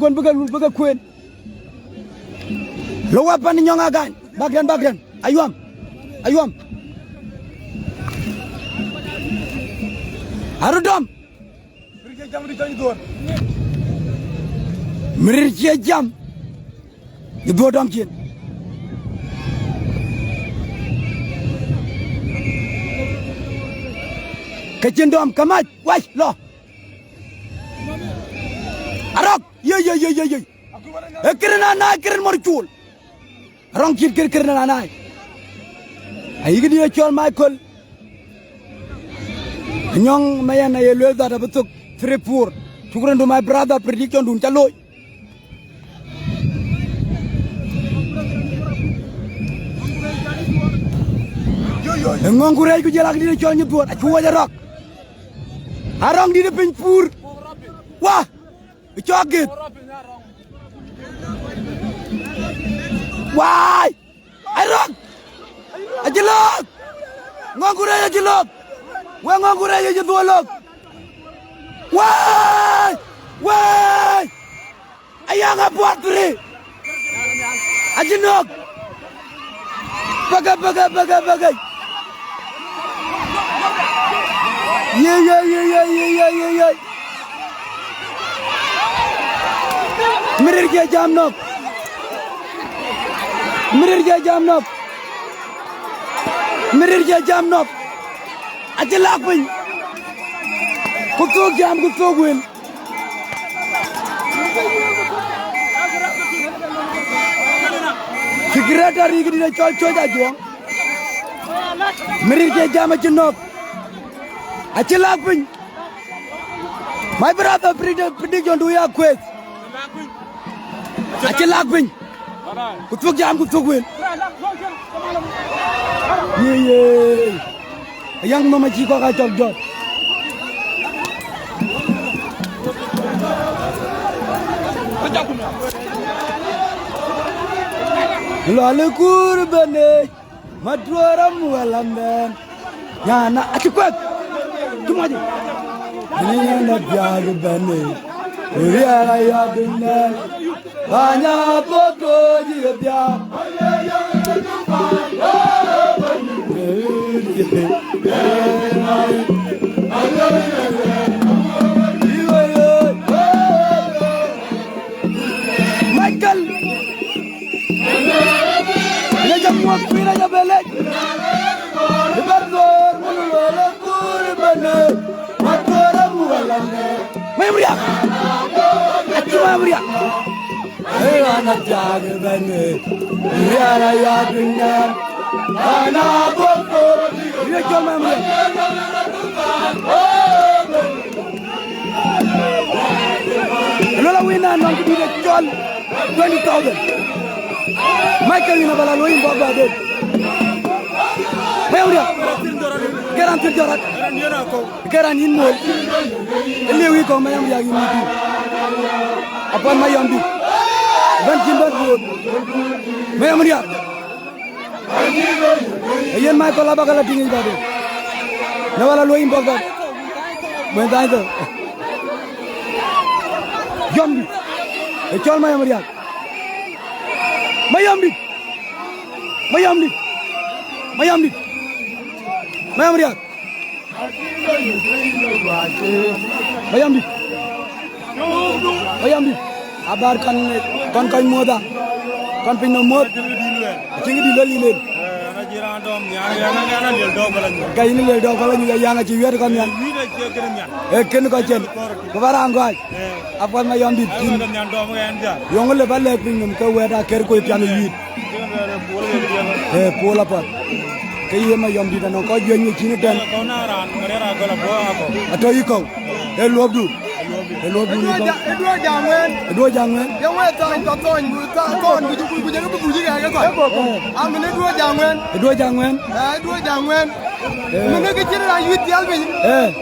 kon begal kuen lo wapan nyonga gan bagian ayuam harudom mirje jam di bodom cin kecendom kamat wah lo arok ye kirin morchul rong kit kirin na ay gidi chol Michael nyong mayana ye lel da betuk Trepur chukran to my brother prediction dun chaloy ngongure ku jelak di chol nyebor achuwa jarok arong di depan pur wah joget wah arong ajelok ngongure ajelok wa ngongure ajelok wah ayang abuat tri ajenok bagai ye mirir je jamnok ajelak pun kutuk win sekretari gidi na chol ajuang mirir je jam ajenok ajelak pun my brother prediction do ya quest ajelak pun kutuk win ye yang mama ci ko ka jog jot lalu kurbane madwaram walamben yana atikwat tumaji ini na biar bane uriya ya dunne banya boko jibya Michael Neja muak pina ya belek Ibardor mulula kurbane Matora mualane Memria Atuma memria ana jage bane ya ya dunya ana boko ye joma memria Lola wina non di de chol 20,000 Michael ina bala loin baba de Memria garantir jorat garan in mol lewi ko mayam ya gi mutu apa mayam di ban jimbar road mayam dia ayen may ko la bagala tingi bade na wala loin baba mo dai do Yombi, echol mayam dia. Mayam dia. Mayam dia. Abar kan moda. Kan pino mod. Tingi di loli len. Rajirandom nyana lel do balan. Kay ni lel do balan ya yang ci wer kan yan. Ken ko chen. Ko bara ngoj. Apa mayam di. Yongole balle pingum ko weda ker ko piano yit. Pola pat. Kay mayam di no ko jeni ci ni den. Ko naran ngera gola bo ako. Ato yiko. Lobdu. Hello bulu ko. Edwo jangwen. Yang we ton ku je ku buji ga ko. Am ne Edwo jangwen. Edwo jangwen. Edwo jangwen. Mene ke jira yu tial be.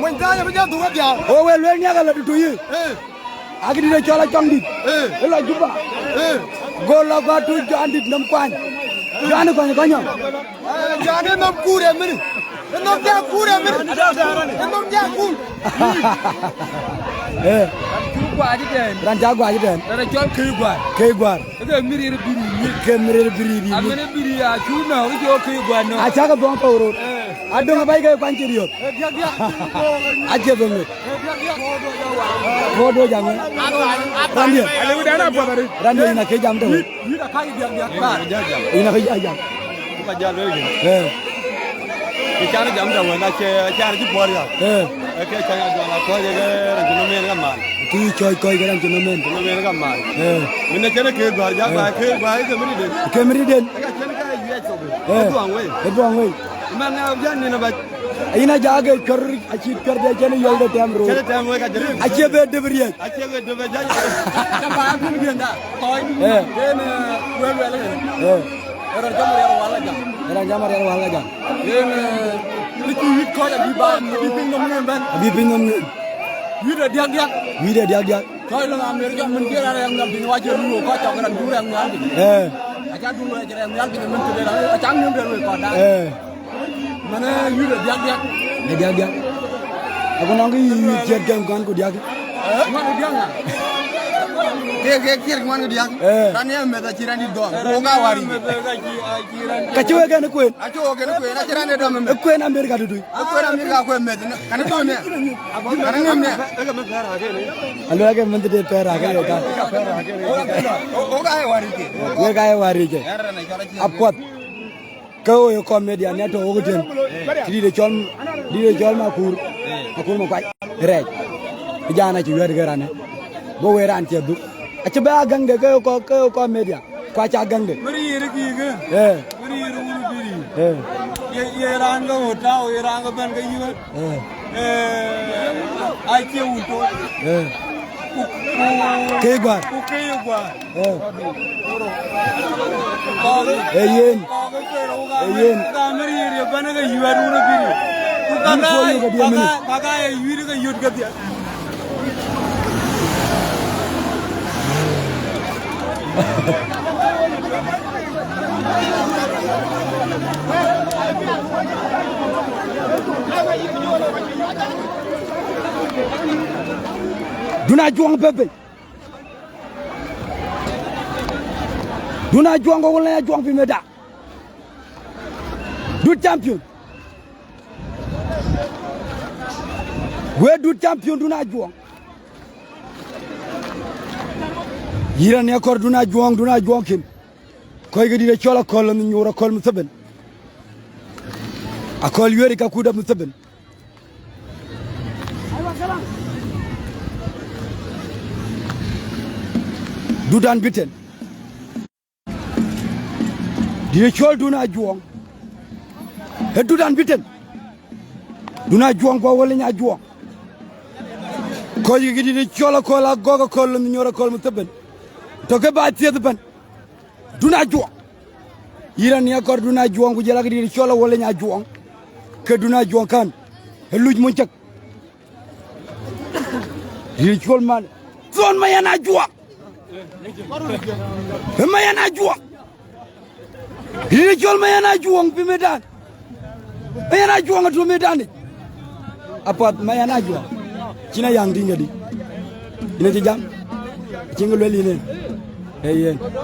Mon ta ya be du ga dia. O we lwe nyaga la du yi. Agidi de chola chongdi. Ela juba. Gola ga tu jandi nam kwan. Jani ko nyo. Jani nam kure mene. Nam ja kure mene. Nam ja kur. Ranja gwa jiten. Dara chol kigwa. Kegwar. Ke mirire biri. Ke mirire biri. Amene biri ya chuna ujo kigwa no. Acha ka bon pawro. Adonga bay kay kwanchiri yo. Ache bongo. Bodo jangwe. Randi. Ale udana bodare. Randi ina ke jam to. Ina kai dia ba. Ina ke jam. Ka jalo ye. Ke chana jam da wala ke chana ji bor ya. Ke chana jala ko je ranjino men ga mal. Ki choy koy garan jino men. Jino men ga mal. Minne chana ke gwa ja ba ke gwa ke miri den. Ke miri den. Ka chana ka ye chobe. Edwo angwe. Man na jan ni na ba. Ina jage kar achi kar de jene yolde temro. Chana tam we ka jere. Achi be debriye. Ache we de ba ja. Ta ba ku ni da. Toy. Den we le. Era jamar ya wala jam. Era jamar ya wala jam. Den liku wit ko da bi ba bi pin nom ngem ban. Bi pin nom ngem. Wida diak. Wida diak. Toy lo Amerika mun kira yang ngam bin waje lu ko ta kan dure ngal. Aja dulu aja yang ngal bin mun tede la. Aja ngem be ko da. Mana wida diak. Diak. Aku nangi jet gam kan ko diak. Mana diak na? Ke kir mana diak? Tani me da cirani do. Ko ga wari. Kachiwe kan ko. Acho ke ko na cirani do me. Ko en Amerika dudu. Ko en Amerika ko me. Kan do ne. Kan ngem ne. Alo ke mende de pera ke ka. O ga wari ke. Ye ga wari ke. Apot. Ko yo comedian ne to ogoten. Di de chol ma kur. Akur ma kwai. Rej. Jana ci wer garane. Bo weran ci du. Aci ba gang de ko comedian. Kwa cha gang de. Muri yiri ki ge. Muri yiri wulu biri. Ye ran ga hota o ye ran ga ban ga yiwa. Ai ke wuto. Kegwa. Ku kegwa. Yen. Ka muri yiri ban ga yiwa wulu biri. Ku ka ye yiri ga yut ga dia. Duna juang bebe. Duna juang ko wala juang fi meda. Du champion. We du champion duna juang. Yira ne kor duna juang kin. Koy gadi de chola kol mi nyura kol museben. Akol yori ka kuda museben. Dudan biten. Di chol duna juang. He dudan biten. Duna juang ko wala nya juang. Koy gadi de chola kola goga kol mi nyura kol museben. To ke ba tiet ban. Duna juang. Yira ne kor duna juang ku jela gadi de chola wala nya juang. Ke duna juang kan. He luj mun cak. Di chol man. Zon ma yana juang. Mayana juang. Ini jual mayana juang pi medan. Mayana juang tu medan ni. Apa mayana juang? Cina yang tinggal di. Ini jam. Cinggu leli ni.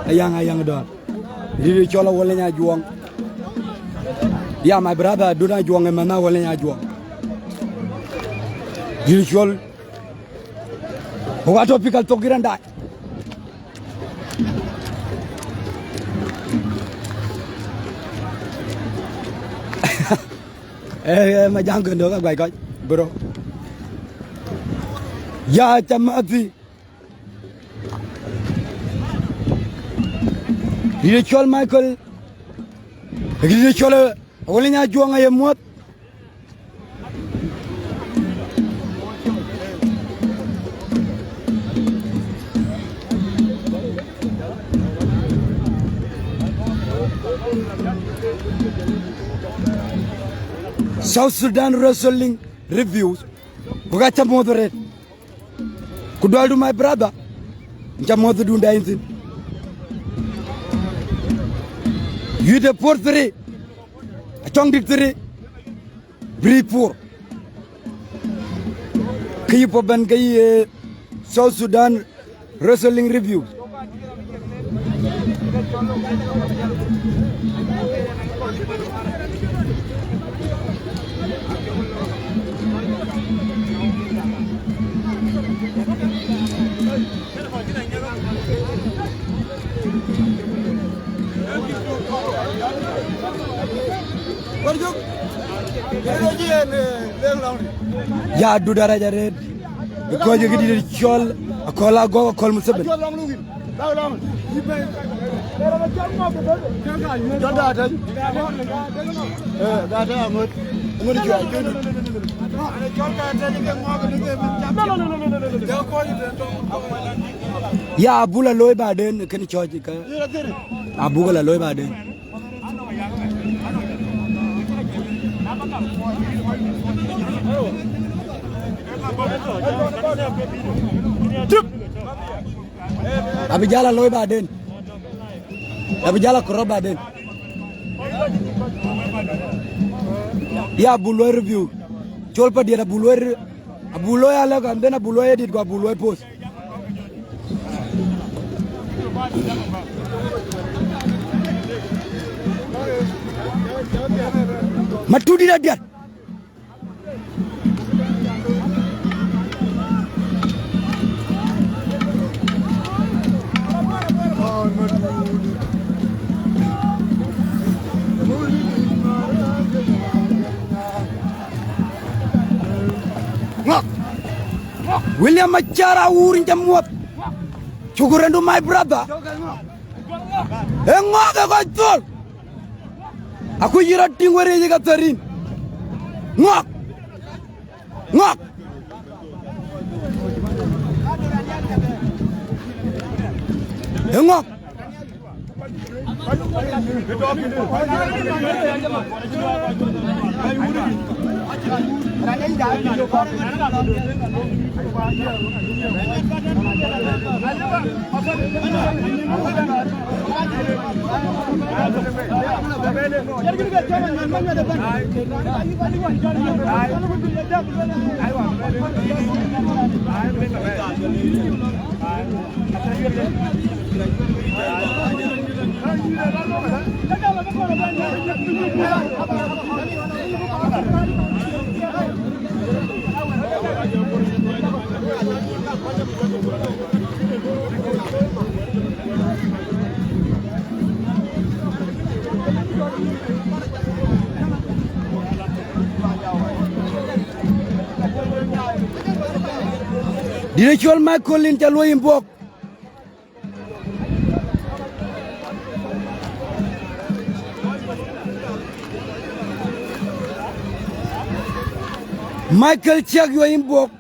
Ayang doa. Ini jual walenya juang. Ya my brother, duna juang mana walenya juang. Ini jual. Bukan topikal tokiran dah. Mà giang gần đó các bài coi bro ya chamati Richol Michael Richol walinya juang ay muat South Sudan wrestling reviews. Bugacha moderate. Kudwaldu my brother. Nja modu dunda insin. You the port 3. Achong dik 3. Bri poor. Kayi po ban kayi South Sudan wrestling reviews. Ya du daraja red ko jogi di ciol akola go akol musabel ya abula loy baden ken choji ka abula loy baden Abijala loy baden. Abijala koro baden. Ya buloy review. Cholpa dia buloy ala kan dena buloy edit gua buloy post. Matudi dia. William Machara urin jamuap. Chukurendu my brother. Engoga koitol. Aku jira tingwere jiga tarin. Ngok. Ngok. Engok. Direction Michael in Talo Imbok. Michael check your inbox.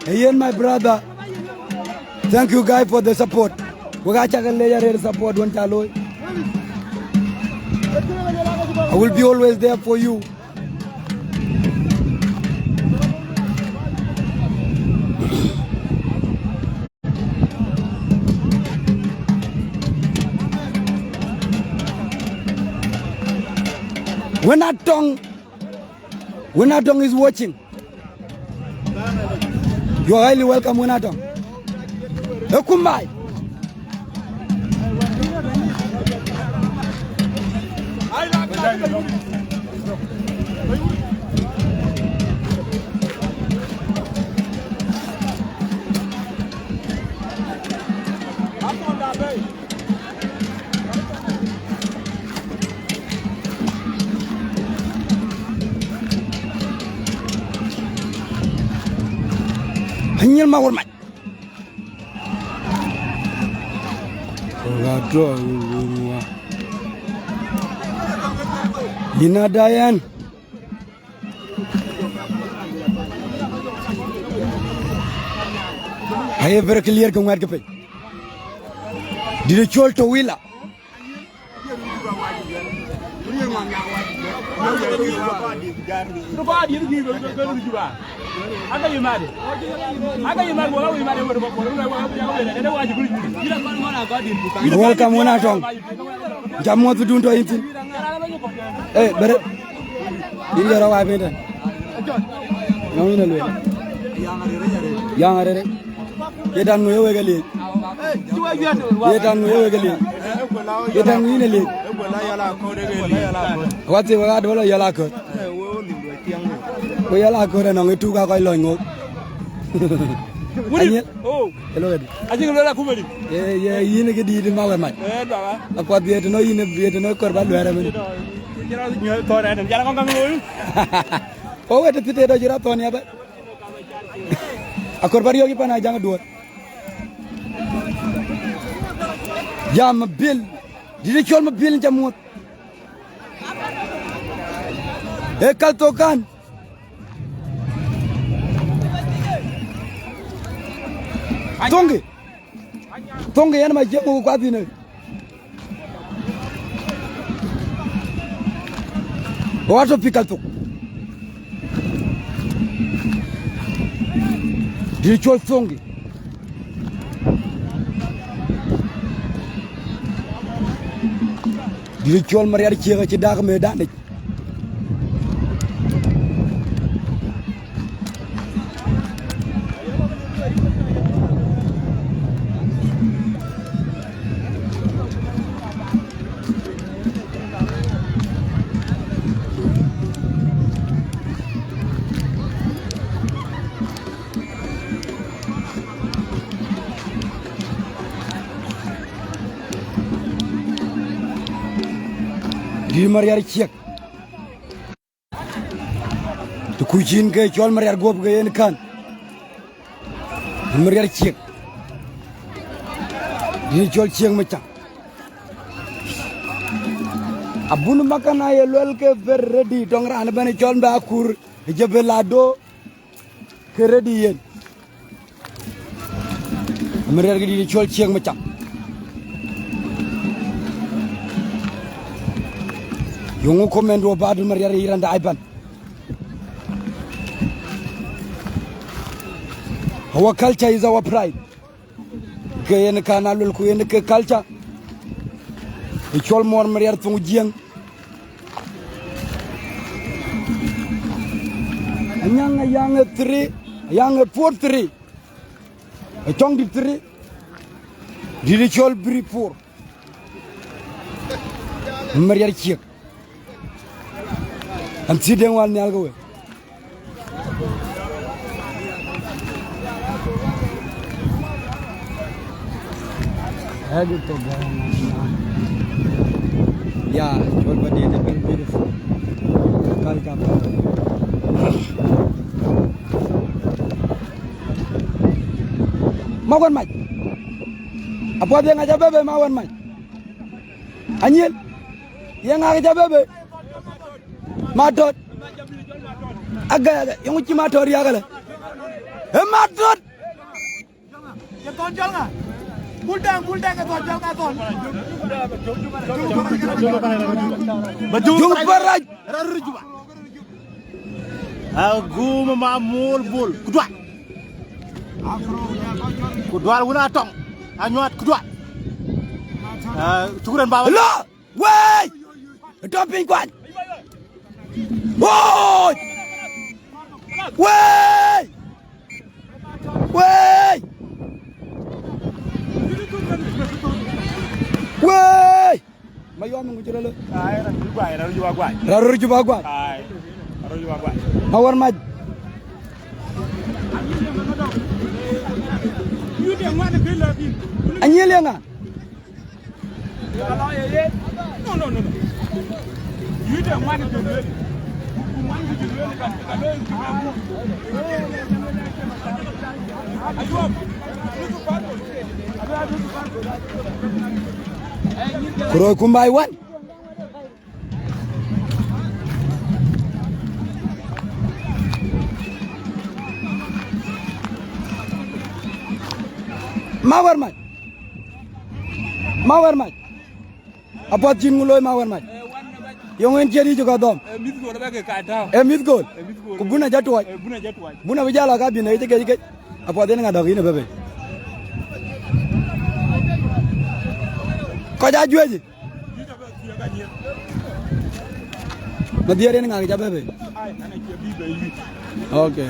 Again, my brother, thank you guys for the support. Support. I will be always there for you. Wenatong is watching. You are highly welcome, Wenatong. Kumbai. Hanyal mawar mat. Lina Dayan. Aye very clear kung wat kapay. Did chol to wila. Welcome Wenatong. Jamot dun to intin. Bere. Ini rawa beda. Ngawina lwe. Yang are. Yedan ngoyo gali. Yedan ngoyo gali. Yedan ngine le. Wati wa do la yala ko. Ko yala ko na ngitu ka ko lo ngok. Wuri. Oh. Hello gadi. Aji ko la kumeli. Yine ke di ma wa ma. Dawa. Akwa biete no yine biete no korba lo ara men. Jira nyo to ra dem jala ko ngam lo. Oh wete tite do jira to ni aba. Akor bari yogi pana jang duot. Jam bil. Didi chol ma bil jamut. Ekal tokan. Tongi yana ma jemu kwa dine. Wato pikal tok. Didi chol tongi. Didi chol mariar chiga ci dak me dane. Di mariar ciek to kujin ke chol mariar gop ke en kan mariar ciek di chol ciek macam abun makana ye lol ke ver ready dongra an bani chol ba kur jebelado ke ready yen mariar ke di chol ciek macam Yungu komendo badu mariar iranda aiban. Our culture is our pride. Kayen kanalul kuyen ke culture. Ichol mor mariar tungu jiang. Yang 3, yang 4 3. Chong di 3. Di chol bri 4. Mariar chiek. Am sideng wal nyal go. Aduh to ya, chol badi ne ben beautiful. Kal ka pa. Mawan mai. Apa dia ngajak bebe mawan mai. Anyel. Yang ngajak bebe. Matot aga yung ci mator yagala matot ya tonjal nga buldang ka tonjal nga ton baju baraj rarujuba aguma mamul bul kudwa wuna tong anyuat kudwa tukuran bawa la wey dumping kwan Woi! Woi! Woi! Woi! Mayo amu jira le. Ai ra jubai ra jubai gwai. Raru juba gwa. Ai. Ra jubai gwai. Mawar maj. Anyele nga. No. You don't want to do it. Kuro kumbai wan. Mawar maj. Apa jinguloy mawar maj. Yung enjeri juga dom. Mitgol ba ke kata. Mitgol. Kubuna jatuwa. Buna jatuwa. Buna bijala ka bina ite. Apa den nga dogine bebe. Ko ja jueji. Madiare nga ja bebe. Okay.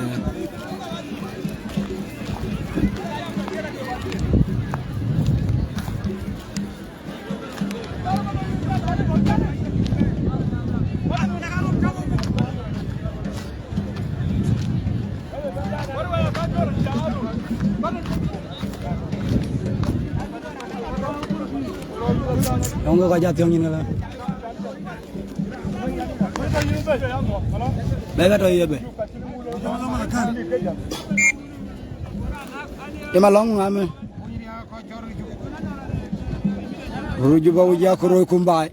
Ông có gia tiếng như thế nào? Bé bắt rồi bé. Em long ngắm. Rujuk bau dia kuroi kumbai.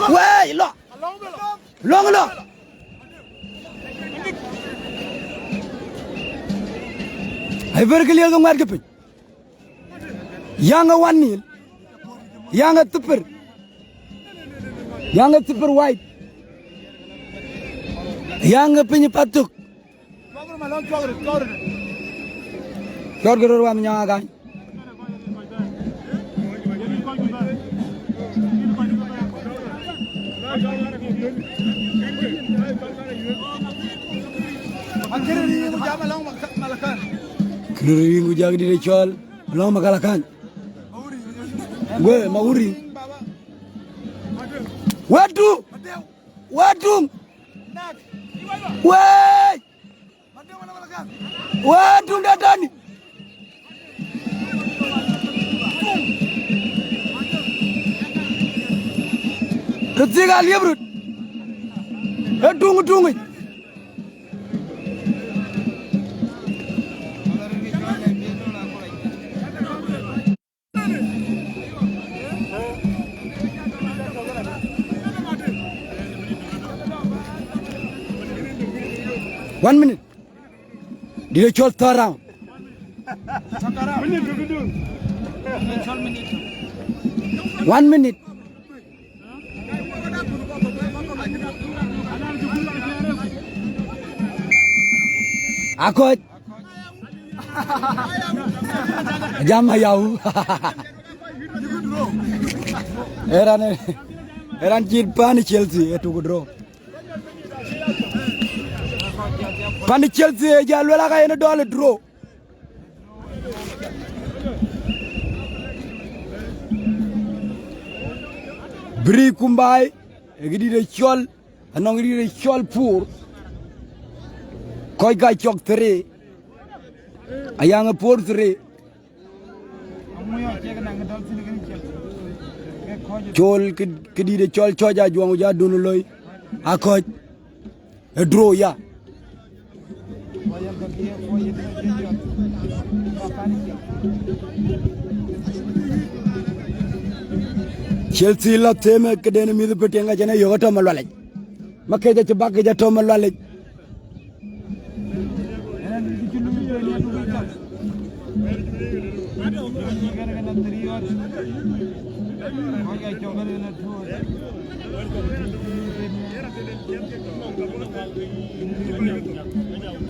Wei lo. Long lo. Hai berkeliling dong market pun. Yang one nil, yang super white, yang punya patuk. Kau gerur wa menyangakan. Keliling ujang di Recol, long makalakan. We mauri. Watu. Wei. Watu datani. Ketiga librut. Tunggu. One minute. Dia col tarang. 1 minute. Akot. Jam hayau. Eran pan Chelsea itu draw. Pan Chelsea jalu lah kaya dole draw. Bri kumbai, gidi de chol, anong gidi de chol pur. Koi gai chok tere, ayang pur tere. Chol gidi de chol choja juang uja dunu loy, akoj, draw ya. Chelsea la teme kedene midu petenga jana yoga malwalej makeja ci bagge ja to malwalej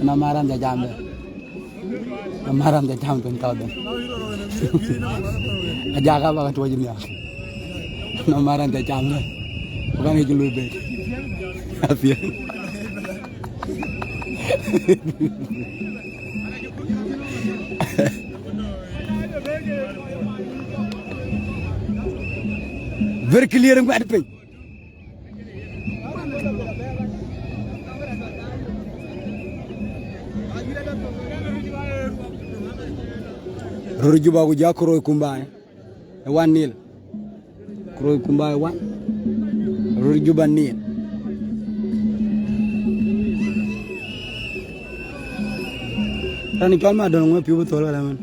na maram ja jambe tun kawde ajaga ba to jimi No maran te chamle. Bukan itu lu be. Afian. Very clear ng ada pe. Roju bagu jakuro kumbae. 1-0. Kroy kumbae 1. Roju banil. Tani kalma dong me piu betul lah man.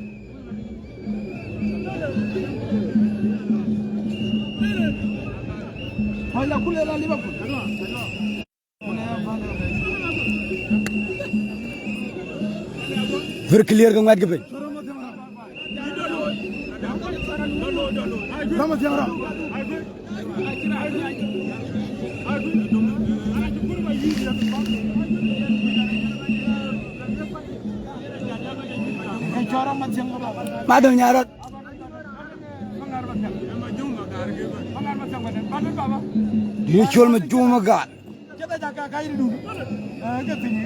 Hala kulela Liverpool. Very clear kang mat ke pe. Nama siapa? Madam nyarat. Muncul macam magar. Kita jaga kain dulu. Ketinggi.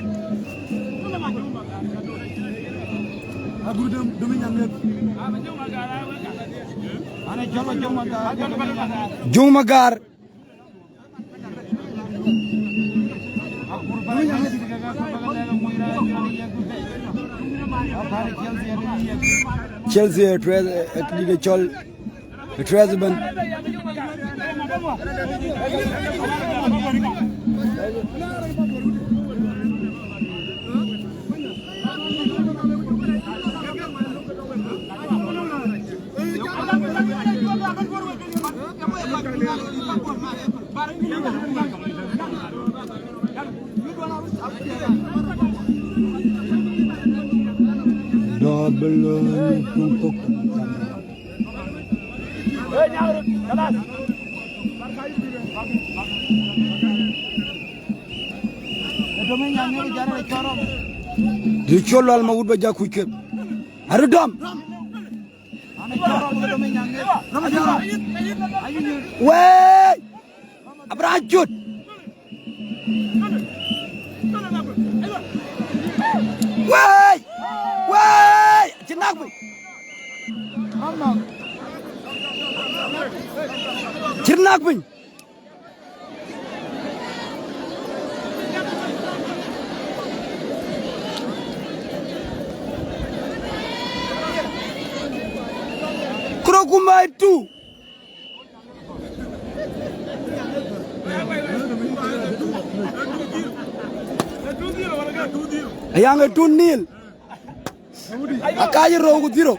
Aku demi nyamlet. Jung magar. Chelsea Liga Chol Trezban double untuk Dichol al maud baja kuike arudam wey abrajut wey wey jenak jenak pun Kumai tu. Yang itu nil. Akaya rogu tiro.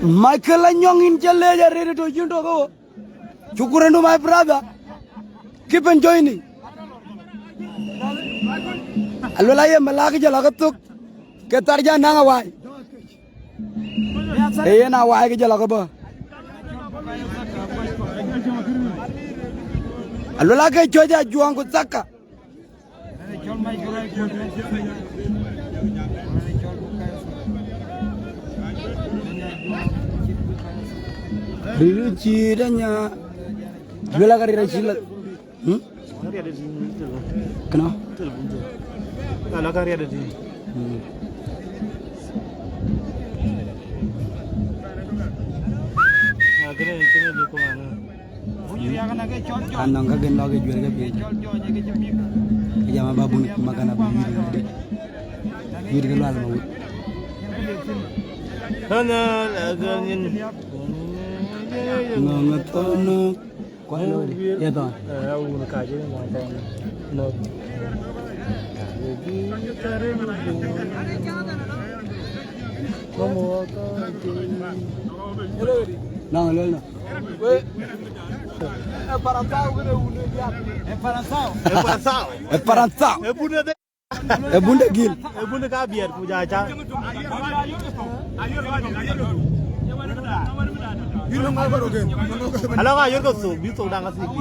Michael Anyongin chale ya ready to junto go. Syukuran to my brother. Keep enjoying. Alwalaya malaki jalagatuk ketarja nangawai. Eh na wai ke jalagaba. Alwalaka choja juang kutsaka. Ciranya bela kari rasilat. Kenapa? Kalau karya ada di. Akhirnya di mana? Anang kagen lagi jual ke biaya. Jama babu nak makan apa biru. Biru keluar mau. Hana agangin. Ngatono. Kau ya toh? Aku nak kaji mau tahu. No. Não, não. É Paransau que eu uno dia. É Paransau. É Paransau. É Paransau. É bunda de. É bunda gil. É bunda kabiar puja aja. Ala ka yorgo so bito danga siki.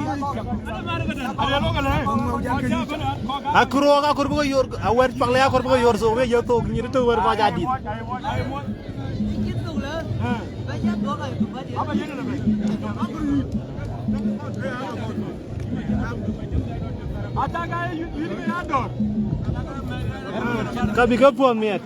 Akuro ka kurbo yor awer pangle ya kurbo yor so we yoto ngir to wer ba jadi. Kabi ka puan miet.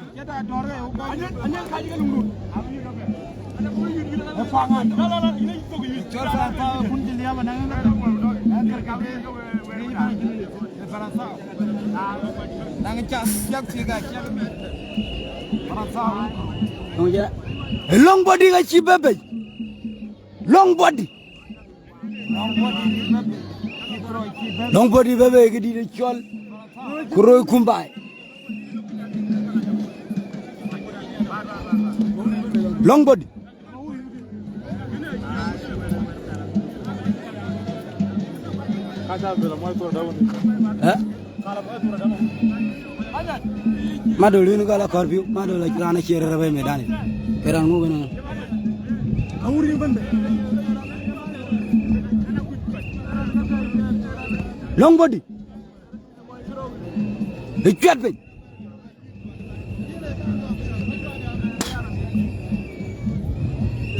Long body ga chi bebe. Long body. Long body bebe ga di chol. Kuro kumbai. Long body. Madol ini kalau korbiu, madol lagi kerana kira rabai medan ini. Kerana mu benar. Long body. Dicuat pe.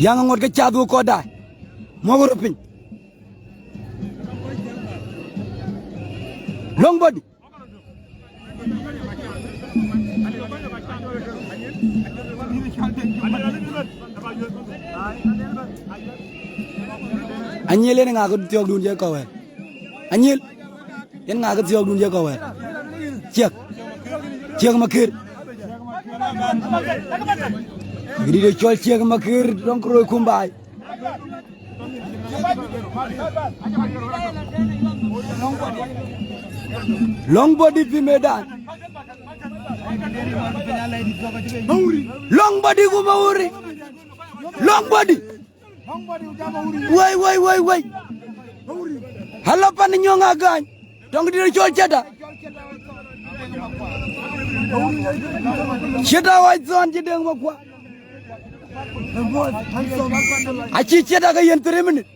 Yang ngot kecadu koda, mau berupin. Long body. Anyil ni ngakut tiok dunia kau eh. Anyil, yang ngakut tiok dunia kau eh. Cek makir. Jadi dia jual cek makir, dong keroi kumbai. Long body di medan. Long body ku mauri. Long body. Wai. Halapan nyong agan. Dong dia jual ceda. Ceda wai zon ceda makwa. Aci ceda ka yen 3 minute.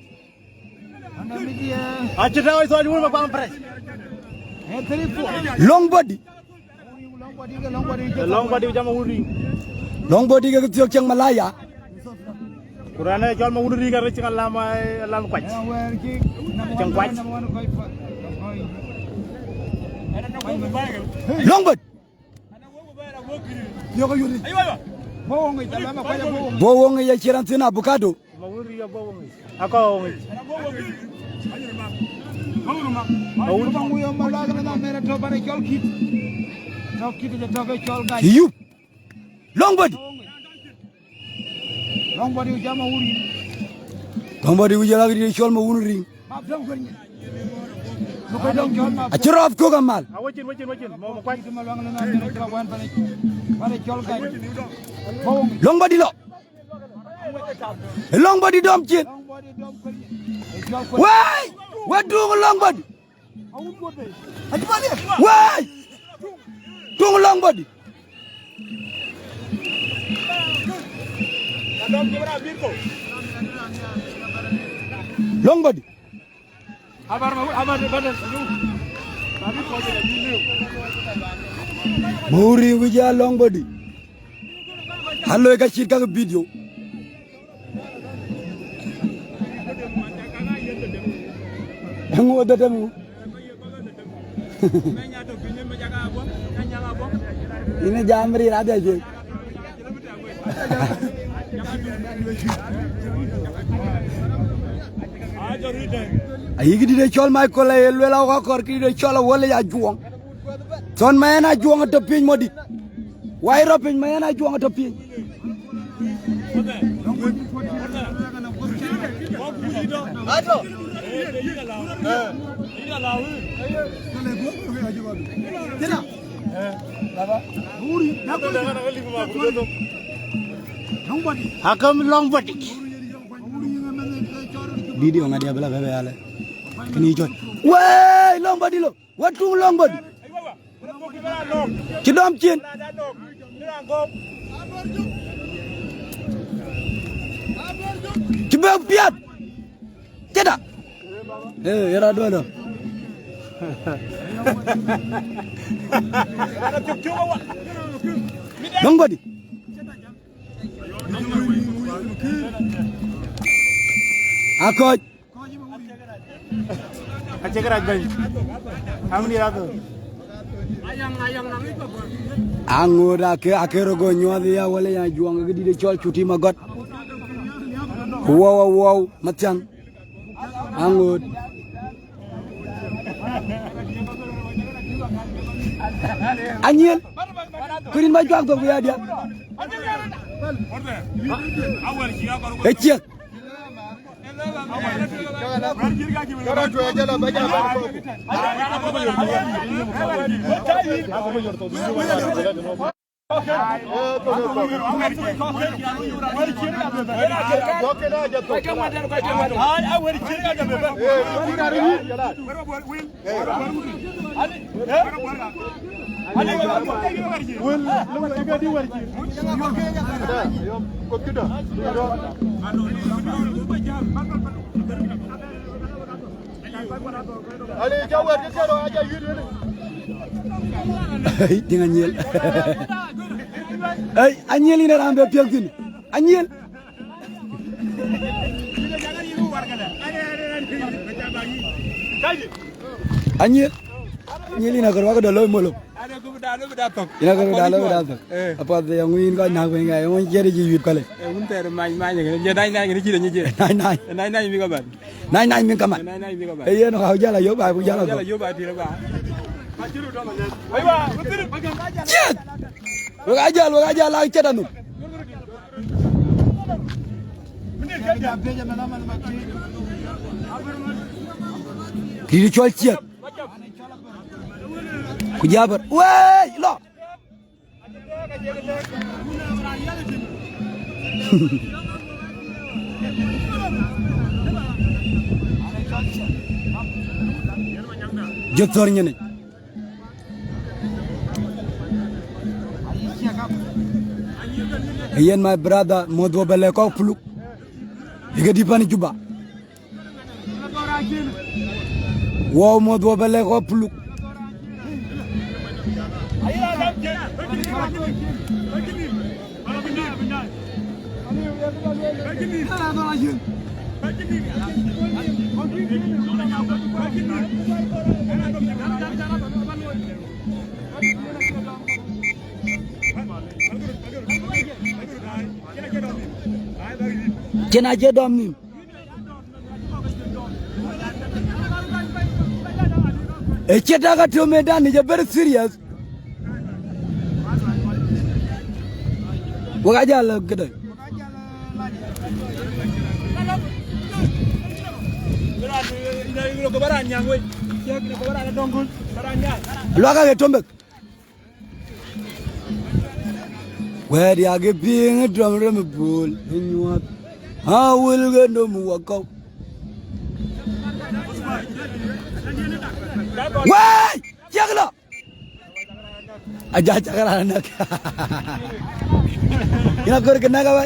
Aci ceda wai zon makwa ampres. Long body. Long body jama uri. Long body ka tiok ceng Malaya. Kurana jama uri ka recing lama kwach. Ceng kwach. Long body. Bowong ya chiran tina avocado. Mawuri ya bowong. Ako ngi. You long body. Long body ujala di chol ma wunuri. Achiraf ko kamal. Wajin mau kwat. Long body lo. Long body dom chin. Why? What do long body? Why? Do long body. Long body. Muri wija long body. Hello ka shirka ka video. Hangu ada tamu. Ini jamri ada je. Ayi di de chol mai ko la lela ko kor ki de chol wala ya juong. Son mai na juong to pin modi. Wai ro pin mai na juong to pin. Ato. Hakam long body. Didi on ada bela bela ale. Kini joy. Wah, long body lo. What tu long body? Kidam chin. Kibe piat. Ceda. Era dua. Nongbadi. Akoj. Acekerat bang. Amni ratu. Angur akero go nyodi ya wale ya juang gedi de chol cuti magot. Wow matang. Angur. Anyel. Kurin ma juang to ya dia. Eciak. Dengan nyel. Anyel ini rambe piangkin. Anyel. Anyel. Anyel ini agar wakat dalam malu. Ini agar dalam. Apa tu yang ingin kau nak ingat? Yang jadi jiwit kali. Unter main jadi nai jadi nai. Nai mi kabar. Nai mi kabar. Iya nak kau jalan yo, baik jalan. Jalan yo baik tidak bah. Cek. Wajah lagi cetan tu. Kiri cual cek. Kujabar. Weh, lo. Jotornya ni. Iyan my brother modwo bele ko fluk. Iga di pani juba. Wow modwo bele ko fluk. Kena je dom ni. Ceta ka to medan ni je very serious. Wakaja la gede. Lo ka ke tombek. Where dia ge ping drum rem bul nyuat. Ha will get no muwakau. Woi, janganlah. Aja cakap anak. Ina kau kena kau.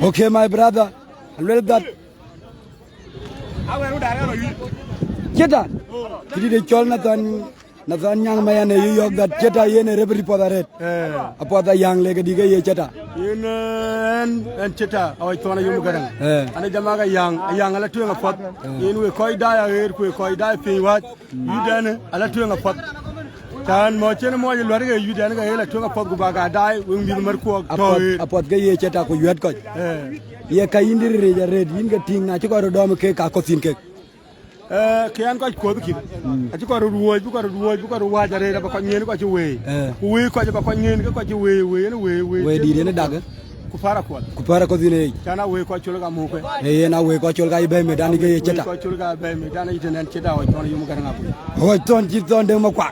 Okay, my brother. Well that. Kita. Jadi dia call Nathan yang mayan New York that kita ye ne rebri podaret. Apa ada yang lega diga ye kita. En kita awai tuana yumu garang. Ane jamaga yang ala tu yang afat. Yen we koi da air we koi da piwat. Yudane ala tu yang afat. Tan mo chene mo luar ga yudane ga ala tu yang afat ku baga dai we ngi mer ko to. Apa ga ye kita ko yuat ko. Ye kayindir reja red yin ga ting na ci ko do mo ke ka ko sin ke. Kian ko ko bikin ati ko ruwo bu ko ruwa jare da ko nyen ko ci we ko ba ko nyen ko ci we di ne dag ku fara ko dine kana we ko chul ga mu ko na we ko chul ga ibe me dan ge cheta ko chul ga be me dan ite nen cheta o ton yumu garanga o ton ji ton de mo kwa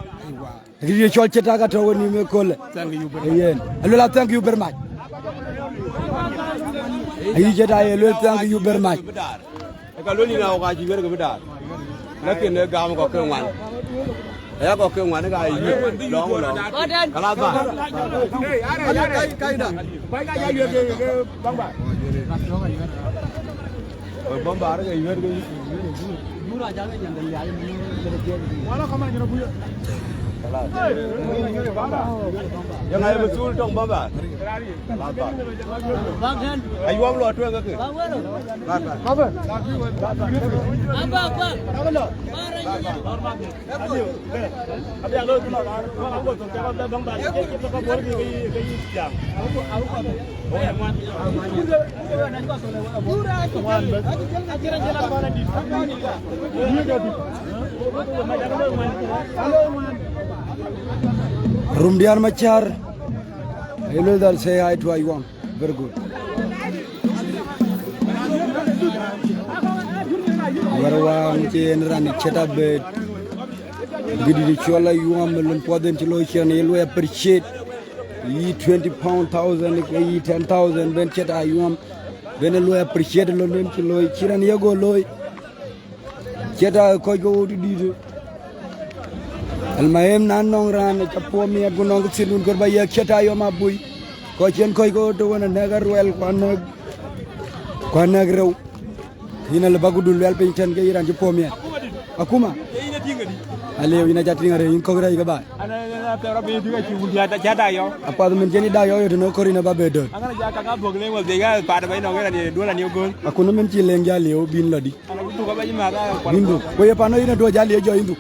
Gidi chol cheta ka to ni me kole. Thank you. Yen. Alola thank you very much. Ayi cheta alola thank you very much. Ka lo ni na ka ji ber ga bidar. Na ken ne ga ko ken wan. Ya ko ken wan ga yi long long. Kala ba. Kai da. Bai ga ya yu ke bang ba. Bang ba ga yu ga dura ja ga nyang ya ni. Wala kama ni bu. Yang ai betul tong baba. Bang kan. Ai wang lo tu ke. Bang wa. Baba. Apa? Abi alo tu lah. Aku tu cakap dah bang ba. Kita kau boleh ke yang. Aku. Oh yang mana? Pura. Akhirnya jalan mana di. Ini jadi. Rumdian Machar. Hello there, say hi to Iwan. Very good. Warwang chen ran cheta bed. Gidi chola Iwan melon podem chilo chen yellow appreciate. Ye 20 pound thousand, ye 10,000 ben cheta Iwan. Ben lo appreciate lo nem chilo chiran yago loy. Cheta ko go di. Almahem nan nong ran chapo mi agunong silun korba ya cheta yo mabui ko chen ko to wona nagar wel kwana grew ina le bagudul wel pe ten ge iran chapo mi akuma ale ina jati ngare in ko gra ga ba Ana pero be diga ci wuya ta jada yo. apa men jeni da yo to no korina ba be do Ana ja ka bogle wal de ga pa da bay no ga ni do la ni gol. akuna men ci len jali yo bin ladi Ana du ko ba ji ma ga bindu ko ye pano ina do jali jo indu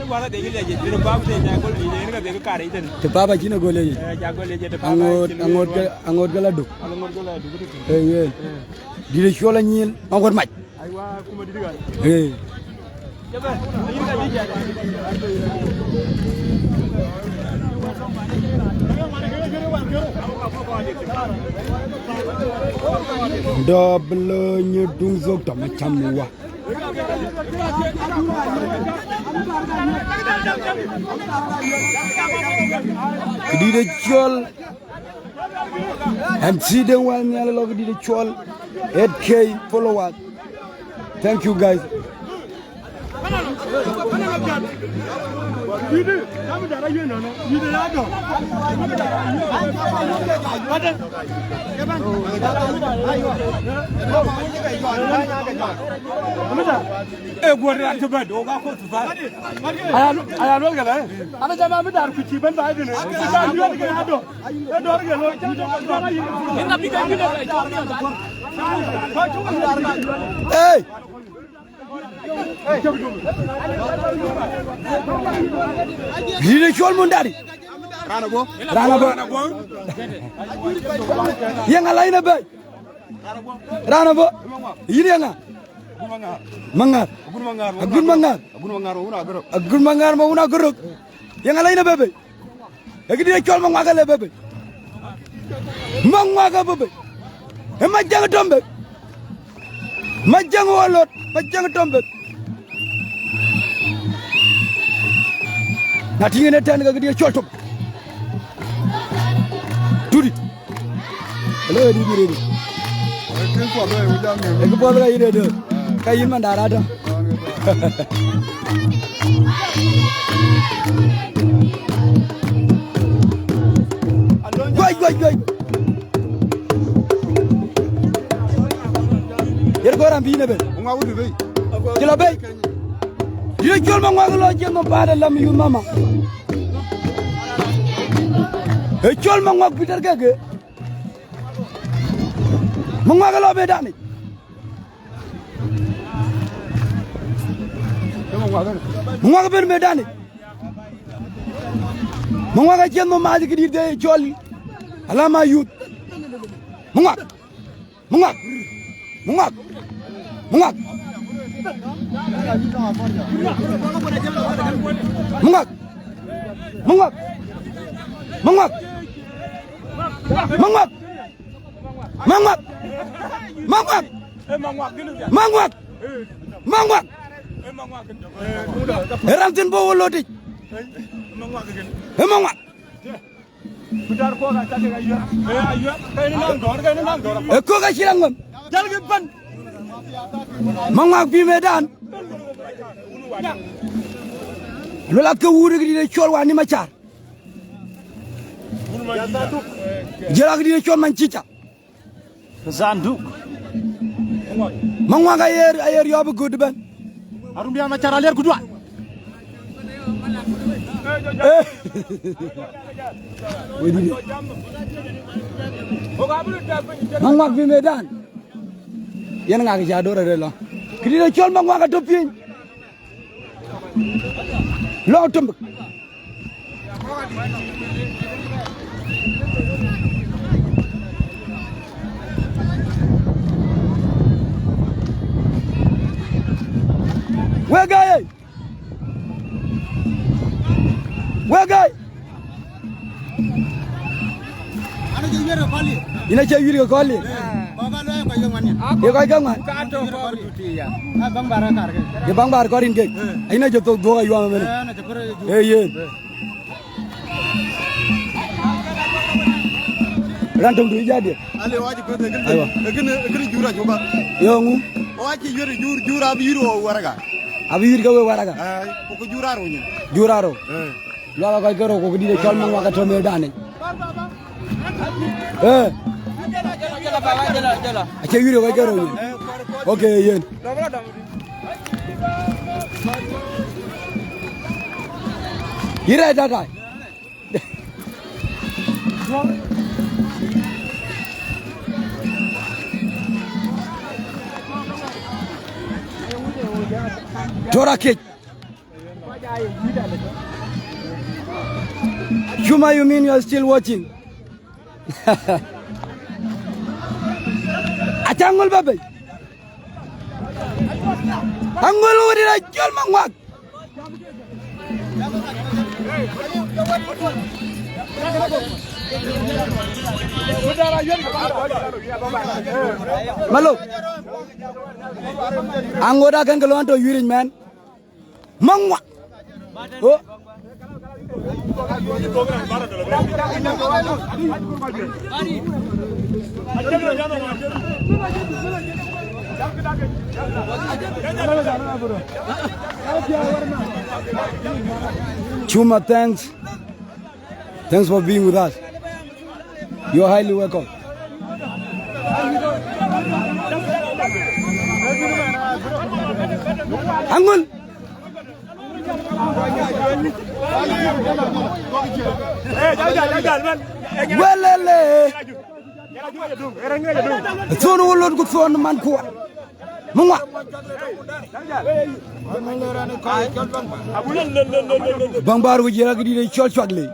wala de gele je dina babu de nya gol ni ga de ka kare iten te baba jina gole ye ja gol je te baba angot gala do angot gol du ye dire chola nyil angot maj ay wa kuma diga jabe ni ga di ja double ñu dung zok tam chamwa di de chol MC de wal ñala lo di de chol 8k followers thank you guys hey Gidi chol mundari Rana bo Yang lain be Rana bo Yiri nga Mangar Agun mangar ma una guruk Yang lain be Gidi chol mangwaga be Mangwaga be Ema jang tombe Majang walot majang tombe Nati ngene tan ga gidi chol top Dudi Hello di dire Eko po ga ire do kayin mandara do Goy Yer goram bi ne be nga wudu be kila be dire chol ma ngwa lo jema bada lam yu mama e chol ma ngwa Peter gege ma ngwa lo be dani ma ngwa be me dani ma ngwa jema ma di de choli alama yut ma ngwa Mungak Erantin bawa lodi Emangwa. Bitar ko ga take ga yu. Ayu kay ni nang dor. Ko ga silangam. Jal gi ban. Mangwa bi medan. Lola ko wuri gi de chol wa ni ma char. Jela gi de chol man cica. Zanduk. Mangwa ga ayer yob good ben. Arum biya ma char aler gudwa. Mangwa bi medan. Yen nga ga jadora de lo. Gi de chol mangwa ga topin. Lo tumb. Wegay. Wegay. Ana je yero kali. Ina je yiri ko kali. Baba lo ko yo mani. Ye ko gam man. Ka to ko dutiya. Bang bara kar ke. Ye bang bar korin ke. Ina je to do ayu amene. Na je pore ju. Ye. Rantum du jadi. Ale waji ko de gene jura joba. Yo ngu. Waji yore jura bi yiro waraga. Abi yiri ko waraga. Ko jura ro nyen. Juraro. Lola ko gero ko di de chol mangwa ga to me dane. Jala. Ache yiri ko gero ni. Okay yen. Ira dada. Tora kek. Shuma, you mean you are still watching? Atangul babe. Angul wuri la jol mangwak. Malo. Angoda kan kalau anto yurin man. Mangwak. Oh. Chuma, thanks. Thanks for being with us. You're highly welcome. Angul. Welele. Sono wolon ko son man ko. Mungwa. Bangbar wu jira gidi de chol chogle.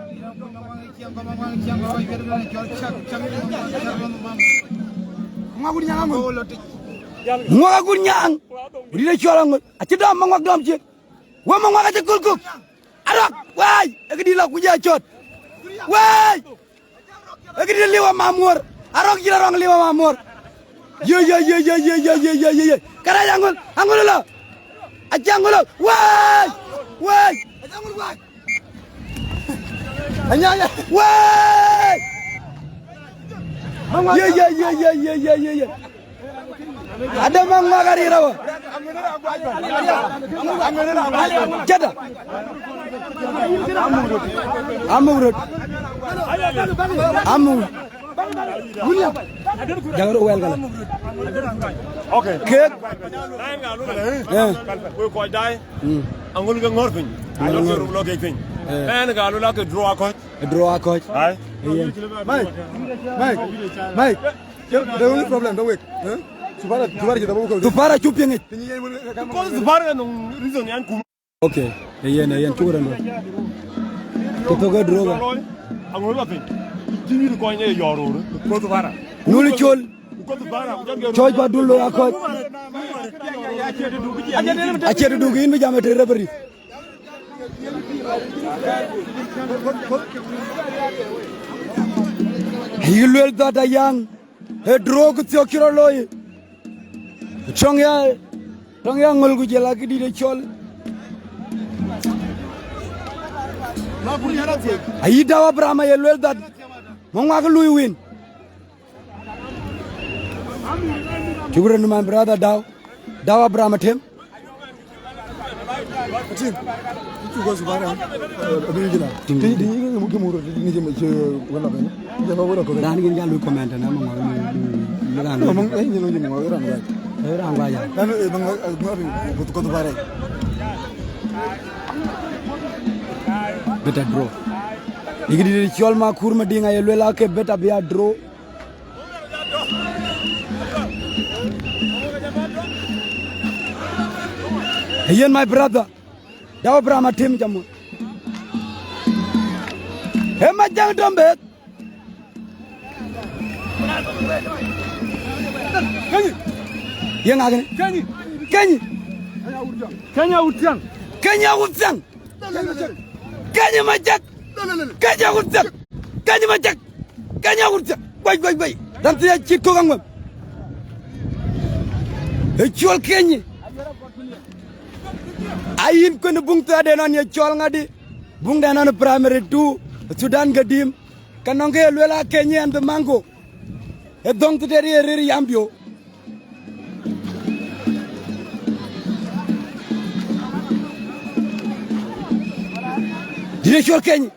Mwa gur nyang. Gidi de chol ngol. Ati dam mangwak dam ci. Wa mangwak ati kulkuk. Arak, way, gidi la ku ja chot. Way. Gidi liwa mamur. Arok jira rong liwa mamur. Ye. Kara angul la. Ajangul. Way. Ajangul way. Anya. Way. Ye. Ada mangwa gari rawa. Jada. Amurut. William. Jangan wel kala. Okay. Kek. Nai nga lu ko ko dai. Angul ga ngor fin. Alo ko lo ke fin. En ga lu la ke draw ko. Draw coach. Hai. Mike. The only problem, don't wait. Tupara chupi ngit. Ko su bar no reason yan ku. Okay. Yen churan. Kita ga droga. Angul la fin. Timi ko ne yoro. Ko su bara. Nuli chol. Ko su bara. Choj ba dullo akot. Ache du gin mi jamete rebri. Hilwel data yang. He drog tiokiro loy. Chongya ngol gu jela gidi de chol. Ayi dawa Brahma yelwel that Mongwaka Louis win. Chubra my brother Dawa Brahma Tim. Better draw. Igidi chol ma kurma dinga yelwela ke better be a draw. Hey, my brother. Dawa Brahma Tim jamu. Hey, my jang dombe. Yang agak ni. Kenya Utiang. Kenya majak. Kenya Utiang. Baik. Dan dia cipto kangmam. Jual Kenya. Ayin kono bungta de non ye chol ngadi. Bung de non primary 2 Sudan gadim. Kanonge lwela Kenya and the mango. E dong te ri yambio. Direction Kenya.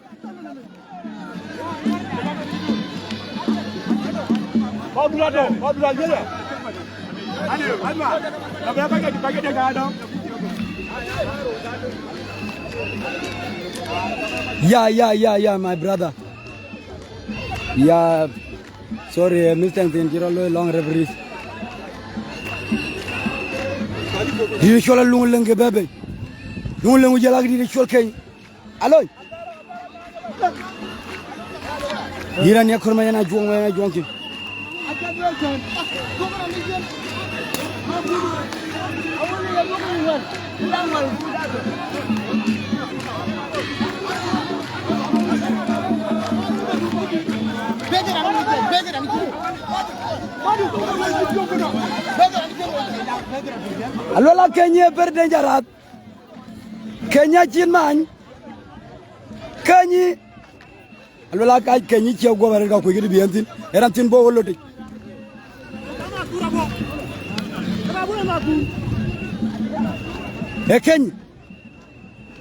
Yeah, my brother. Yeah, sorry, Mr. Tinjiro long referees. Direction lunge bebe. Lunge jala direction Kenya. Aloy. Hiran ya kurma yana juang ki. Alola Kenya berdenjarat. Kenya jinman. Kenya. Alola kai Kenya cia go barga ko gidi bientin. Erantin bo wolodi. Kenya.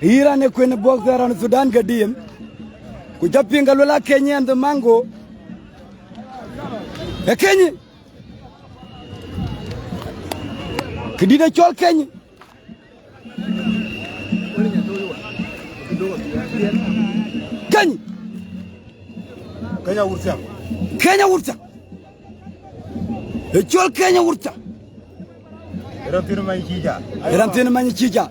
Iran e kwene boxer an Sudan gadim. Ku japinga lola Kenya and the mango. Kenya. Kidida chol Kenya. Kenya wurta. Chol Kenya wurta. Erantin mani chija.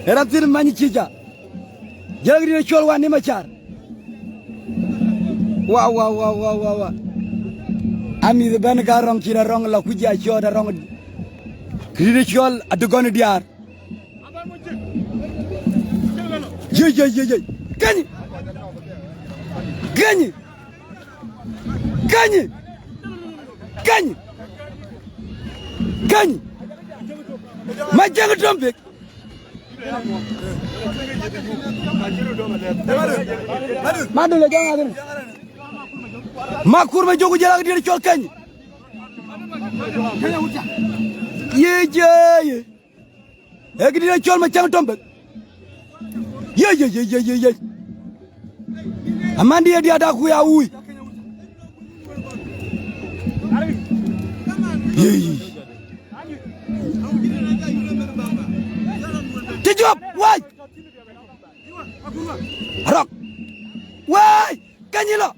Erantin mani chija. Jagri chol wani machar. Wow. Ami the ben garong chira rong la kuja choda rong. Kiri chol adugon diar. Ye. Kany. Majang trompet. Madule jangan ada. Makur majoku jalan dia col kany. Ye. Egi dia col majang trompet. Ye. Amandi dia ada aku ya ui. Tijop, why? Rock. Why? Kanyilo.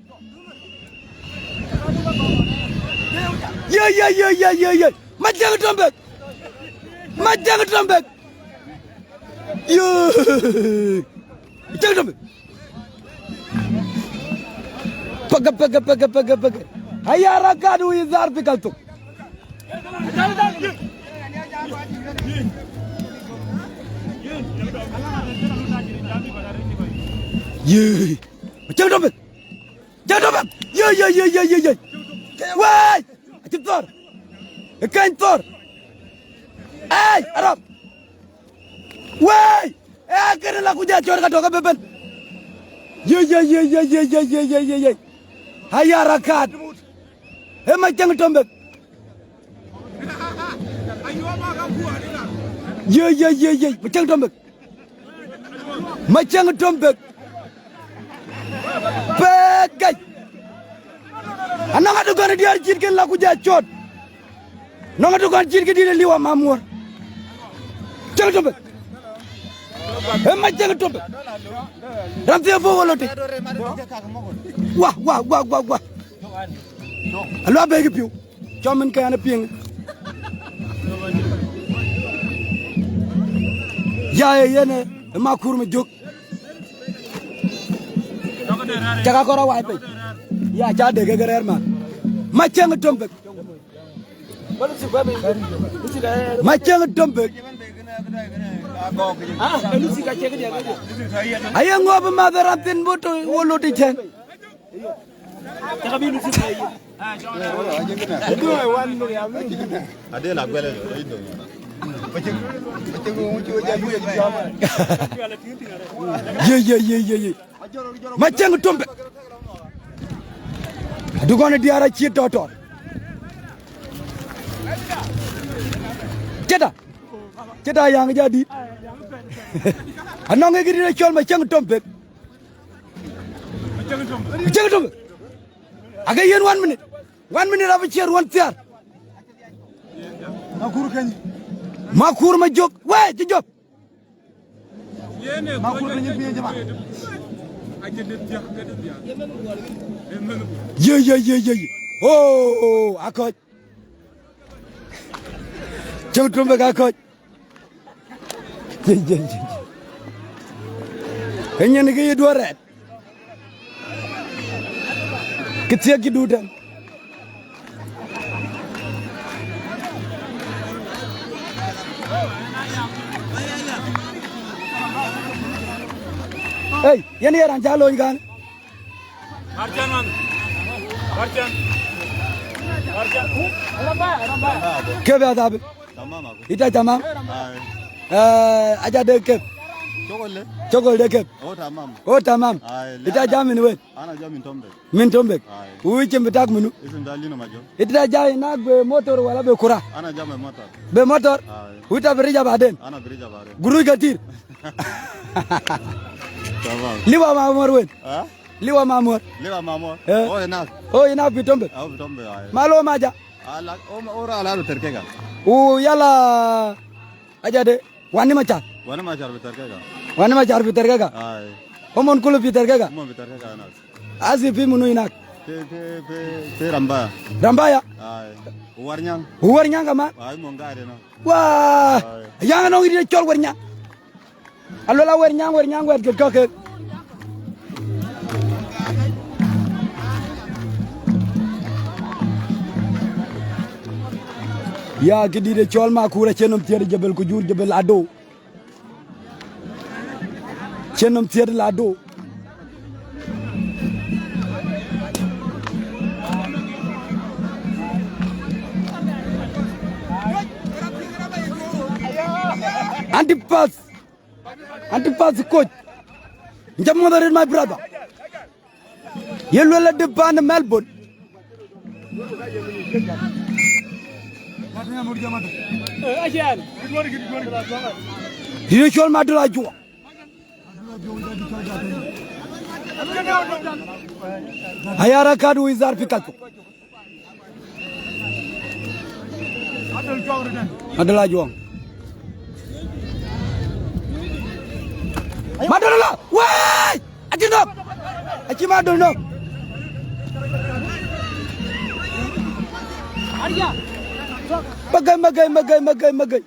Yeah. Majang trompet. Yeah. Majang trompet. Paga. Ayara kadu izar pikaltu. Yeah. Jangan dompet. Yeah. Why? Tor. Kain tor. Hey, Arab. Why? kene la kuja chor ka toka beben ye haya rakat machang tombe ye machang tombe pegay ananga dukan diar jit ken la kuja chot nanga dukan jit ke dile liwa mamur chang tombe machang tombe ramte fo wolote wah alo begi piu chamen kana ping ya yene ma kurma jog jaga kora way pe ya ja de gerer ma machang tombe machang tombe aya ngob ma darantin boto woloti chen adela gwele ido ye machang tombe dugone diara ci totor ceda yang jadi anong ngiri na chol machang tombe aga yen 1 minute aba cher 1 tiar makur ma jog we ci job makur ma ñi biye jama ye oh akoj jom tombe ga akoj ye enyen ge yedo ret kitia gidudan hey yani yaran jalo igan Arjan kebe adab tamam abi ita tamam aja dekep chogol dekep oh tamam ita jamin we ana jamin tombe min tombe uwi chembe tak minu isin dalino majo ita jay na be motor wala be kura ana jame motor uita berija baden ana berija bare guru gatir tamam liwa mamor we liwa mamor oh ina bitombe malo maja ala ora ala terkega yala aja de wani machar terkega ay omon kulu terkega na azi fi munu inak te ramba ya ay warnyang ma ay mo ngare no wah yang no ngi chol warnyang alola warnyang wer ke ya gidi de chol ma kura chenom tier jebel ko jur jebel ado chenom tier lado antipas coach njamodare my brother yellow la de ban Melbourne Direction Madula Jua. Hayara Kadu is our Picasso. Madula Jua. Madula! Why? I did not. I came out, don't know. Magai.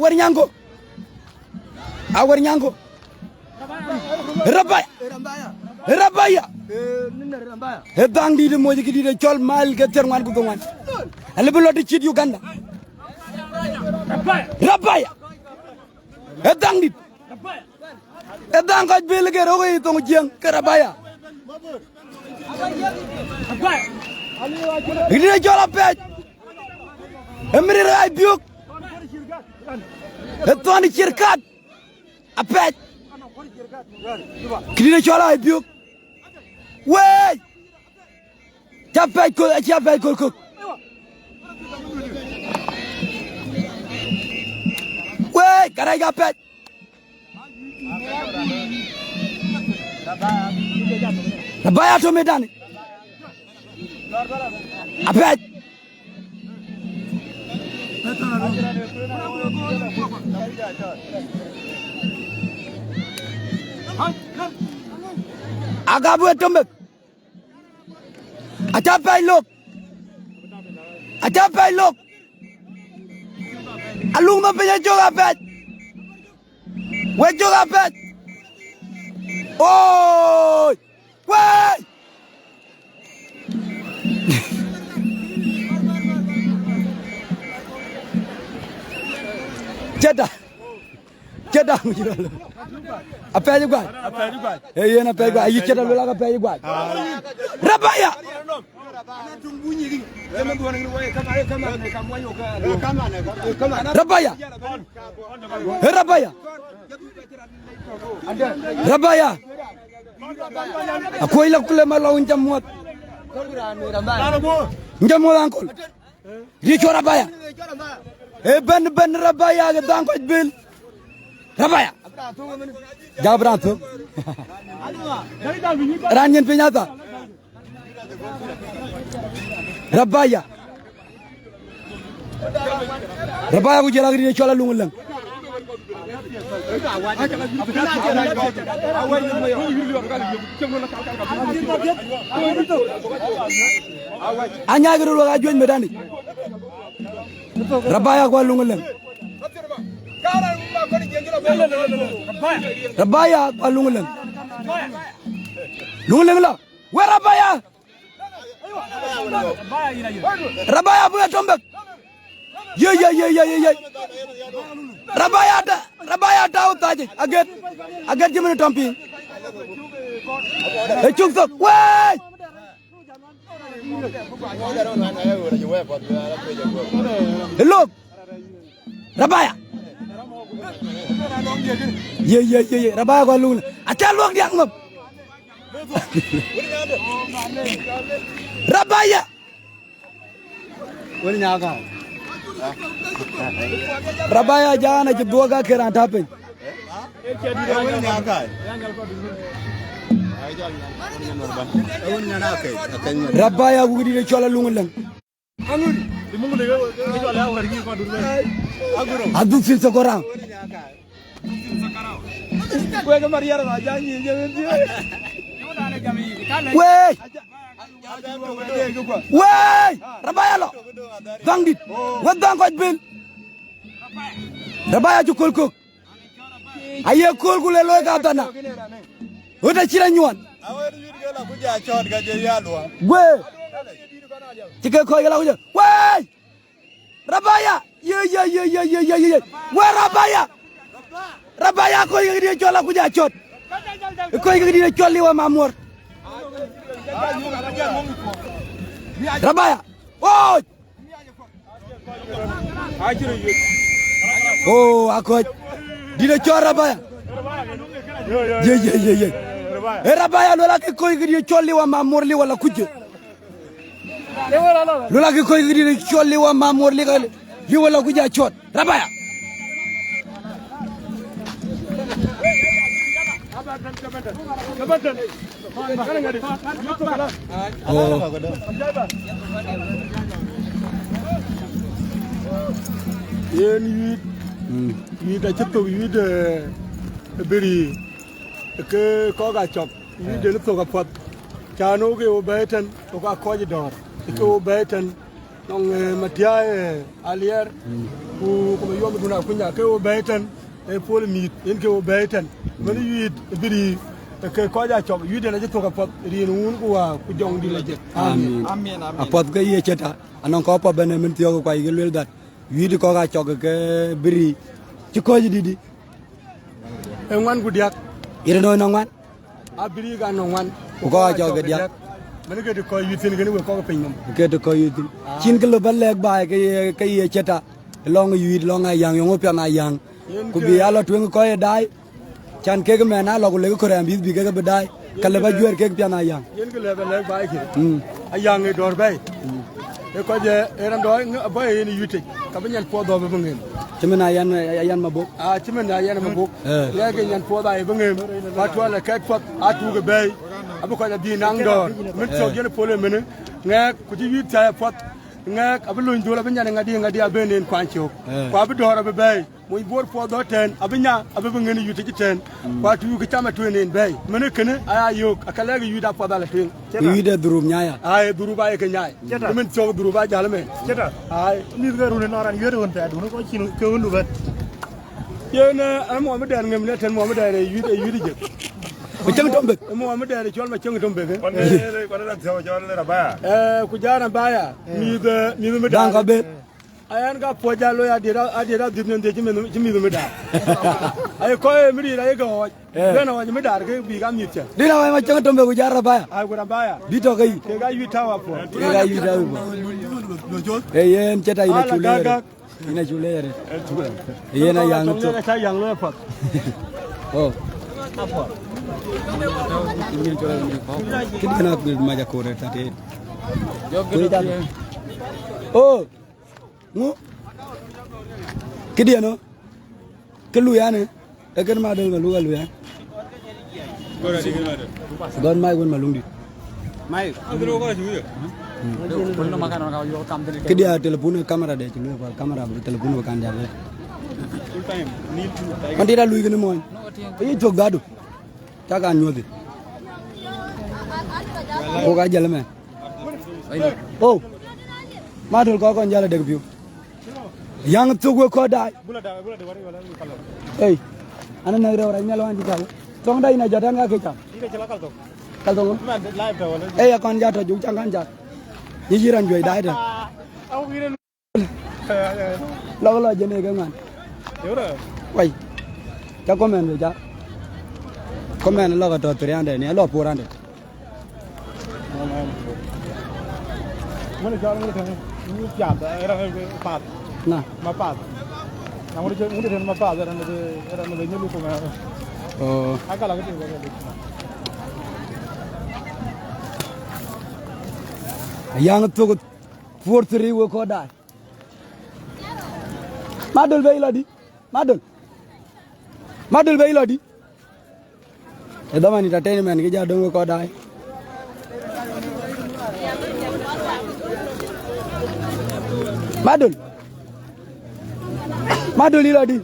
war ñango a war ñango rabaya e dangdi de moji ki de chol mal ke terwan ko wan ale belo de ci Uganda rabaya e dangdi e dangaj bel ke rogo yi to jeng ke rabaya ini de jola pej emri ray biuk e toni cirkat a pej kini de jola biuk wey capay ko wey karay ga pej rabaya to medani a pej agabu tombe atapay lok alung ma penya joga pej we joga pej oy wey Jeda mu ci dolo apay gwa e yena apay gwa yi cedal la apay gwa rabaya rabaya akoy la kule malaw njamot ankol ri ci rabaya e ben rabaya ga danko bil rabaya jabranto ranyen penyata rabaya ku jela gri chola lungulang anya gru lo ga joñ medani rabaya ko lungulang rabaya alungulang la we rabaya bu tombek ye rabaya taw taje aget jimene tompi e cuk sok wey look rabaya ye rabaya ko lungul atel wong diak ngop rabaya woni nyaaka rabaya jana ci doga keran tapin rabaya wudi de chola lungul lang adu fil sakora wey rabaya lo dangdit wadang ko bil rabaya ju kolko aye kolku le loy ka tana wota ci la ñuwan wey ci ko la ko wey rabaya ye we rabaya ko ngi di jola ku ja ciot ko ngi di cioli wa mamor rabaya oh akoj dina ciot rabaya ye rabaya lola ke ko ngi di cioli wa mamor li wala kujje lola ke ko ngi di cioli wa mamor li wala ku ja ciot rabaya yen yid a chito yid beri ke ko ga chop yid le to ga pot chano ke o beten o ga ko dor ke o beten nong matia alier ku ko yo duna kunya ke o baitan e pol mit en ke o baitan man yid biri ke ko ja chok yide na to ka pot rin un ku wa ku jong di la je amin apot ke ye cheta anon ko pa bene min tiyo ko yigel wel dat yidi ko ga chok ke biri ci ko ji di e ngwan ku diak ire no ngwan a biri ga no ngwan ko ga chok ke diak man ke ko yitin ke ni ko ko pin ke to ko yitin chin ke lo balek ba ke ye cheta long yid long ayang yo pya na yang ku bi alo twen ko ye dai chan ke me na lo ko le ko ram bi ke be dai kale ba juer ke pya na yang yen ke le ba ke ayang e dor bay e ko je eran do ba ye ni yute ka banyan po do be ngem chimena yan mabok chimena yan mabok le ke yan po da e be ngem ba to la ke pot atu ge bay abu ko bi nang dor min so yen po le men ngak ku ji yute pot ngak abu lu ndola banyan ngadi abenen kwancho ko abu dor be bay moy bor po do ten abinya abu ngeni yute ci ten ko tu ke chama to nen bay men kene aya yok akala ge yuda po da la ten yuda durum nyaaya ay duru ba ke nyaay men so duru ba jalme ceta ay ni ga rune noran yede won ta dunu ko chinu ke wondu bat yena am mo dan ngem ne ten mo dan yude je ko ceng tombe mo dan chol ma ceng tombe kon da taw jawal le ba ku jara baya ni me dan ka be ayan ga po jalo ya dira dibnen de jimi me da ay ko mi dira ye go bena wa mi da ke bi ga mi che dina wa ma ceng tombe ko jara baya ay go baya bi to kai ke ga yu tawa po ke ga yu tawa e yen cheta ina chule yena yang to ka yang lo pot oh kidana maja kore tate oh mu kidiano kelu ya ne agar ma dal malu galu ya gon mai gon malungdi mai andro ko ju kullu makan ka yo kam de kidia telepon kamera de chulu pa kamera bu telepon ko kan jale full time need to andi da lui gene moy e jog gadu taga nyodi ko ga jale me oh madul ko ko jale deg biu yang tugo ko dai bula da wari wala kala hey ana nagre wara melo andi taw tong dai na jatan ga ke tam ire chala kal to ma live da wala eh akon jata ju changan jat yijiran joy dai da au ire lo jene ga man yora wai ta komen be ja komen lo ga to triande ne lo porande mana jalan ni kan ni jam da era pat na ma pat na mo de ma pat era ne nyulu ko ma oh akala ga ti yang to ko portri wo ko dai madul be iladi madul be iladi e damani entertainment ke ja dongo ko dai madul iladi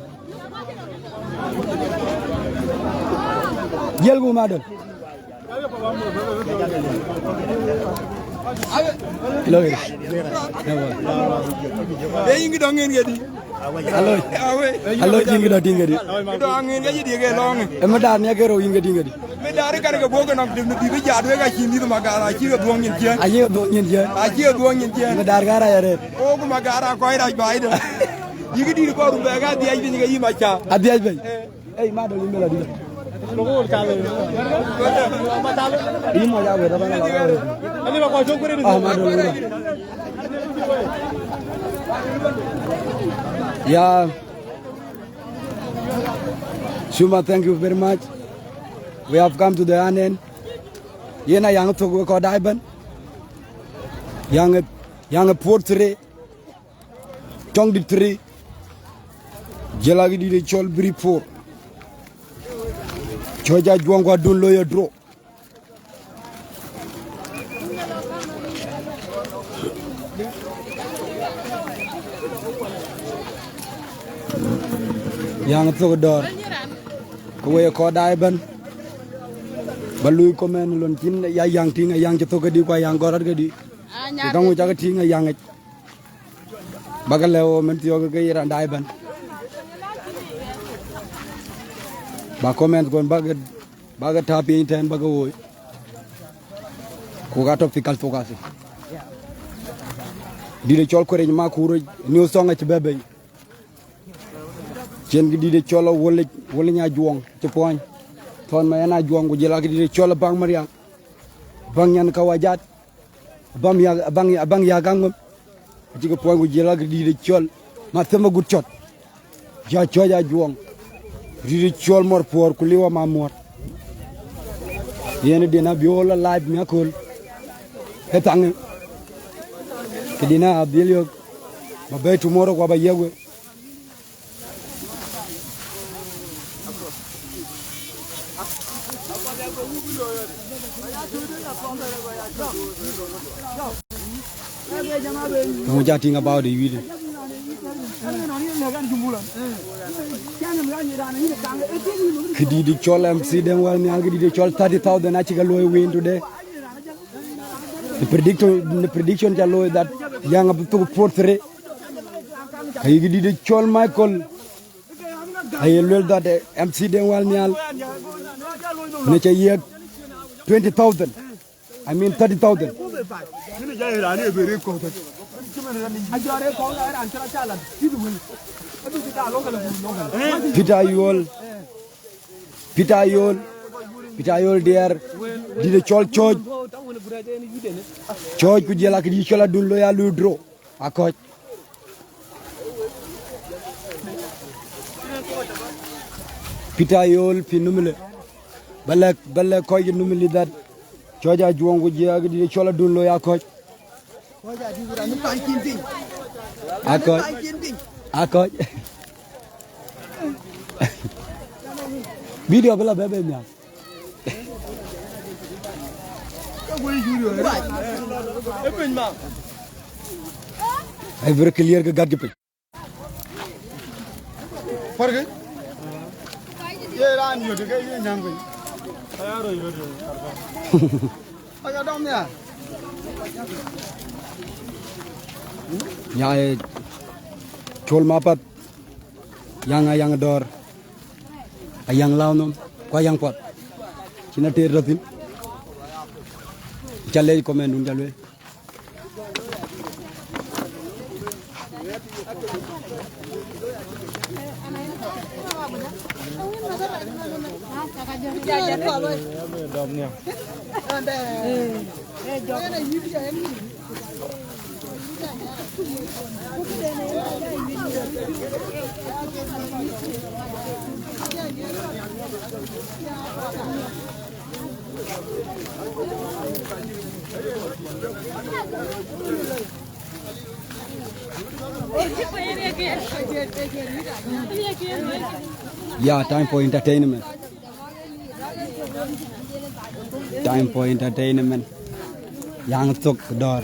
jelgu madul hello be yingi do ngeen ngedi hello jingi do tingedi do ngeen ga yidi ge long e ma dar ne ke ro yingi tingedi me dar ka ga bogo nok dim bi bi jaadu ga chindi do magara chi ga do ngeen je aje do nyin je aji ga do ngeen je ma dar gara yare o ko magara ko ira bai do yigi di ko ru be ga di ay bi ga yima cha adiaj bay ey madul imbela di logo kala ma talo ini mau jago da bana ani ba ko jogure ni madul yeah Shuma, thank you very much. We have come to the end. Yena yang to ko daiban. Yang portrait. Tong di tri. Jelagi di chol bri por. Choja juangwa dun loyo dro. Yang to dor. Kowe ko daiban. Balui komen lon tin ya yang tinga yang to di kwa yang gorat di. Kamu jaga tinga yang bagale o men tiyo ke yira ndai ban ba comment kon baga tapi ten baga wo ko gato fi kal focus di de chol ko re ma ko ro new song ci bebe chen gi di de cholo wala nya juong ci poñ ton ma yana juong ko jela gi di de cholo bang maria bang ñan ka wajat bang ya gangom ci ko poñ ko jela gi di de chol ma sama gut chot ja choja juong di de chol mor por ku liwa ma mor yene dina biola live mi akol etang kedina abilio ba bay tomorrow ko ba yewe mo jati nga bawo de wiide kidi di chol MC dem wal mi angi di chol 30,000 achi ga loy win today the prediction jallo that yang up to portrait ay di de chol Michael ay lol that MC den wal nyal ne ca yek 20,000 I mean 30,000 Pitayol der di de chol choj ku jela ki di chola dun lo ya lu dro akoj Pitayol fi numile balak koy numile dat choja juongo je ak di chola dun lo ya koj akoj video bela bebe nya ay vrai clear ga gaddi pe farge ye ran yo de ga ye nyang ko ayaro yo de aga dom ya nya chol mapat yang dor ayang launom ko yang pot cina ter ratin challe comment dun jalwe Yeah, time for entertainment. Yang tuk door.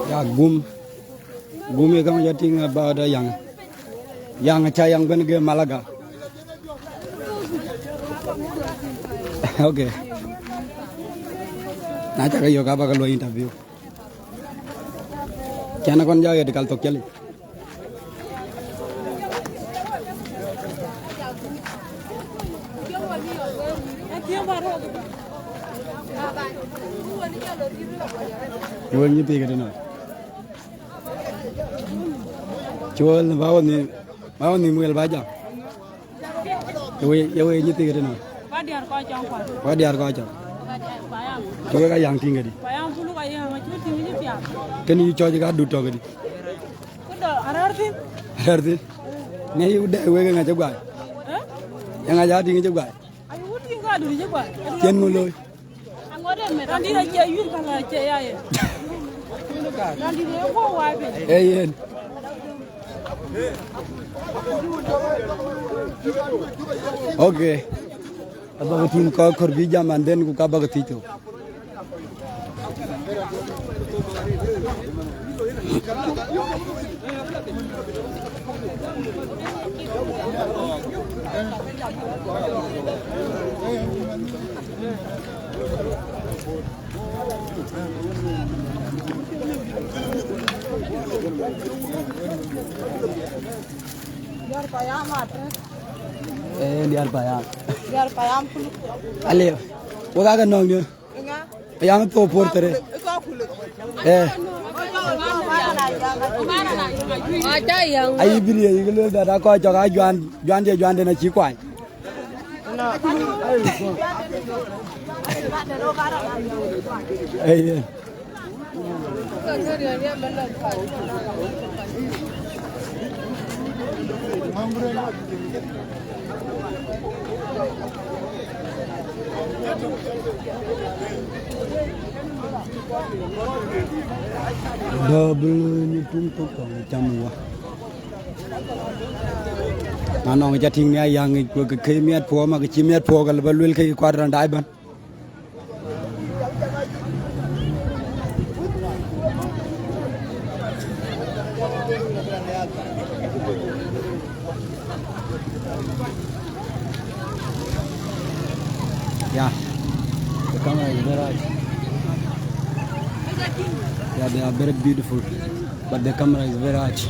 Ya gum ya kamu jadi about yang cayang ben ke Malaga. Okay. Nah cakap yo kapa kalau interview. Kiana kon jaga di kaltok kali. Jual ni tiga dina. Jual bawa ni muel baja. Jual ni tiga dina. Wadiar kau aja. Coba kau yang tinggal di. Kan you coba juga adu coba di. Arti. Nih udah nggak coba. Yang aja tinggal coba. Kian mulai. Iya. Okay. Abang tim kau korbi zaman den ku kabag tito. Biar payam ada. Liar bayam. Biar payam pun. Ale. Waga kan nong dia. Enggak. Yang tu porter. Kau puluk. Ada yang Ayi biri ayi kalau dah kau jaga juan dia nak cikwai. Aye. Double ni tuntuk kau macam wah. Mana orang jadi ni yang kemiat puas mak kemiat puas kalau belul ke kuadran daiban. Yeah, the camera is very. Yeah, they are very beautiful, but the camera is very hard.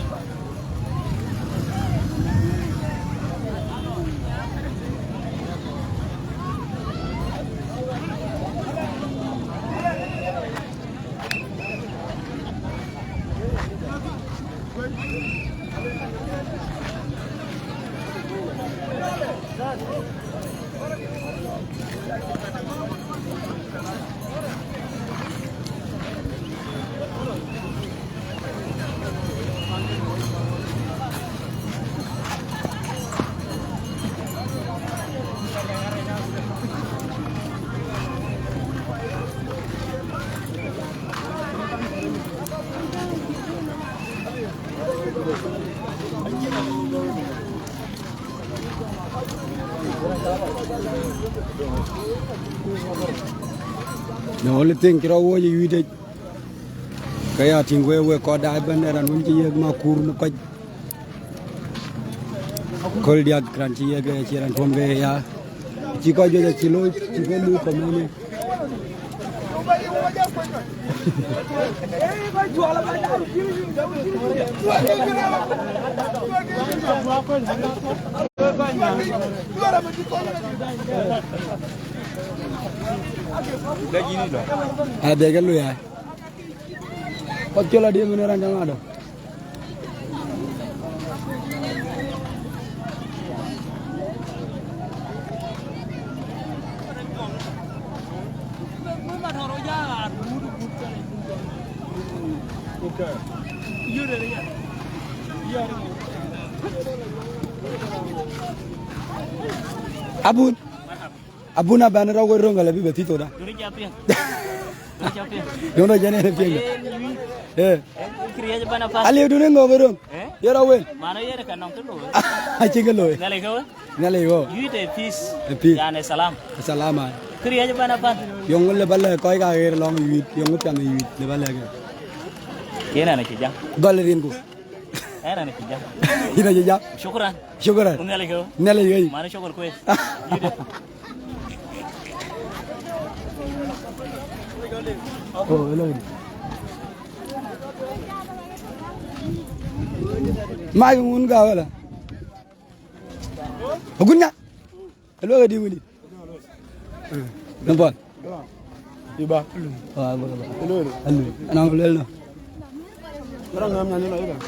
The only thing kira wo you eat kaya ting we ko dai ban era nun ji ma kur mu ko kol dia kran ji ge chiran thom ge ya ji ko je chi lo ji ko lu ko me Lagi ni dah. Ada kan lu ya. Paccola dia beneran jangan ada. Abun apa anda ragu orang kalau lebih betul dah. Yang dah jadi lebih. kriya bana pa Ali du ne ngogoro yara wen mano yere kan nong tulo a cingelo ngale go yite peace peace yani salam salama kriya bana pa yong le balle koy ga ger long yit yong tan yit le balle ga yena na kijang dolerin ko era na kijang ina jija shukran ngale go mano shukr ko yide oh hello mai ngun ga wala ogunya hello ga di wuli nambon iba ah ba hello hello anang lelno orang ngam nyanyi lagi kan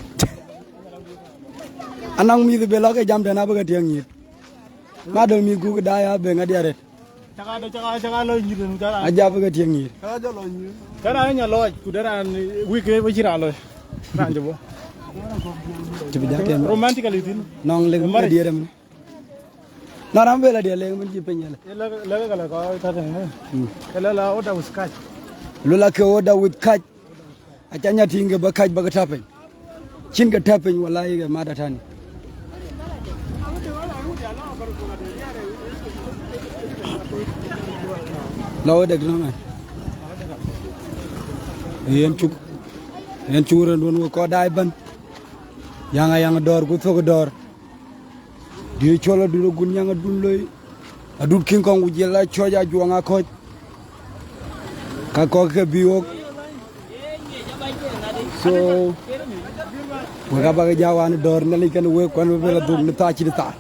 anang mi de bela ke jam dana ba ga tiang yit ma do mi gu da ya be ngadi aret caka lo nyi den dara aja ba ga tiang yit caka lo nyi dara nya lo ku dara week we jira lo ranje bo tibi jatem romantically din nong le ma di dem naram bela dia le mun ji penyala la kala ko ta ne la oda uskach lula ke oda with catch acanya tinga ba catch ba ga tapen cin ga tapen wallahi ga mata tani lawa deg na yen cuk ren won ko dai ban yang dor ku to dor di chola du gun yang dun loy adut king kong ujela choja juanga ko ka ko ke biok so waga baga jawan dor nali kan we kon be la dug ni ta ci ta